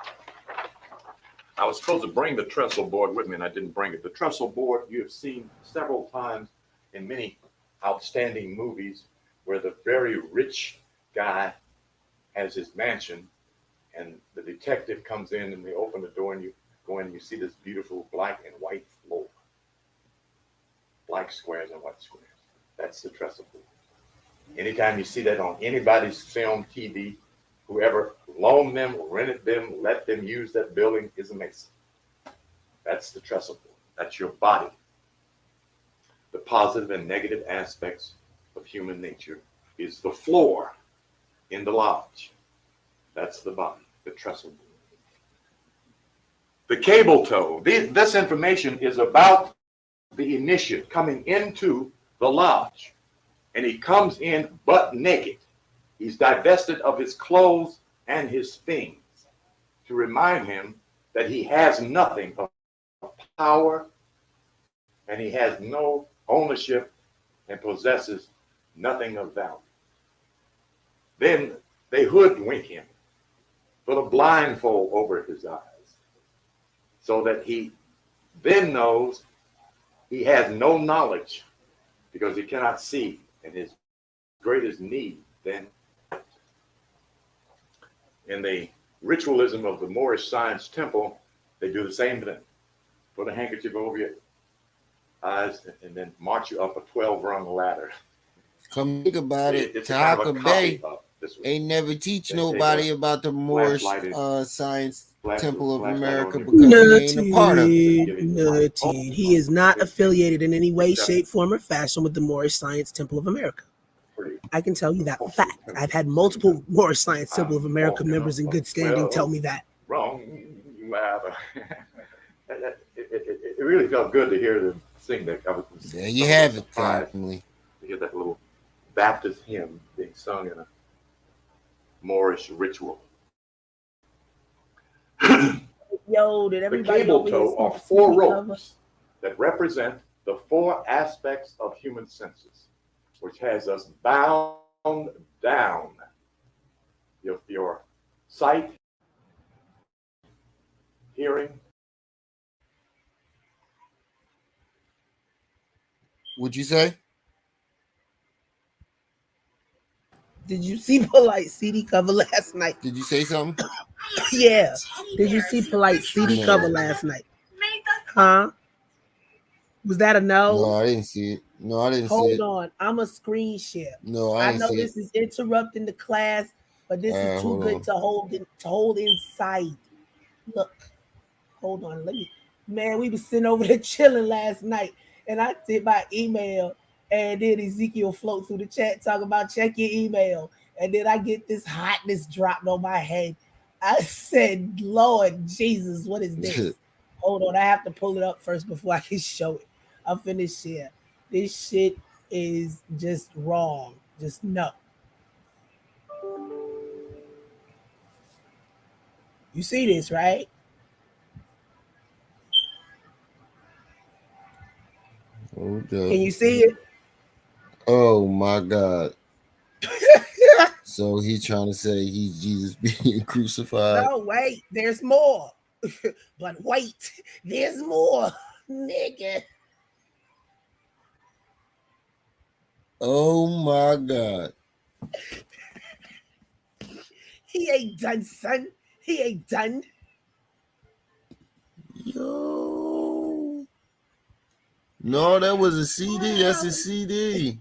I was supposed to bring the trestle board with me, and I didn't bring it. The trestle board you have seen several times in many outstanding movies where the very rich guy has his mansion, and the detective comes in, and they open the door, and you go in, and you see this beautiful black and white floor. Black squares and white squares. That's the trestle board. Anytime you see that on anybody's film, TV, whoever loaned them, rented them, let them use that building is a Mason. That's the trestle board. That's your body. The positive and negative aspects of human nature is the floor in the lodge. That's the body, the trestle board. The cable tow. This information is about the initiate coming into the lodge. And he comes in butt naked. He's divested of his clothes and his things to remind him that he has nothing of power and he has no ownership and possesses nothing of value. Then they hoodwink him, put a blindfold over his eyes so that he then knows he has no knowledge because he cannot see, and his greatest need then. In the ritualism of the Moorish Science Temple, they do the same thing. Put a handkerchief over your eyes and then march you up a 12-rung ladder. Come think about it. It's a kind of Taharka a Bay. copy of They never teach nobody about the Moorish Science Temple of America because he ain't a part of it. Nothing. He is not affiliated in any way, shape, form, or fashion with the Moorish Science Temple of America. I can tell you that for fact. I've had multiple Moorish Science Temple of America members in good standing tell me that. Wrong. It really felt good to hear them sing that. I was there you have it, family. To hear that little Baptist hymn being sung in a Moorish ritual. Yo, did everybody the cable tow are 4 ropes that represent the 4 aspects of human senses, which has us bound down. Your sight, hearing. What'd you say? Did you see Polite CD cover last night? Did you say something? Yeah. Did you see Polite CD cover last night? Huh? Was that a no? No, I didn't see it. No, I didn't see it. Hold on. I'm a screen share. No, I didn't see it. I know this is interrupting the class, but this is too good to hold inside. Look. Hold on. Man, we was sitting over there chilling last night, and I did my email, and then Ezekiel float through the chat talking about check your email, and then I get this hotness dropped on my head. I said, Lord Jesus, what is this? Hold on, I have to pull it up first before I can show it. I'm finished here. This shit is just wrong. Just no. You see this, right? Can you see it? Oh my God. So he's trying to say he's Jesus being crucified. No, wait, there's more. But wait, there's more, nigga. Oh my God. He ain't done, son. He ain't done. Yo. No, that was a CD. That's a CD.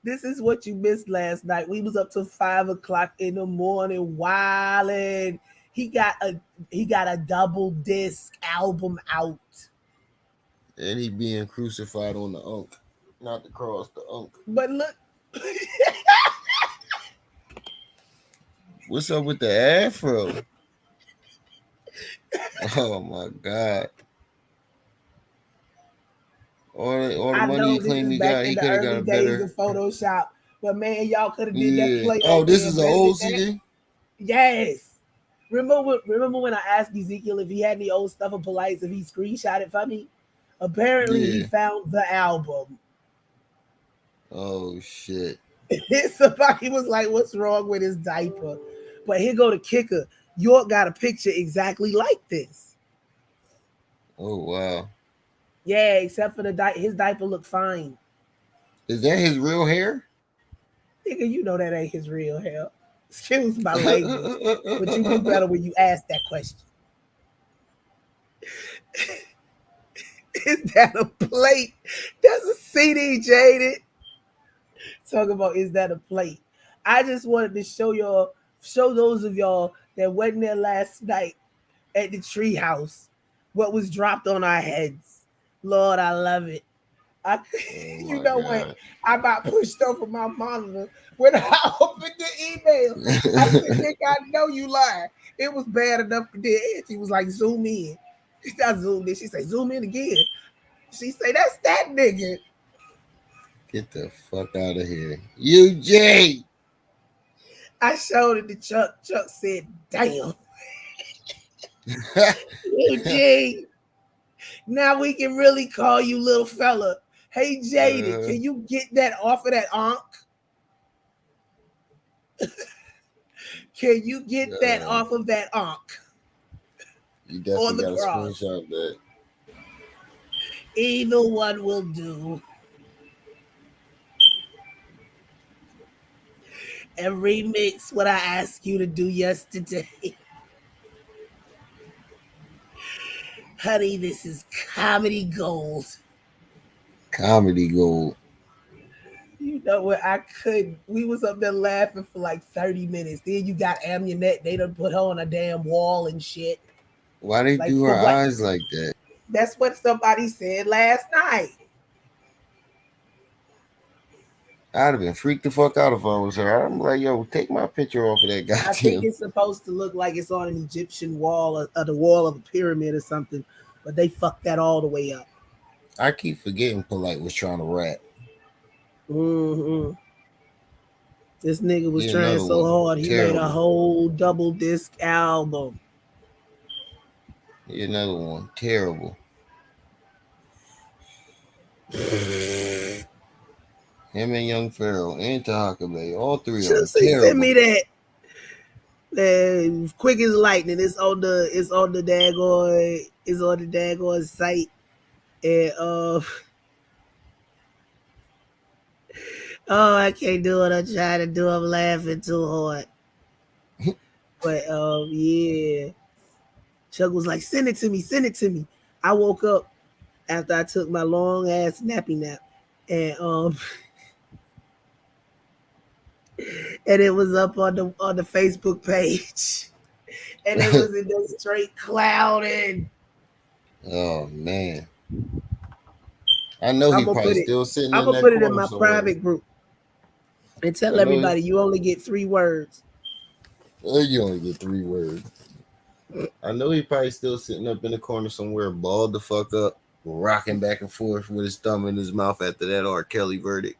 This is what you missed last night. We was up till 5 o'clock in the morning wilding. He got a double disc album out. And he being crucified on the Unk. Not the cross, the Unk. But look. What's up with the afro? Oh my God. All the money he claimed he got, he could have got a better. Of Photoshop. But man, y'all could have did that play. Oh, this is an old CD? Yes. Remember when I asked Ezekiel if he had any old stuff of Polites, if he screenshot it for me? Apparently he found the album. Oh shit. Somebody was like, what's wrong with his diaper? But here go the kicker. York got a picture exactly like this. Oh wow. Yeah, except for his diaper looked fine. Is that his real hair? Nigga, you know that ain't his real hair. Excuse my language, but you do better when you ask that question. Is that a plate? That's a CD, Jaded. Talk about is that a plate? I just wanted to show those of y'all that wasn't there last night at the treehouse what was dropped on our heads. Lord, I love it. You know what? I got pushed over my monitor when I opened the email. I said, Nick, I know you lied. It was bad enough for this. She was like, zoom in. I zoomed in. She said, zoom in again. She said, that's that nigga. Get the fuck out of here. UJ. I showed it to Chuck. Chuck said, damn. UJ. Now we can really call you little fella. Hey, Jaded, can you get that off of that Ankh? Can you get that off of that Ankh? You definitely got to screenshot that. Either one will do. And remix what I asked you to do yesterday. Honey, this is comedy gold. Comedy gold. You No, where I couldn't. We was up there laughing for like 30 minutes. Then you got Amunet. They done put her on a damn wall and shit. Why they Like do for her what? eyes like that? That's what somebody said last night. I'd have been freaked the fuck out if I was her. I'm like, yo, take my picture off of that I think goddamn. it's supposed to look like it's on an Egyptian wall or the wall of a pyramid or something, but they fucked that all the way up. I keep forgetting Polite was trying to rap. Mm-hmm. This nigga was He trying another so one. hard, he made a Terrible. whole double disc album. He another one. Terrible. Him and Young Pharaoh and Taharka Bay, all three of them, Just send terrible. me that. Quick as lightning. It's on the daggone site. And oh, I can't do what I'm trying to do. I'm laughing too hard. But yeah. Chuck was like, send it to me, send it to me. I woke up after I took my long ass nappy nap. And and it was up on the Facebook page. And it was in the straight clouding. Oh man. I know I'm he gonna probably put it. still sitting I'm in gonna that put it in corner my somewhere. private group and tell I know everybody you only get 3 words. you only get 3 words. I know he probably still sitting up in the corner somewhere, balled the fuck up, rocking back and forth with his thumb in his mouth after that R. Kelly verdict.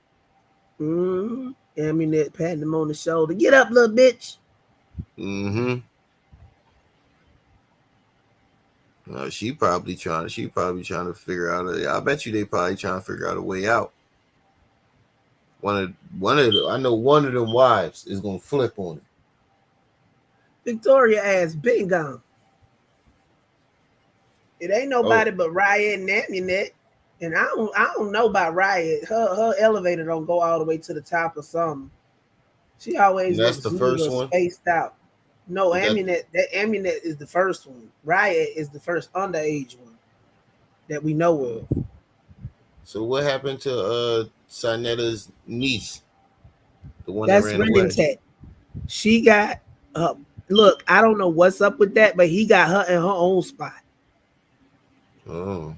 Mm-hmm. Amunet patting him on the shoulder. Get up, little bitch. Mm-hmm. She probably trying to figure out I bet you they probably trying to figure out a way out. I know one of them wives is gonna flip on it. Victoria ass been gone. It ain't Oh, nobody but Riot and Amunet. And I don't know about Riot. Her elevator don't go all the way to the top or something. She and always that's looks the a first little one. spaced out. No, Is that Amunet is the first one. Riot is the first underage one that we know of. so? What happened to Sinetta's niece, the one that That's ran away? Rementet. She got look, I don't know what's up with that, but he got her in her own spot. Oh,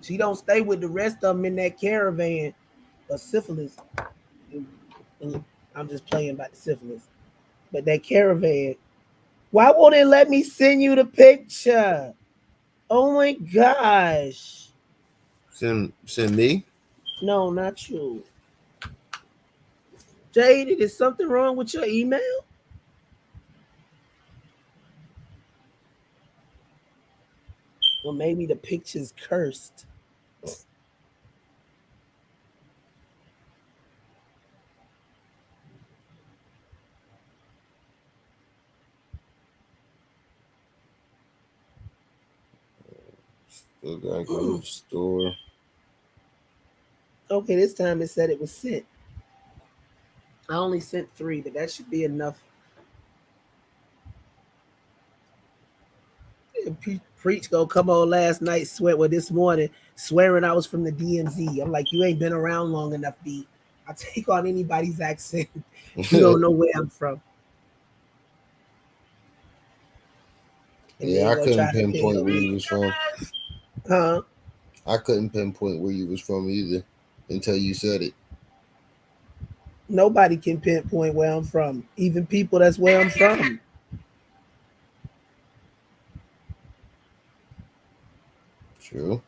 She don't stay with the rest of them in that caravan of syphilis. I'm just playing about the syphilis. But that caravan, why won't it let me send you the picture? Oh my gosh. send me. No, not you. Jade, is something wrong with your email? Or maybe the picture's cursed. Still gotta go to the store. Okay, this time it said it was sent. I only sent 3, but that should be enough. Preach gonna come on last night, this morning, swearing I was from the DMZ. I'm like, you ain't been around long enough, B. I take on anybody's accent. You don't know where I'm from. And Yeah, then I go couldn't try to pinpoint tell where you me. was from. Huh? I couldn't pinpoint where you was from either until you said it. Nobody can pinpoint where I'm from. Even people that's where I'm from. True.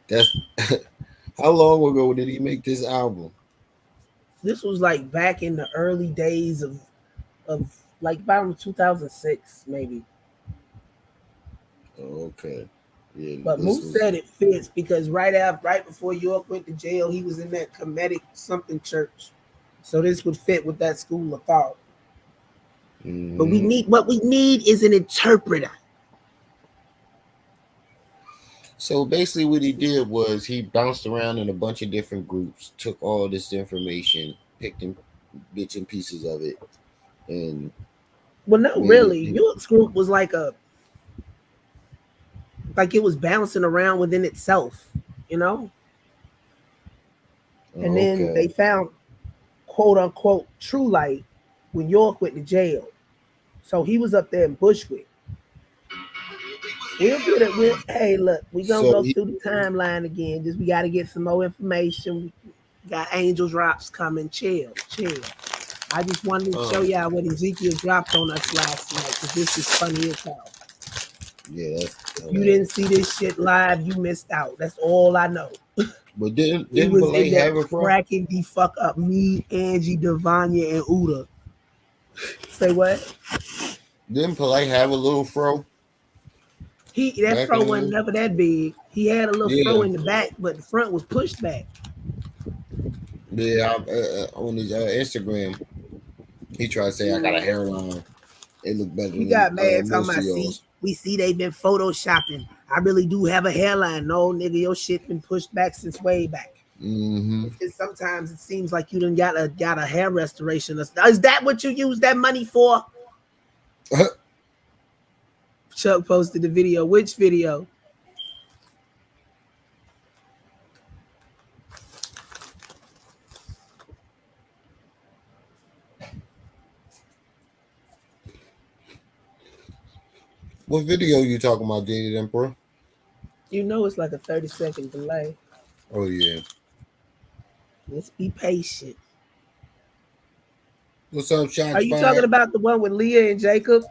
That's how long ago did he make this album? This was like back in the early days of like about 2006 maybe. Oh, okay. Yeah, But this Moose was said it fits because right before York went to jail, he was in that Kemetic something church. So this would fit with that school of thought. But what we need is an interpreter. So basically what he did was he bounced around in a bunch of different groups, took all this information, picked in bits and pieces of it, and Well, no, made really. it. York's group was like like it was bouncing around within itself, you know. And then they found quote unquote True Light when York went to jail. So he was up there in Bushwick. We'll get it. Hey, look, we gonna go through the timeline again. Just we got to get some more information. We got angel drops coming. Chill. I just wanted to show y'all what Ezekiel dropped on us last night because this is funny as hell. Yeah, you didn't see this shit live, you missed out. That's all I know. But didn't was Belay in there have a fro? cracking the fuck up. Me, Angie, Devanya, and Uda. Say what? Didn't Belay have a little fro? That fro wasn't never that big. He had a little fro in the back, but the front was pushed back. Yeah, on his Instagram, he tried to say I got a hairline. It looked better. He got mad talking about, we see they've been photoshopping. I really do have a hairline. No, nigga, your shit been pushed back since way back. Mm-hmm. Sometimes it seems like you done got a hair restoration. Is that what you use that money for? Chuck posted the video. Which video? What video you talking about, Dated Emperor? You know it's like a 30-second delay. Oh yeah. Let's be patient. What's up, Shots Are you talking about the one with Leah and Jacob?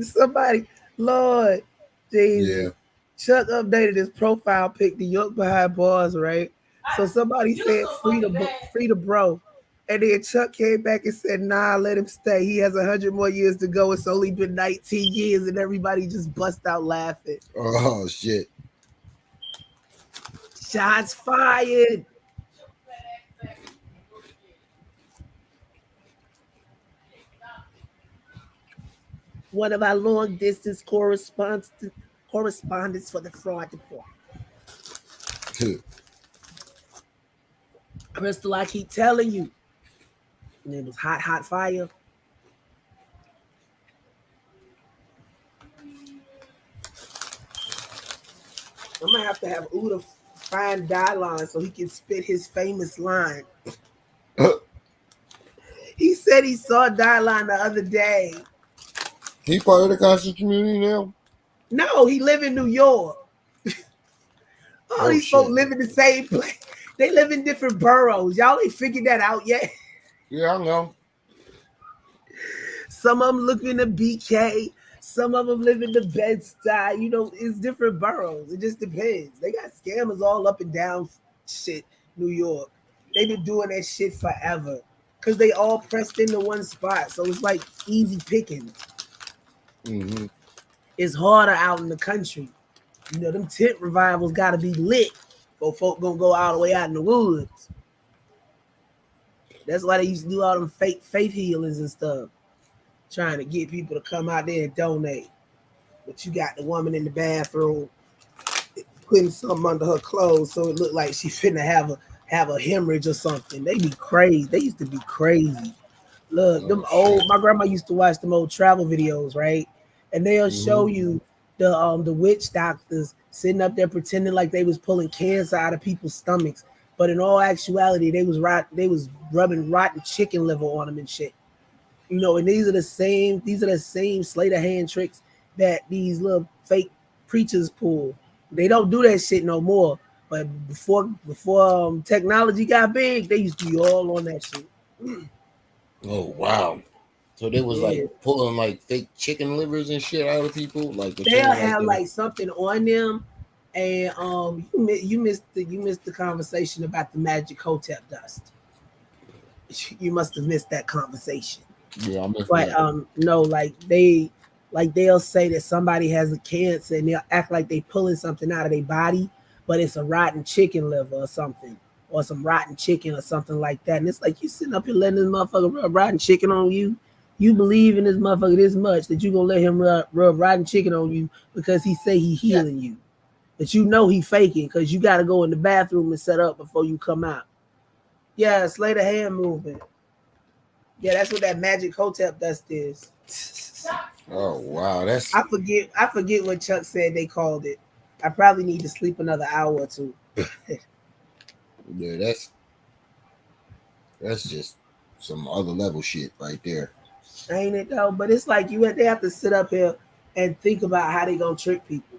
Somebody, Lord Jesus. Yeah. Chuck updated his profile pic, the York behind bars, right? So somebody said free the bro. And then Chuck came back and said, nah, let him stay. He has 100 more years to go. It's only been 19 years. And everybody just bust out laughing. Oh, shit. Shots fired. One of our long distance correspondents for the fraud department. Crystal, I keep telling you. And it was hot fire. I'm gonna have to have Uda find Dylon so he can spit his famous line. He said he saw Dylon the other day. He part of the conscious community now? No, he live in New York. All these folks live in the same place. They live in different boroughs. Y'all ain't figured that out yet. Yeah, I know. Some of them live in the BK. Some of them live in the Bed-Stuy. You know, it's different boroughs. It just depends. They got scammers all up and down shit, New York. They've been doing that shit forever because they all pressed into one spot. So it's like easy picking. Mm-hmm. It's harder out in the country. You know, them tent revivals got to be lit for folk gonna go all the way out in the woods. That's why they used to do all them fake faith healings and stuff, trying to get people to come out there and donate. But you got the woman in the bathroom putting something under her clothes so it looked like she finna have a hemorrhage or something. They be crazy. They used to be crazy. Look, my grandma used to watch them old travel videos, right? And they'll show you the witch doctors sitting up there pretending like they was pulling cancer out of people's stomachs, but in all actuality, they was rubbing rotten chicken liver on them and shit. You know, and these are the same sleight of hand tricks that these little fake preachers pull. They don't do that shit no more. But before technology got big, they used to be all on that shit. Oh wow. So they was like pulling like fake chicken livers and shit out of people. Like they'll have like something on them, and you missed the conversation about the magic hotep dust. You must have missed that conversation. Yeah, I missed but that. No, they'll say that somebody has a cancer and they'll act like they pulling something out of their body, but it's a rotten chicken liver or something, or some rotten chicken or something like that. And it's like you sitting up here letting this motherfucker rub rotten chicken on you. You believe in this motherfucker this much that you gonna let him rub rotten chicken on you because he say he healing you. But you know he faking because you got to go in the bathroom and set up before you come out. Yeah, slay the hand movement. Yeah, that's what that magic hotep dust is. Oh wow, that's I forget what Chuck said they called it. I probably need to sleep another hour or two. yeah, that's just some other level shit right there. Ain't it though? But it's like they have to sit up here and think about how they gonna trick people.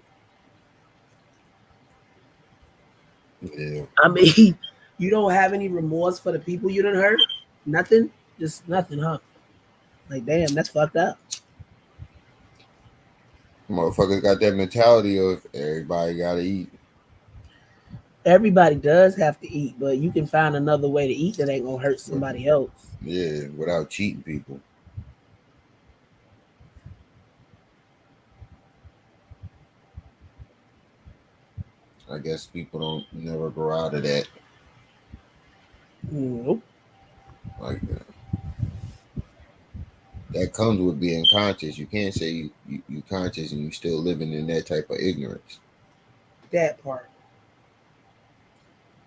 Yeah. I mean, you don't have any remorse for the people you done hurt? Nothing? Just nothing, huh? Like damn, that's fucked up. Motherfuckers got that mentality of everybody gotta eat. Everybody does have to eat, but you can find another way to eat that ain't gonna hurt somebody else. Yeah, without cheating people. I guess people don't never grow out of that. Nope. Like that comes with being conscious. You can't say you conscious and you still living in that type of ignorance. That part.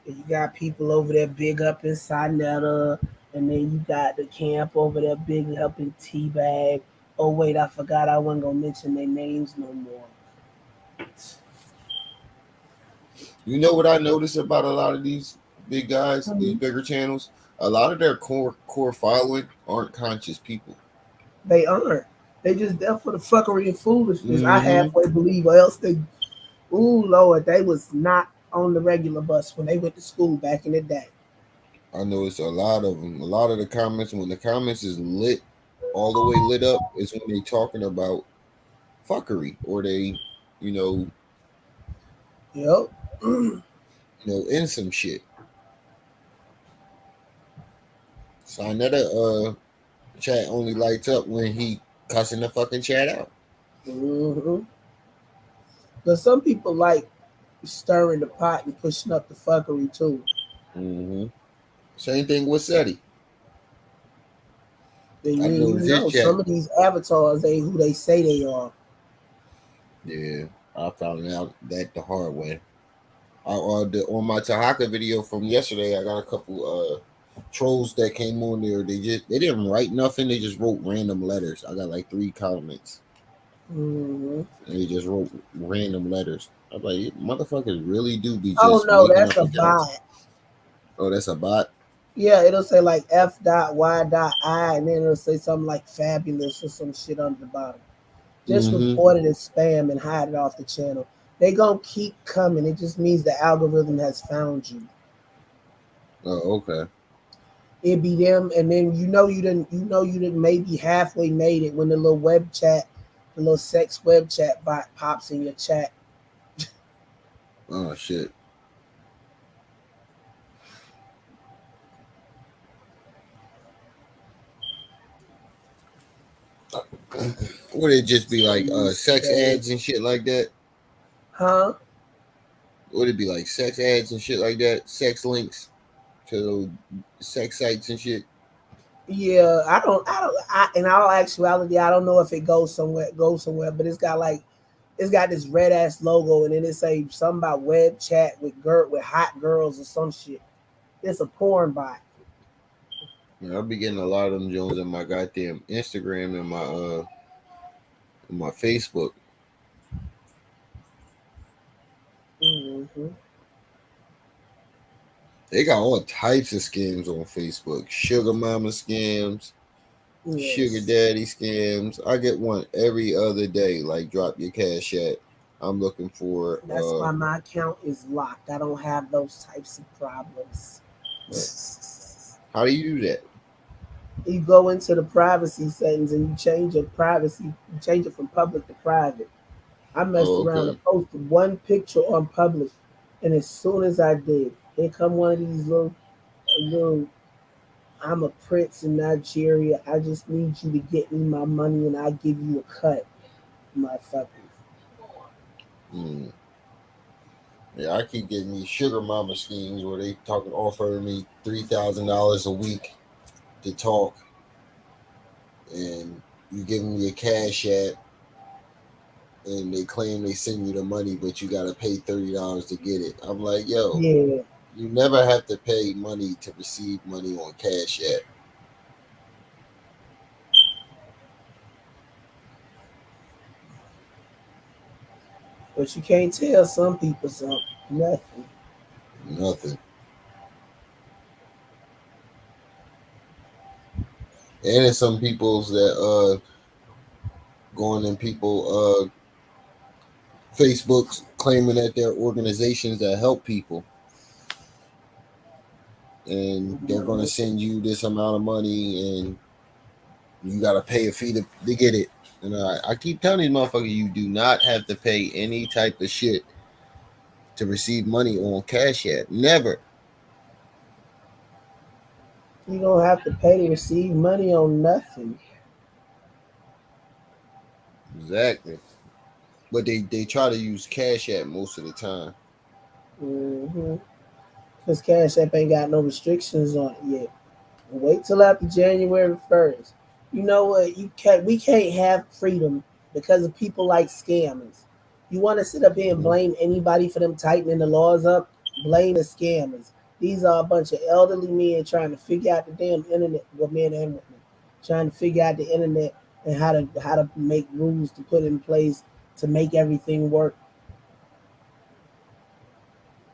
And you got people over there big up in Sinetta, and then you got the camp over there big up in Teabag. Oh wait, I forgot I wasn't gonna mention their names no more. You know what I notice about a lot of these big guys, these bigger channels? A lot of their core following aren't conscious people. They aren't. They just there for the fuckery and foolishness. I Mm-hmm. halfway believe, or else they, ooh Lord, they was not on the regular bus when they went to school back in the day. I notice a lot of them. A lot of the comments, when the comments is lit, all the way lit up, is when they talking about fuckery or they, you know, Yep. in some shit. So I know that chat only lights up when he cussing the fucking chat out. Mm-hmm. But some people like stirring the pot and pushing up the fuckery too. Mm-hmm. Same thing with SETI. And I noticed his chat. some of these avatars ain't who they say they are. Yeah, I found out that the hard way. On my Taharka video from yesterday, I got a couple trolls that came on there. They didn't write nothing. They just wrote random letters. I got like 3 comments. Mm-hmm. And they just wrote random letters. I'm like, motherfuckers really do be Oh just no, making that's up a accounts. bot. Oh, that's a bot. Yeah, it'll say like F.Y.I, and then it'll say something like fabulous or some shit on the bottom. Just Mm-hmm. report it as spam and hide it off the channel. They gonna keep coming. It just means the algorithm has found you. Oh, okay. It be them, and then you didn't maybe halfway made it when the little web chat, the little sex web chat bot pops in your chat. Oh shit. Would it just be like sex ads and shit like that? Huh? Would it be like sex ads and shit like that? Sex links to sex sites and shit? Yeah, in all actuality, I don't know if it goes somewhere, but it's got this red ass logo, and then it say something about web chat with hot girls or some shit. It's a porn bot. Yeah, I'll be getting a lot of them Jones on my goddamn Instagram and my Facebook. Mm-hmm. They got all types of scams on Facebook. Sugar mama scams, sugar Yes. daddy scams. I get one every other day. Like drop your cash at. I'm looking for That's why my account is locked. I don't have those types of problems. How do you do that? You go into the privacy settings and you change your privacy. You change it from public to private. I messed Oh, around okay. and posted one picture on public, and as soon as I did, here come one of these little. I'm a prince in Nigeria. I just need you to get me my money, and I give you a cut, motherfuckers. Yeah, I keep getting these sugar mama schemes where they offering me $3,000 a week to talk, and you giving me a cash app, and they claim they send you the money, but you gotta pay $30 to get it. I'm like, yo, Yeah. you never have to pay money to receive money on Cash App. But you can't tell some people something. Nothing. Nothing. And there's some people's that going in people Facebook's claiming that they're organizations that help people, and they're going to send you this amount of money, and you got to pay a fee to get it. And I keep telling these motherfuckers, you do not have to pay any type of shit to receive money on Cash App. Never. You don't have to pay to receive money on nothing. Exactly. But they try to use Cash App most of the time. Mm-hmm. Because Cash App ain't got no restrictions on it yet. Wait till after January 1st. You know what? We can't have freedom because of people like scammers. You want to sit up here and blame anybody for them tightening the laws up? Blame the scammers. These are a bunch of elderly men trying to figure out the damn internet. Well, men and women trying to figure out the internet and how to make rules to put in place to make everything work.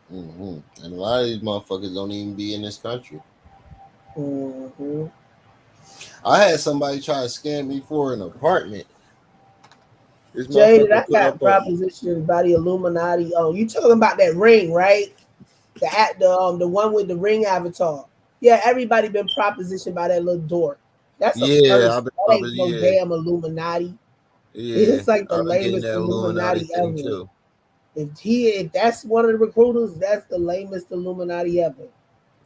And a lot of these motherfuckers don't even be in this country. Mm-hmm. I had somebody try to scam me for an apartment. This Jaded, motherfucker I put got up a propositioned by the Illuminati. Oh, you talking about that ring, right? The one with the ring avatar. Yeah, everybody been propositioned by that little dork. That's a yeah. person. I've been That ain't no probably damn Illuminati. yeah. It's like the I've been getting lamest that Illuminati Illuminati thing ever. too. If that's one of the recruiters, that's the lamest Illuminati ever.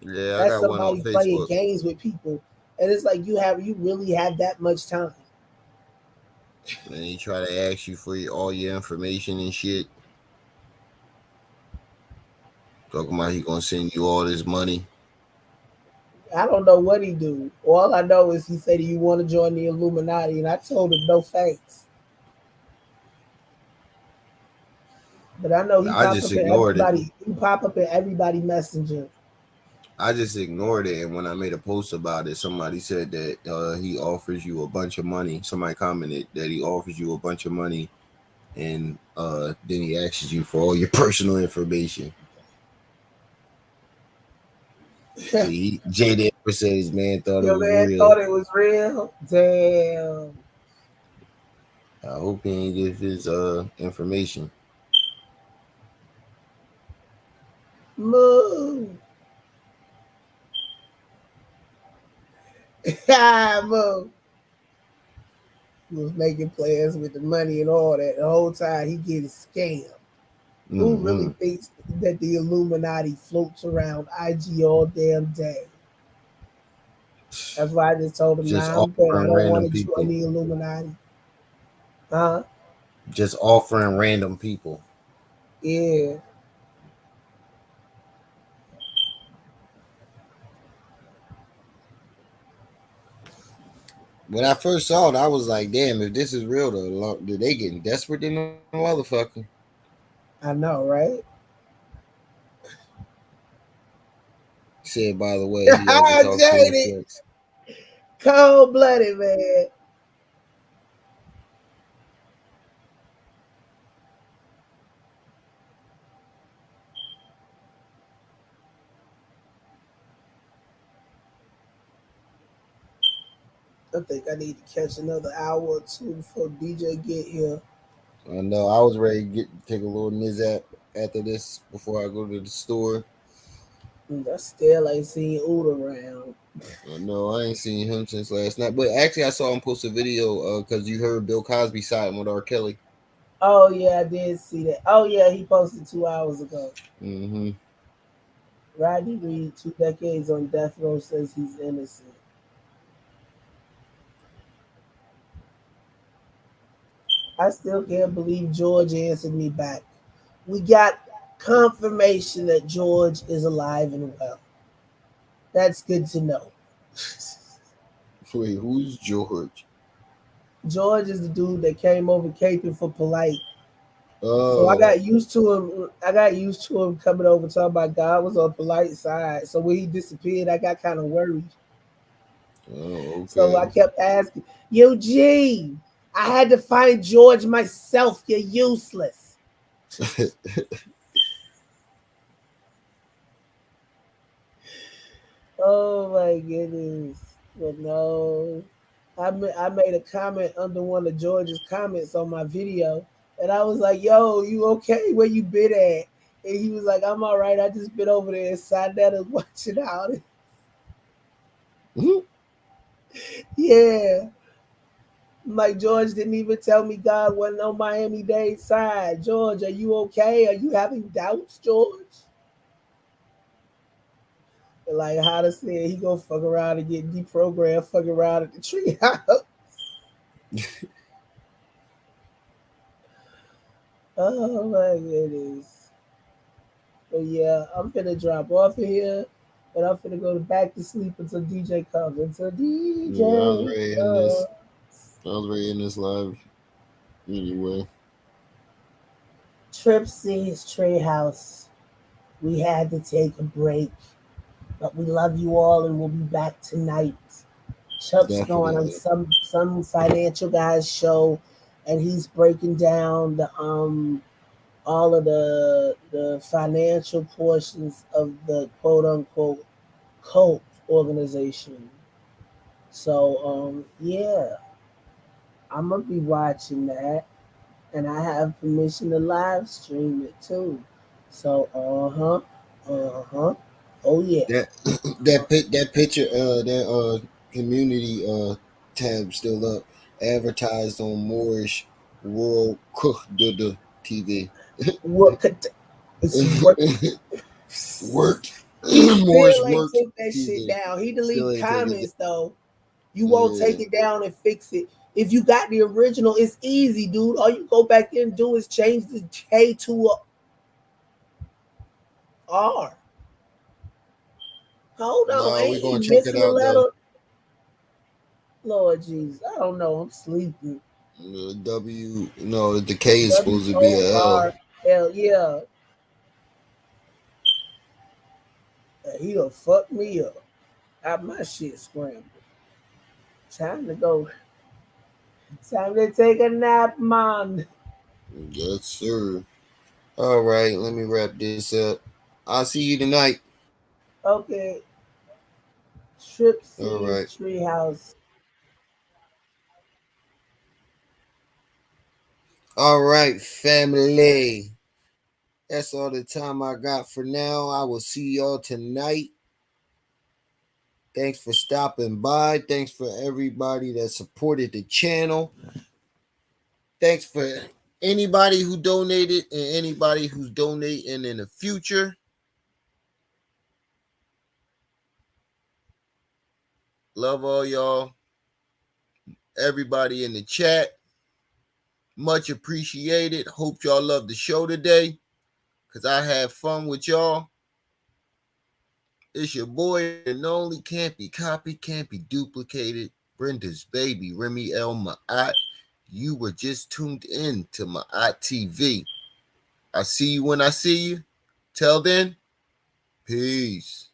Yeah, I That's got one on somebody playing Facebook. games with people, and it's like you really have that much time. And he try to ask you for all your information and shit. Talking about he gonna send you all this money. I don't know what he do. All I know is he said, "Do you want to join the Illuminati?" And I told him, "No thanks." But I know he I pop just up in ignored it. everybody. He pop up in everybody messenger. I just ignored it, and when I made a post about it, somebody said that he offers you a bunch of money. Somebody commented that he offers you a bunch of money, and then he asks you for all your personal information. See, Jay said his man thought it Your was man real. thought it was real. Damn. I hope he ain't give his information. Move. Move. He was making plans with the money and all that. The whole time he getting scammed. Who really thinks that the Illuminati floats around IG all damn day? That's why I just told him, Just nah, I'm good. I offering don't want random to join people. the Illuminati. Huh? Just offering random people. Yeah. When I first saw it, I was like, "Damn! If this is real, though, they getting desperate than a motherfucker." I know, right? Said, by the way, he has to talk to his Jaded. sex. Cold blooded, man. I think I need to catch another hour or two before DJ get here. I know. I was ready to take a little nizap after this before I go to the store. I still ain't seen Uda around. No, I ain't seen him since last night. But actually, I saw him post a video because you heard Bill Cosby siding with R. Kelly. Oh yeah, I did see that. Oh yeah, he posted 2 hours ago. Mm-hmm. Rodney Reed, 2 decades on death row, says he's innocent. I still can't believe George answered me back. We got confirmation that George is alive and well. That's good to know. Wait, who's George? George is the dude that came over caping for Polite So I Oh, got used to him. I got used to him coming over talking about God was on the polite side. So when he disappeared, I got kind of worried. oh, So I okay. kept asking, Eugene, I had to find George myself. You're useless. Oh my goodness. But no. I made a comment under one of George's comments on my video. And I was like, yo, you okay? Where you been at? And he was like, I'm all right. I just been over there inside that and watching out. Yeah. Like George didn't even tell me God wasn't on Miami Dade's side. George, are you okay? Are you having doubts, George? Like how to say he gonna fuck around and get deprogrammed, fuck around at the treehouse. Oh my goodness. But yeah, I'm finna drop off of here and I'm finna go back to sleep until DJ comes. Until Yeah, I was DJ ready in this. comes. I was ready in this live anyway. Trip sees treehouse. We had to take a break. But we love you all and we'll be back tonight. Chuck's going on Definitely. some financial guy's show and he's breaking down the all of the financial portions of the quote unquote cult organization. So yeah, I'm gonna be watching that and I have permission to live stream it too. So oh yeah. That that picture that community tab still up. Advertised on Moorish World Cook the TV. What could it's work Work he Moorish still ain't Work took that shit TV. down. He Still delete ain't taking comments though. You won't take it. it down and fix it. If you got the original, it's easy, dude. All you go back in and do is change the K to a R. Hold on, No, we ain't he gonna check it missing a out though. letter? Lord Jesus, I don't know. I'm sleepy. W no, the K is W supposed to be O a L. R L. Yeah, he done fuck me up. Got my shit scrambled. Time to go. Time to take a nap, man. Yes, sir. All right, let me wrap this up. I'll see you tonight. Okay. Trip All sees right. treehouse. All right, family. That's all the time I got for now. I will see y'all tonight. Thanks for stopping by. Thanks for everybody that supported the channel. Thanks for anybody who donated and anybody who's donating in the future. Love all y'all. Everybody in the chat. Much appreciated. Hope y'all love the show today because I had fun with y'all. It's your boy and only, can't be copied, can't be duplicated. Brenda's baby, Remy El Ma'at. You were just tuned in to Ma'at TV. I see you when I see you. Till then, peace.